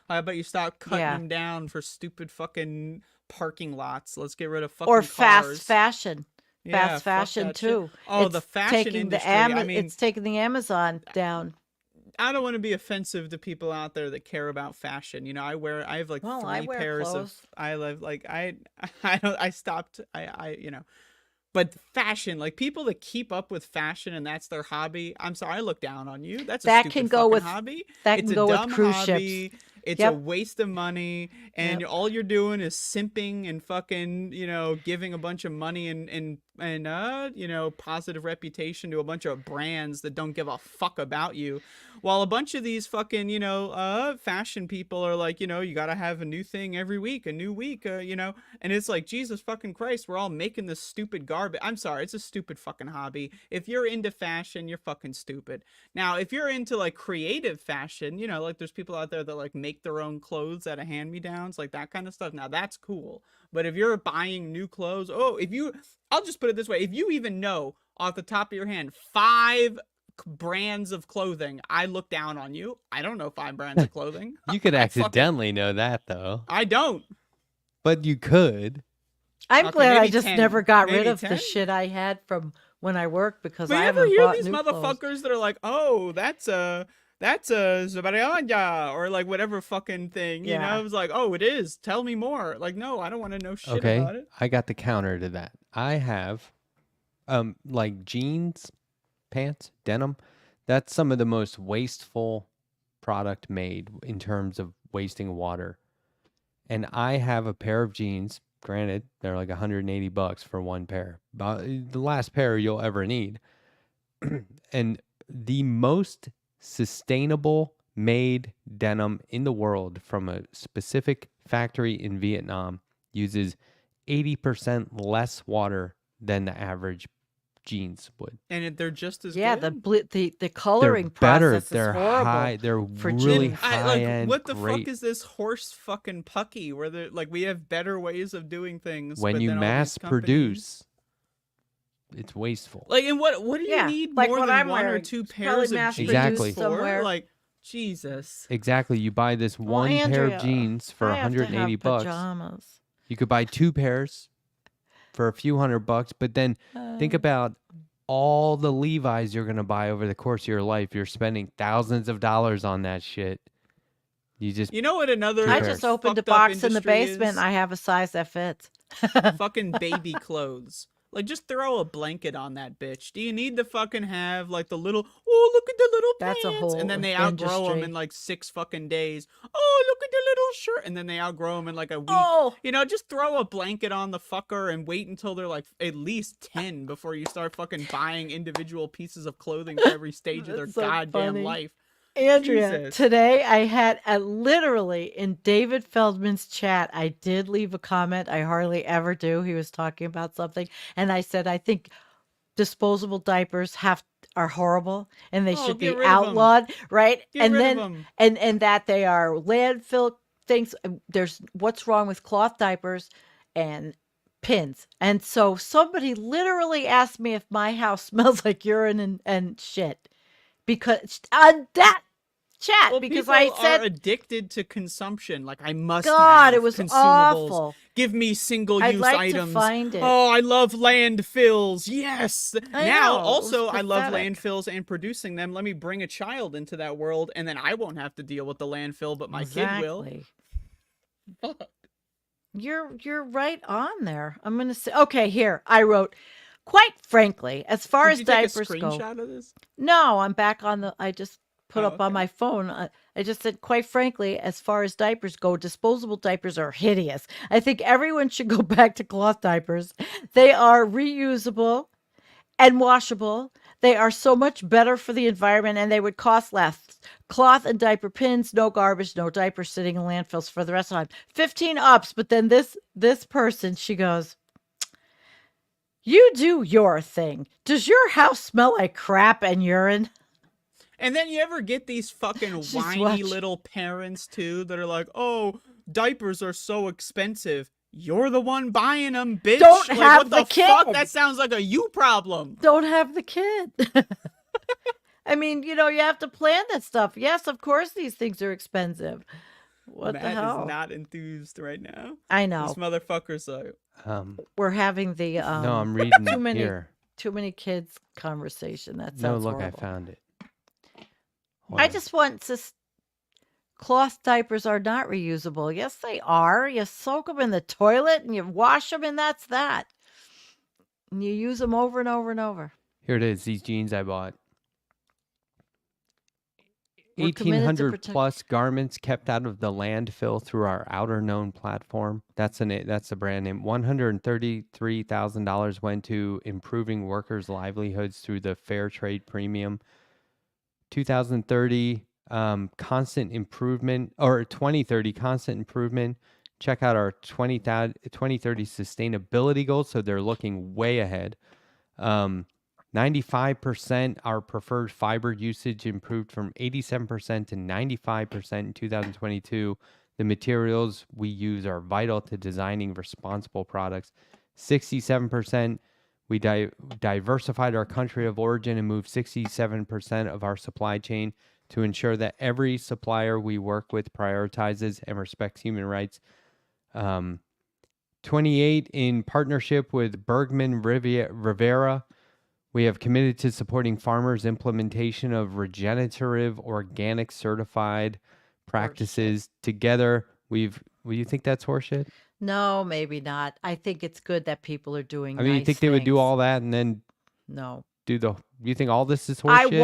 How about you stop cutting Yeah. them down for stupid fucking parking lots? Let's get rid of fucking or cars. fast fashion. Yeah, Fast fuck fashion that shit. too. Oh, the It's fashion taking industry. The I mean, it's taking the Amazon down. I don't want to be offensive to people out there that care about fashion. You know, I have like Well, I 3 wear pairs clothes. of I love like I stopped you know. But fashion, like people that keep up with fashion and that's their hobby. I'm sorry, I look down on you. That's a That stupid can go fucking with- hobby. that It's can a go with dumb cruise hobby. ships. It's Yep. a waste of money, and Yep. all you're doing is simping and fucking, you know, giving a bunch of money and you know, positive reputation to a bunch of brands that don't give a fuck about you. While a bunch of these fucking, you know, fashion people are like, you know, you gotta have a new thing every week, a new week, you know, and it's like, Jesus fucking Christ, we're all making this stupid garbage. I'm sorry, it's a stupid fucking hobby. If you're into fashion, you're fucking stupid. Now, if you're into like creative fashion, you know, like there's people out there that like make their own clothes out of hand-me-downs, like that kind of stuff. Now that's cool. But if you're buying new clothes, I'll just put it this way. If you even know off the top of your hand 5 brands of clothing, I look down on you. I don't know 5 brands of clothing. You could I fucking- accidentally know that though, I don't. but you could. I'm Okay, glad I maybe just 10. never got rid Maybe of 10? the shit I had from when I worked because But I you ever haven't hear bought these new clothes. motherfuckers that are like, oh, that's a Zabariyanja, or like whatever fucking thing, you Yeah. know? It's like, oh, it is. Tell me more. Like, no, I don't want to know shit Okay, about it. I got the counter to that. I have, like jeans, pants, denim. That's some of the most wasteful product made in terms of wasting water. And I have a pair of jeans. Granted, they're like $180 for one pair. About the last pair you'll ever need. And the most sustainable made denim in the world from a specific factory in Vietnam uses 80% less water than the average jeans would. And they're just as Yeah, good. the coloring They're better. process They're is horrible. high. They're for really jeans. high end. What the great. fuck is this horse fucking pucky where they're like, we have better ways of doing things. When but you then all these mass companies- produce, it's wasteful. Like, and what do you Yeah, need like more what than I'm one or wearing. 2 It's probably pairs of mass jeans Exactly. for? somewhere. Like, Jesus. Exactly. You buy this Well, one pair Andrea, of jeans for I have to have $180. pajamas. You could buy 2 pairs for a few $100, but then think about all the Levi's you're going to buy over the course of your life. You're spending thousands of dollars on that shit. You just You know what another I pairs. just opened a fucked up box in the industry basement. is? And I have a size that fits. Fucking baby clothes. Like, just throw a blanket on that bitch. Do you need to fucking have like the little? Oh, look at the little That's a pants, and then whole they outgrow them industry. in like 6 fucking days. Oh, look at the little shirt, and then they outgrow them in like a week. Oh, You know, just throw a blanket on the fucker and wait until they're like at least 10 before you start fucking buying individual pieces of clothing for every stage of their That's so goddamn funny. life. Andrea, Jesus. today I had literally in David Feldman's chat, I did leave a comment. I hardly ever do. He was talking about something, and I said, I think disposable diapers are horrible and they Oh, should get be rid of 'em. outlawed, right? Get And rid of then them. and that they are landfill things. There's what's wrong with cloth diapers and pins. And so somebody literally asked me if my house smells like urine and shit because on that chat Well, because people I are said, addicted to consumption. Like, I must God, have it was consumables. awful. Give me I'd single-use like items. to find it. Oh, I love landfills. Yes. I Now, know, it was also, I love pathetic. landfills and producing them. Let me bring a child into that world, and then I won't have to deal with the landfill, but my kid will. Exactly. You're right on there. I'm gonna say, okay, here I wrote, quite frankly, as far Did as you take a diapers go. screenshot of this? No, I'm back on the. I just put Oh, up on okay. my phone. I just said, quite frankly, as far as diapers go, disposable diapers are hideous. I think everyone should go back to cloth diapers. They are reusable and washable. They are so much better for the environment and they would cost less. Cloth and diaper pins, no garbage, no diapers sitting in landfills for the rest of the time. 15 ups, but then this person, she goes, you do your thing. Does your house smell like crap and urine? And then you ever get these fucking She's whiny watching. little parents too that are like, "Oh, diapers are so expensive." You're the one buying them, bitch. Don't like, have what the the fuck? kid. That sounds like a you problem. Don't have the kid. I mean, you have to plan that stuff. Yes, of course these things are expensive. What Matt the hell? is not enthused right now. I This know. motherfucker's like, We're having the no, I'm reading too it many here. too many kids conversation. That No, sounds look, horrible. I found it. I Hold on. just want to. Cloth diapers are not reusable. Yes, they are. You soak them in the toilet and you wash them, and that's that. And you use them over and over and over. Here it is. These jeans I bought. We're committed to 1,800 protect- plus garments kept out of the landfill through our outer known platform. That's the brand name. $133,000 went to improving workers' livelihoods through the Fair Trade Premium. 2030 constant improvement, or 2030 constant improvement. Check out our 2030 sustainability goals. So they're looking way ahead. 95% our preferred fiber usage improved from 87% to 95% in 2022. The materials we use are vital to designing responsible products. 67% we diversified our country of origin and moved 67% of our supply chain to ensure that every supplier we work with prioritizes and respects human rights. 28 in partnership with Bergman Rivera. We have committed to supporting farmers' implementation of regenerative organic certified practices. Together, will you think that's horseshit? No, maybe not. I think it's good that people are doing. I mean, you nice think they would do things. all that and then No, you think all this is I horseshit?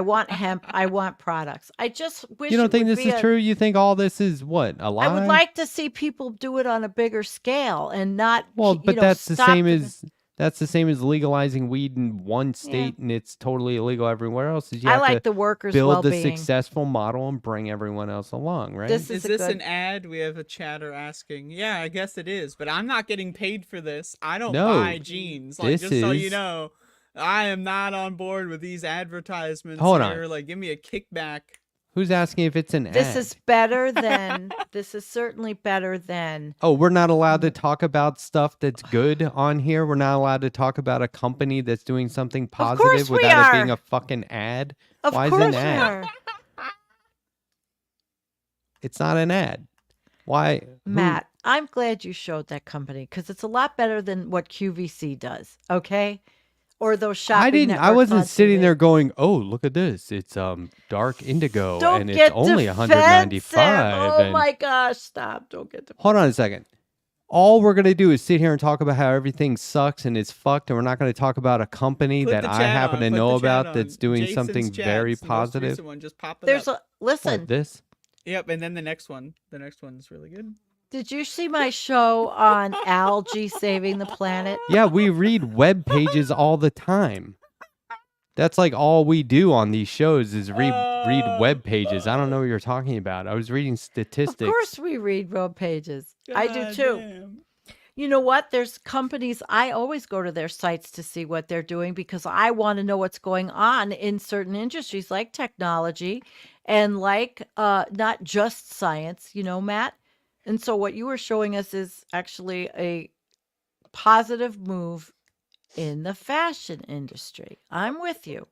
want hemp. I want products. I just wish. You don't it think would this be is true? You think all this is what, a lie? I would like to see people do it on a bigger scale and not. Well, but that's the stop same the- as legalizing weed in one state and it's totally illegal everywhere else. Is you I have like to the workers' build the well-being. successful model and bring everyone else along, right? This is a this good- an ad? We have a chatter asking. Yeah, I guess it is, but I'm not getting paid for this. I don't No, buy jeans. Like, this just so you is- know, I am not on board with these advertisements Hold on. here. Like, give me a kickback. Who's asking if it's an This ad? is better than. This is certainly better than. Oh, we're not allowed to talk about stuff that's good on here. We're not allowed to talk about a company that's doing something course positive we without it being are. a fucking ad. Of Why is course it an we ad? are. It's not an ad. Why? Matt, I'm glad you showed that company because it's a lot better than what QVC does. Okay, or those shopping. I didn't. I networks wasn't on sitting TV. there going, "Oh, look at this! It's dark indigo, Don't and it's get only defensive. 195." Oh and- my gosh! Stop! Don't get defensive. Hold on a second. All we're gonna do is sit here and talk about how everything sucks and it's fucked, and we're not gonna talk about a company Put that the I chat happen on, to put know the chat about that's on. doing Jason's something chat, very it's the most positive. recent one. Just pop it There's up. listen. What, this? Yep, and then the next one. The next one is really good. Did you see my show on algae saving the planet? Yeah, we read web pages all the time. That's like all we do on these shows is read web pages. I don't know Oh, what you're talking about. I was reading Of statistics. course, we read web pages. I do God too. damn. You know what? There's companies, I always go to their sites to see what they're doing because I want to know what's going on in certain industries like technology and like not just science, Matt. And so what you were showing us is actually a positive move in the fashion industry. I'm with you.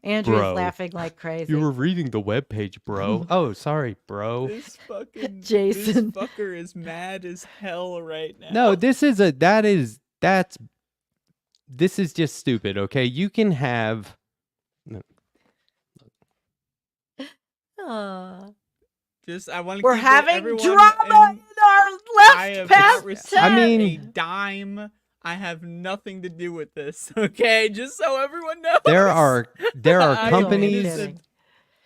Andrea's Bro, laughing like you crazy. were reading the web page, bro. Oh, sorry, bro. This Jason. fucker is mad as hell right now. No, this is just stupid, okay? You can have Aw. Just I want to We're keep having everyone drama in, in our I left have past not received I 10. mean- a dime. I have nothing to do with this. Okay, just so everyone knows. there are I am companies innocent.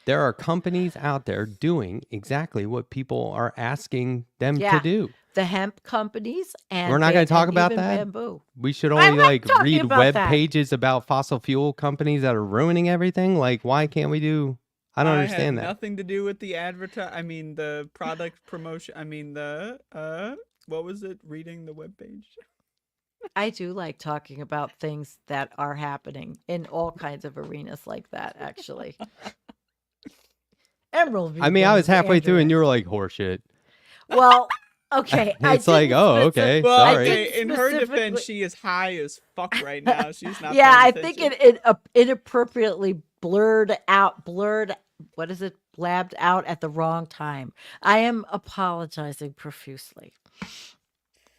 there are companies out there doing exactly what people are asking them Yeah. to do. The hemp companies and We're not gonna talk and about even that? bamboo. We should I only like like talking read about web that. pages about fossil fuel companies that are ruining everything. Like, why can't we do? I don't understand had that. nothing to do with the the product promotion. I mean the what was it? Reading the webpage. I do like talking about things that are happening in all kinds of arenas like that, actually. Emerald. I mean, I was Vegan with halfway through and Andrea. you were like, horseshit. Well, okay. It's like, didn't oh, okay, Well, I sorry. didn't okay. In her defense, specifically- she is high as fuck right now. She's not. Yeah, I paying think attention. it inappropriately blurred, what is it? Blabbed out at the wrong time. I am apologizing profusely.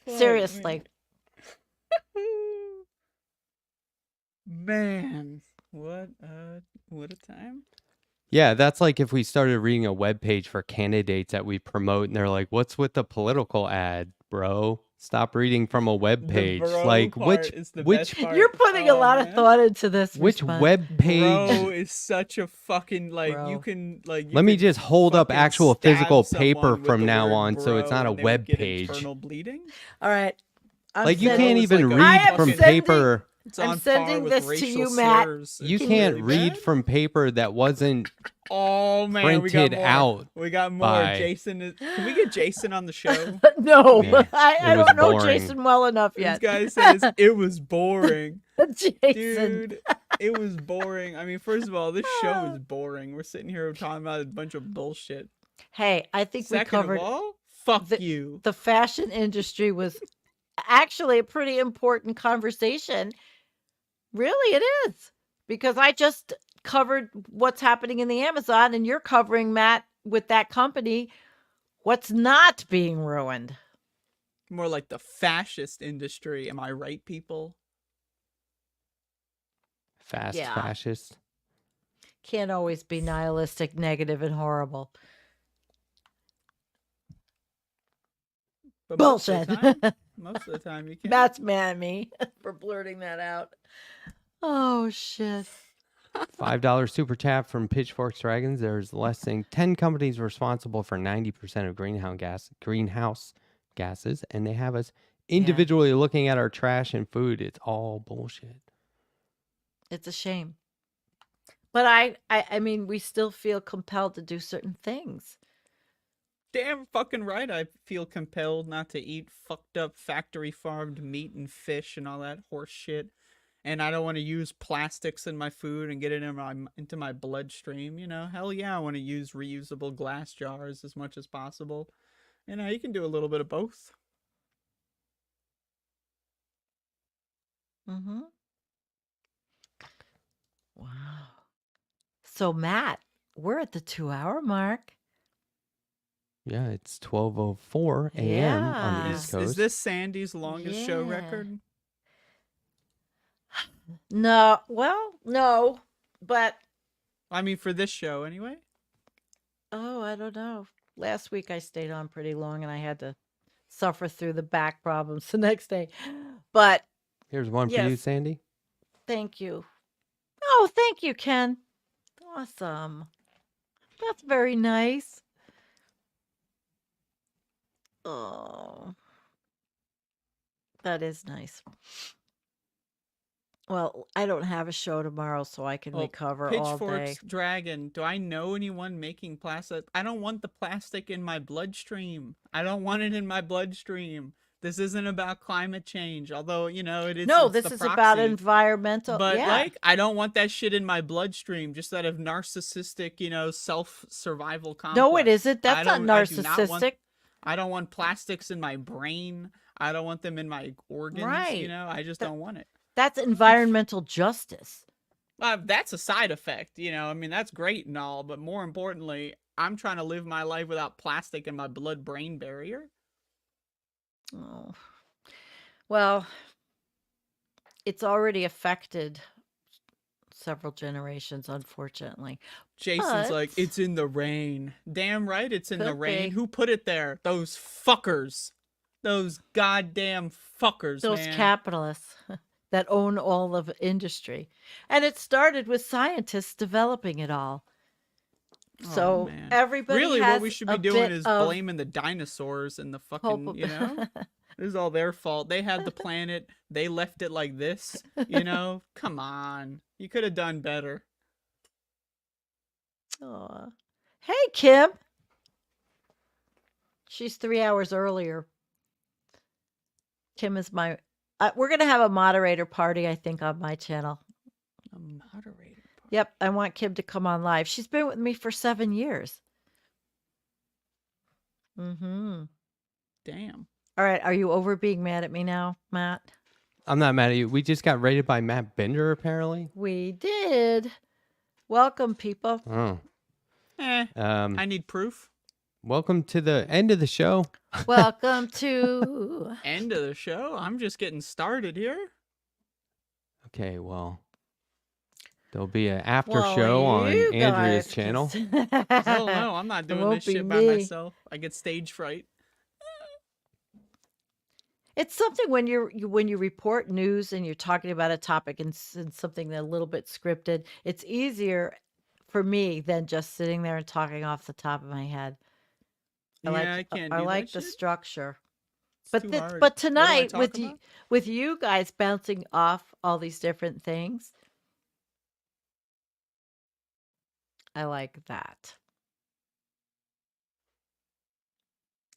Seriously. Man, what a time. Yeah, that's like if we started reading a web page for candidates that we promote and they're like, what's with the political ad, bro? Stop reading from a web page. The bro Like part is the which best part. You're putting a Oh, lot of man. thought into this. which response. web page? Bro is such a fucking like Bro. you can like. You Let me could just hold up fucking actual stab physical someone paper with from the now word on, so it's bro not a and they would web get page. internal bleeding. All right. I'm Like you sending- can't it's even like a I read am from fucking- paper. It's I'm on sending par with this to racial you, Matt. slurs. You It's can't really read bad. from paper that wasn't Oh man, we got printed more. out We got more. by- Jason is. Can we get Jason on the show? No, Yeah, I it was don't know boring. Jason well enough This yet. guy says it was boring. Jason. Dude, it was boring. I mean, first of all, this show is boring. We're sitting here talking about a bunch of bullshit. Hey, I think we Second covered of all, fuck the- you. the fashion industry was actually a pretty important conversation. Really, it is. Because I just covered what's happening in the Amazon, and you're covering, Matt, with that company, what's not being ruined. More like the fascist industry. Am I right, people? fast Yeah. fascist. Can't always be nihilistic, negative, and horrible. But Bullshit. Most of the time, you can't. Matt's mad at me for blurting that out. Oh, shit. $5 super chat from Pitchforks Dragons. There's less than 10 companies responsible for 90% of greenhouse gases, and they have us individually looking at our trash and food. It's all bullshit. It's a shame. But I mean, we still feel compelled to do certain things. Damn fucking right. I feel compelled not to eat fucked up factory farmed meat and fish and all that horse shit. And I don't want to use plastics in my food and get it into my bloodstream. You know, hell yeah, I want to use reusable glass jars as much as possible. You know, you can do a little bit of both. Mm-hmm. Wow. So, Matt, we're at the 2-hour mark. Yeah, it's 12:04 a.m. on the Yeah. East Coast. Is this Sandy's longest show Yeah. record? No, well, no, but I mean, for this show anyway. oh, I don't know. Last week I stayed on pretty long and I had to suffer through the back problems the next day. But Here's one for you, Yes. Sandy. thank you. Oh, thank you, Ken. Awesome. That's very nice. Oh, that is nice. Well, I don't have a show tomorrow, so I can Oh, recover all day. Pitchforks Dragon. Do I know anyone making plastic? I don't want the plastic in my bloodstream. I don't want it in my bloodstream. This isn't about climate change, although, it is No, it's this the is about proxy. environmental. But Yeah. like, I don't want that shit in my bloodstream just out of narcissistic, self-survival No, it complex. isn't. That's not I do not want narcissistic. I don't want plastics in my brain. I don't want them in my organs, Right. I just That- don't want it. That's environmental justice. That's a side effect, I mean, that's great and all, but more importantly, I'm trying to live my life without plastic in my blood-brain barrier. Oh. Well, it's already affected several generations, unfortunately. Jason's like, But- it's in the rain. Damn right it's in the Could rain. be. Who put it there? Those fuckers. Those goddamn fuckers, Those man. capitalists that own all of industry. And it started with scientists developing it all. Oh, So man. everybody Really, has what we should be a doing bit is of blaming the dinosaurs and the hope fucking, of- This is all their fault. They had the planet. They left it like this, Come on. You could have done better. Aw. Hey, Kim. She's 3 hours earlier. Kim is my. We're gonna have a moderator party, I think, on my channel. A moderator. Yep, I want Kim to come on live. She's been with me for 7 years. Mm-hmm. Damn. All right, are you over being mad at me now, Matt? I'm not mad at you. We just got rated by Matt Bender, apparently. We did. Welcome, people. Oh. I need proof. Welcome to the end of the show. Welcome to. End of the show. I'm just getting started here. Okay, well, there'll be an after Well, show on you Andrea's guys channel. Hell no, I'm not doing won't this be shit by me. myself. I get stage fright. It's something when you report news and you're talking about a topic and something that a little bit scripted. It's easier for me than just sitting there and talking off the top of my head. I can't I do like that the shit. structure. It's But too th- hard. but What do I tonight talk with about? with you guys bouncing off all these different things, I like that.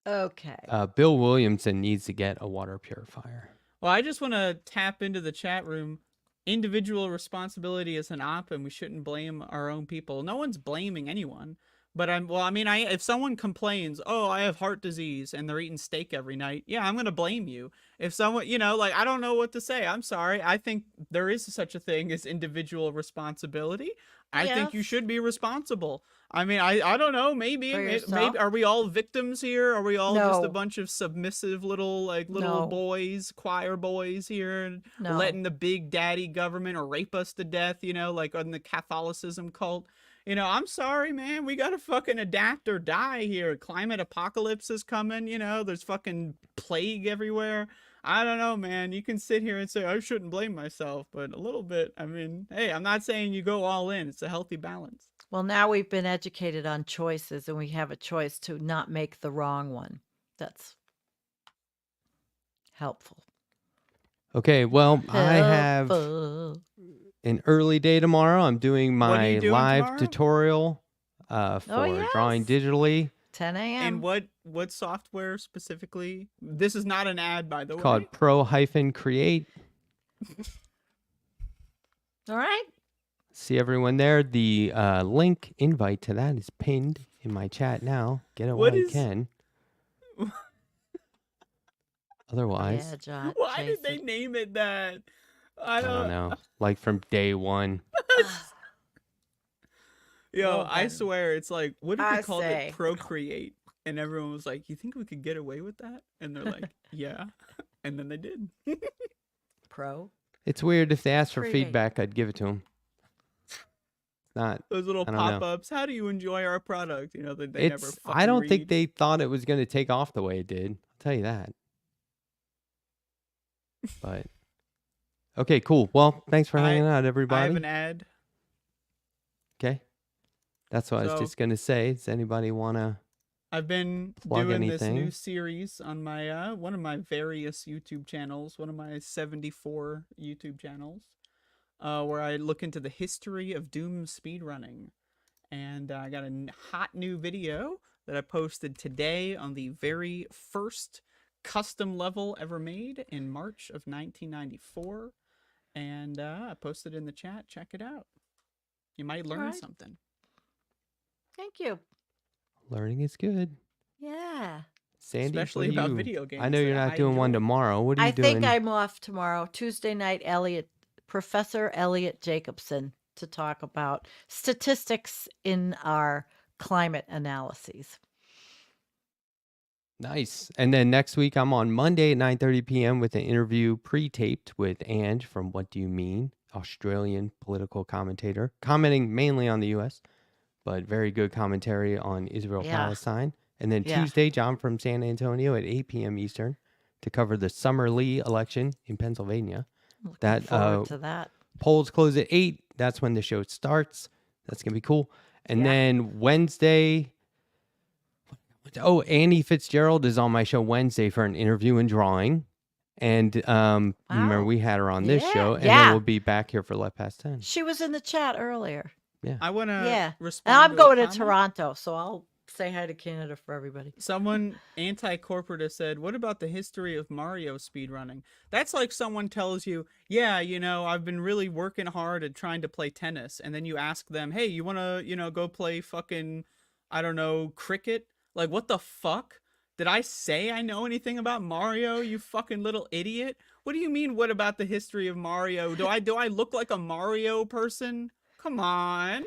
Okay. Bill Williamson needs to get a water purifier. Well, I just want to tap into the chat room. Individual responsibility is an op, and we shouldn't blame our own people. No one's blaming anyone. But if someone complains, oh, I have heart disease, and they're eating steak every night, yeah, I'm gonna blame you. If someone, I don't know what to say. I'm sorry. I think there is such a thing as individual responsibility. I think you Yes. should be responsible. I mean, I don't know. Maybe, For maybe yourself? are we all victims here? Are we all just a No. bunch of submissive little No. boys, choir boys here, and No. letting the big daddy government rape us to death? Like on the Catholicism cult. I'm sorry, man. We gotta fucking adapt or die here. Climate apocalypse is coming. There's fucking plague everywhere. I don't know, man. You can sit here and say I shouldn't blame myself, but a little bit. I mean, hey, I'm not saying you go all in. It's a healthy balance. Well, now we've been educated on choices and we have a choice to not make the wrong one. That's helpful. Okay, well, I have Helpful. an early day tomorrow. I'm doing What are my you doing live tomorrow? tutorial for drawing yes. digitally. 10 a.m. And what software specifically? This is not an ad, by the way. Called Pro-Create. All right. See everyone there. The link invite to that is pinned in my chat now. Get it What while you is- can. Otherwise, Yeah, John. Why did they Jason. name it that? I I don't know. Like from day one. Yo, Well I then. swear, it's like, what if we I called say. it Procreate? And everyone was like, you think we could get away with that? And they're like, yeah. And then they did. Pro. It's weird. If they ask for Create. feedback, I'd give it to them. Not. Those little I don't know. pop-ups. How do you enjoy our product? That they never It's. fucking I don't think read. they thought it was going to take off the way it did. I'll tell you that. But okay, cool. Well, thanks for I- hanging out, I have everybody. an ad. Okay, that's what I was So- just gonna say. Does anybody wanna? I've been Plug doing this new anything? series on my one of my various YouTube channels, one of my 74 YouTube channels. where I look into the history of Doom speedrunning. And I got a hot new video that I posted today on the very first custom level ever made in March of 1994. And I posted in the chat. Check it out. You might learn Alright. something. Thank you. Learning is good. Yeah. Sandy, Especially what do about you- video games I know that you're not I doing one enjoy. tomorrow. What are you I doing? think I'm off tomorrow, Tuesday night, Professor Elliot Jacobson, to talk about statistics in our climate analyses. Nice. And then next week, I'm on Monday at 9:30 p.m. with an interview pre-taped with Ange from What Do You Mean, Australian political commentator, commenting mainly on the U.S., but very good commentary on Israel-Palestine. And then Yeah. Tuesday, John from San Antonio at 8 p.m. Eastern to cover the Summer Lee election in Pennsylvania. Looking That, forward to that. Polls close at 8. That's when the show starts. That's going to be cool. And Yeah. then Wednesday... Oh, Annie Fitzgerald is on my show Wednesday for an interview and drawing. And remember, Wow. we had her on this Yeah, show. And yeah. then we'll be back here for Left Past 10. She was in the chat earlier. I want to Yeah. respond. And I'm to a going to comment. Toronto, so I'll say hi to Canada for everybody. Someone anti-corporate said, "What about the history of Mario speedrunning?" That's like someone tells you, "Yeah, I've been really working hard at trying to play tennis," and then you ask them, "Hey, you want to, go play fucking, I don't know, cricket?" Like, what the fuck? Did I say I know anything about Mario, you fucking little idiot? What do you mean, what about the history of Mario? Do I look like a Mario person? Come on.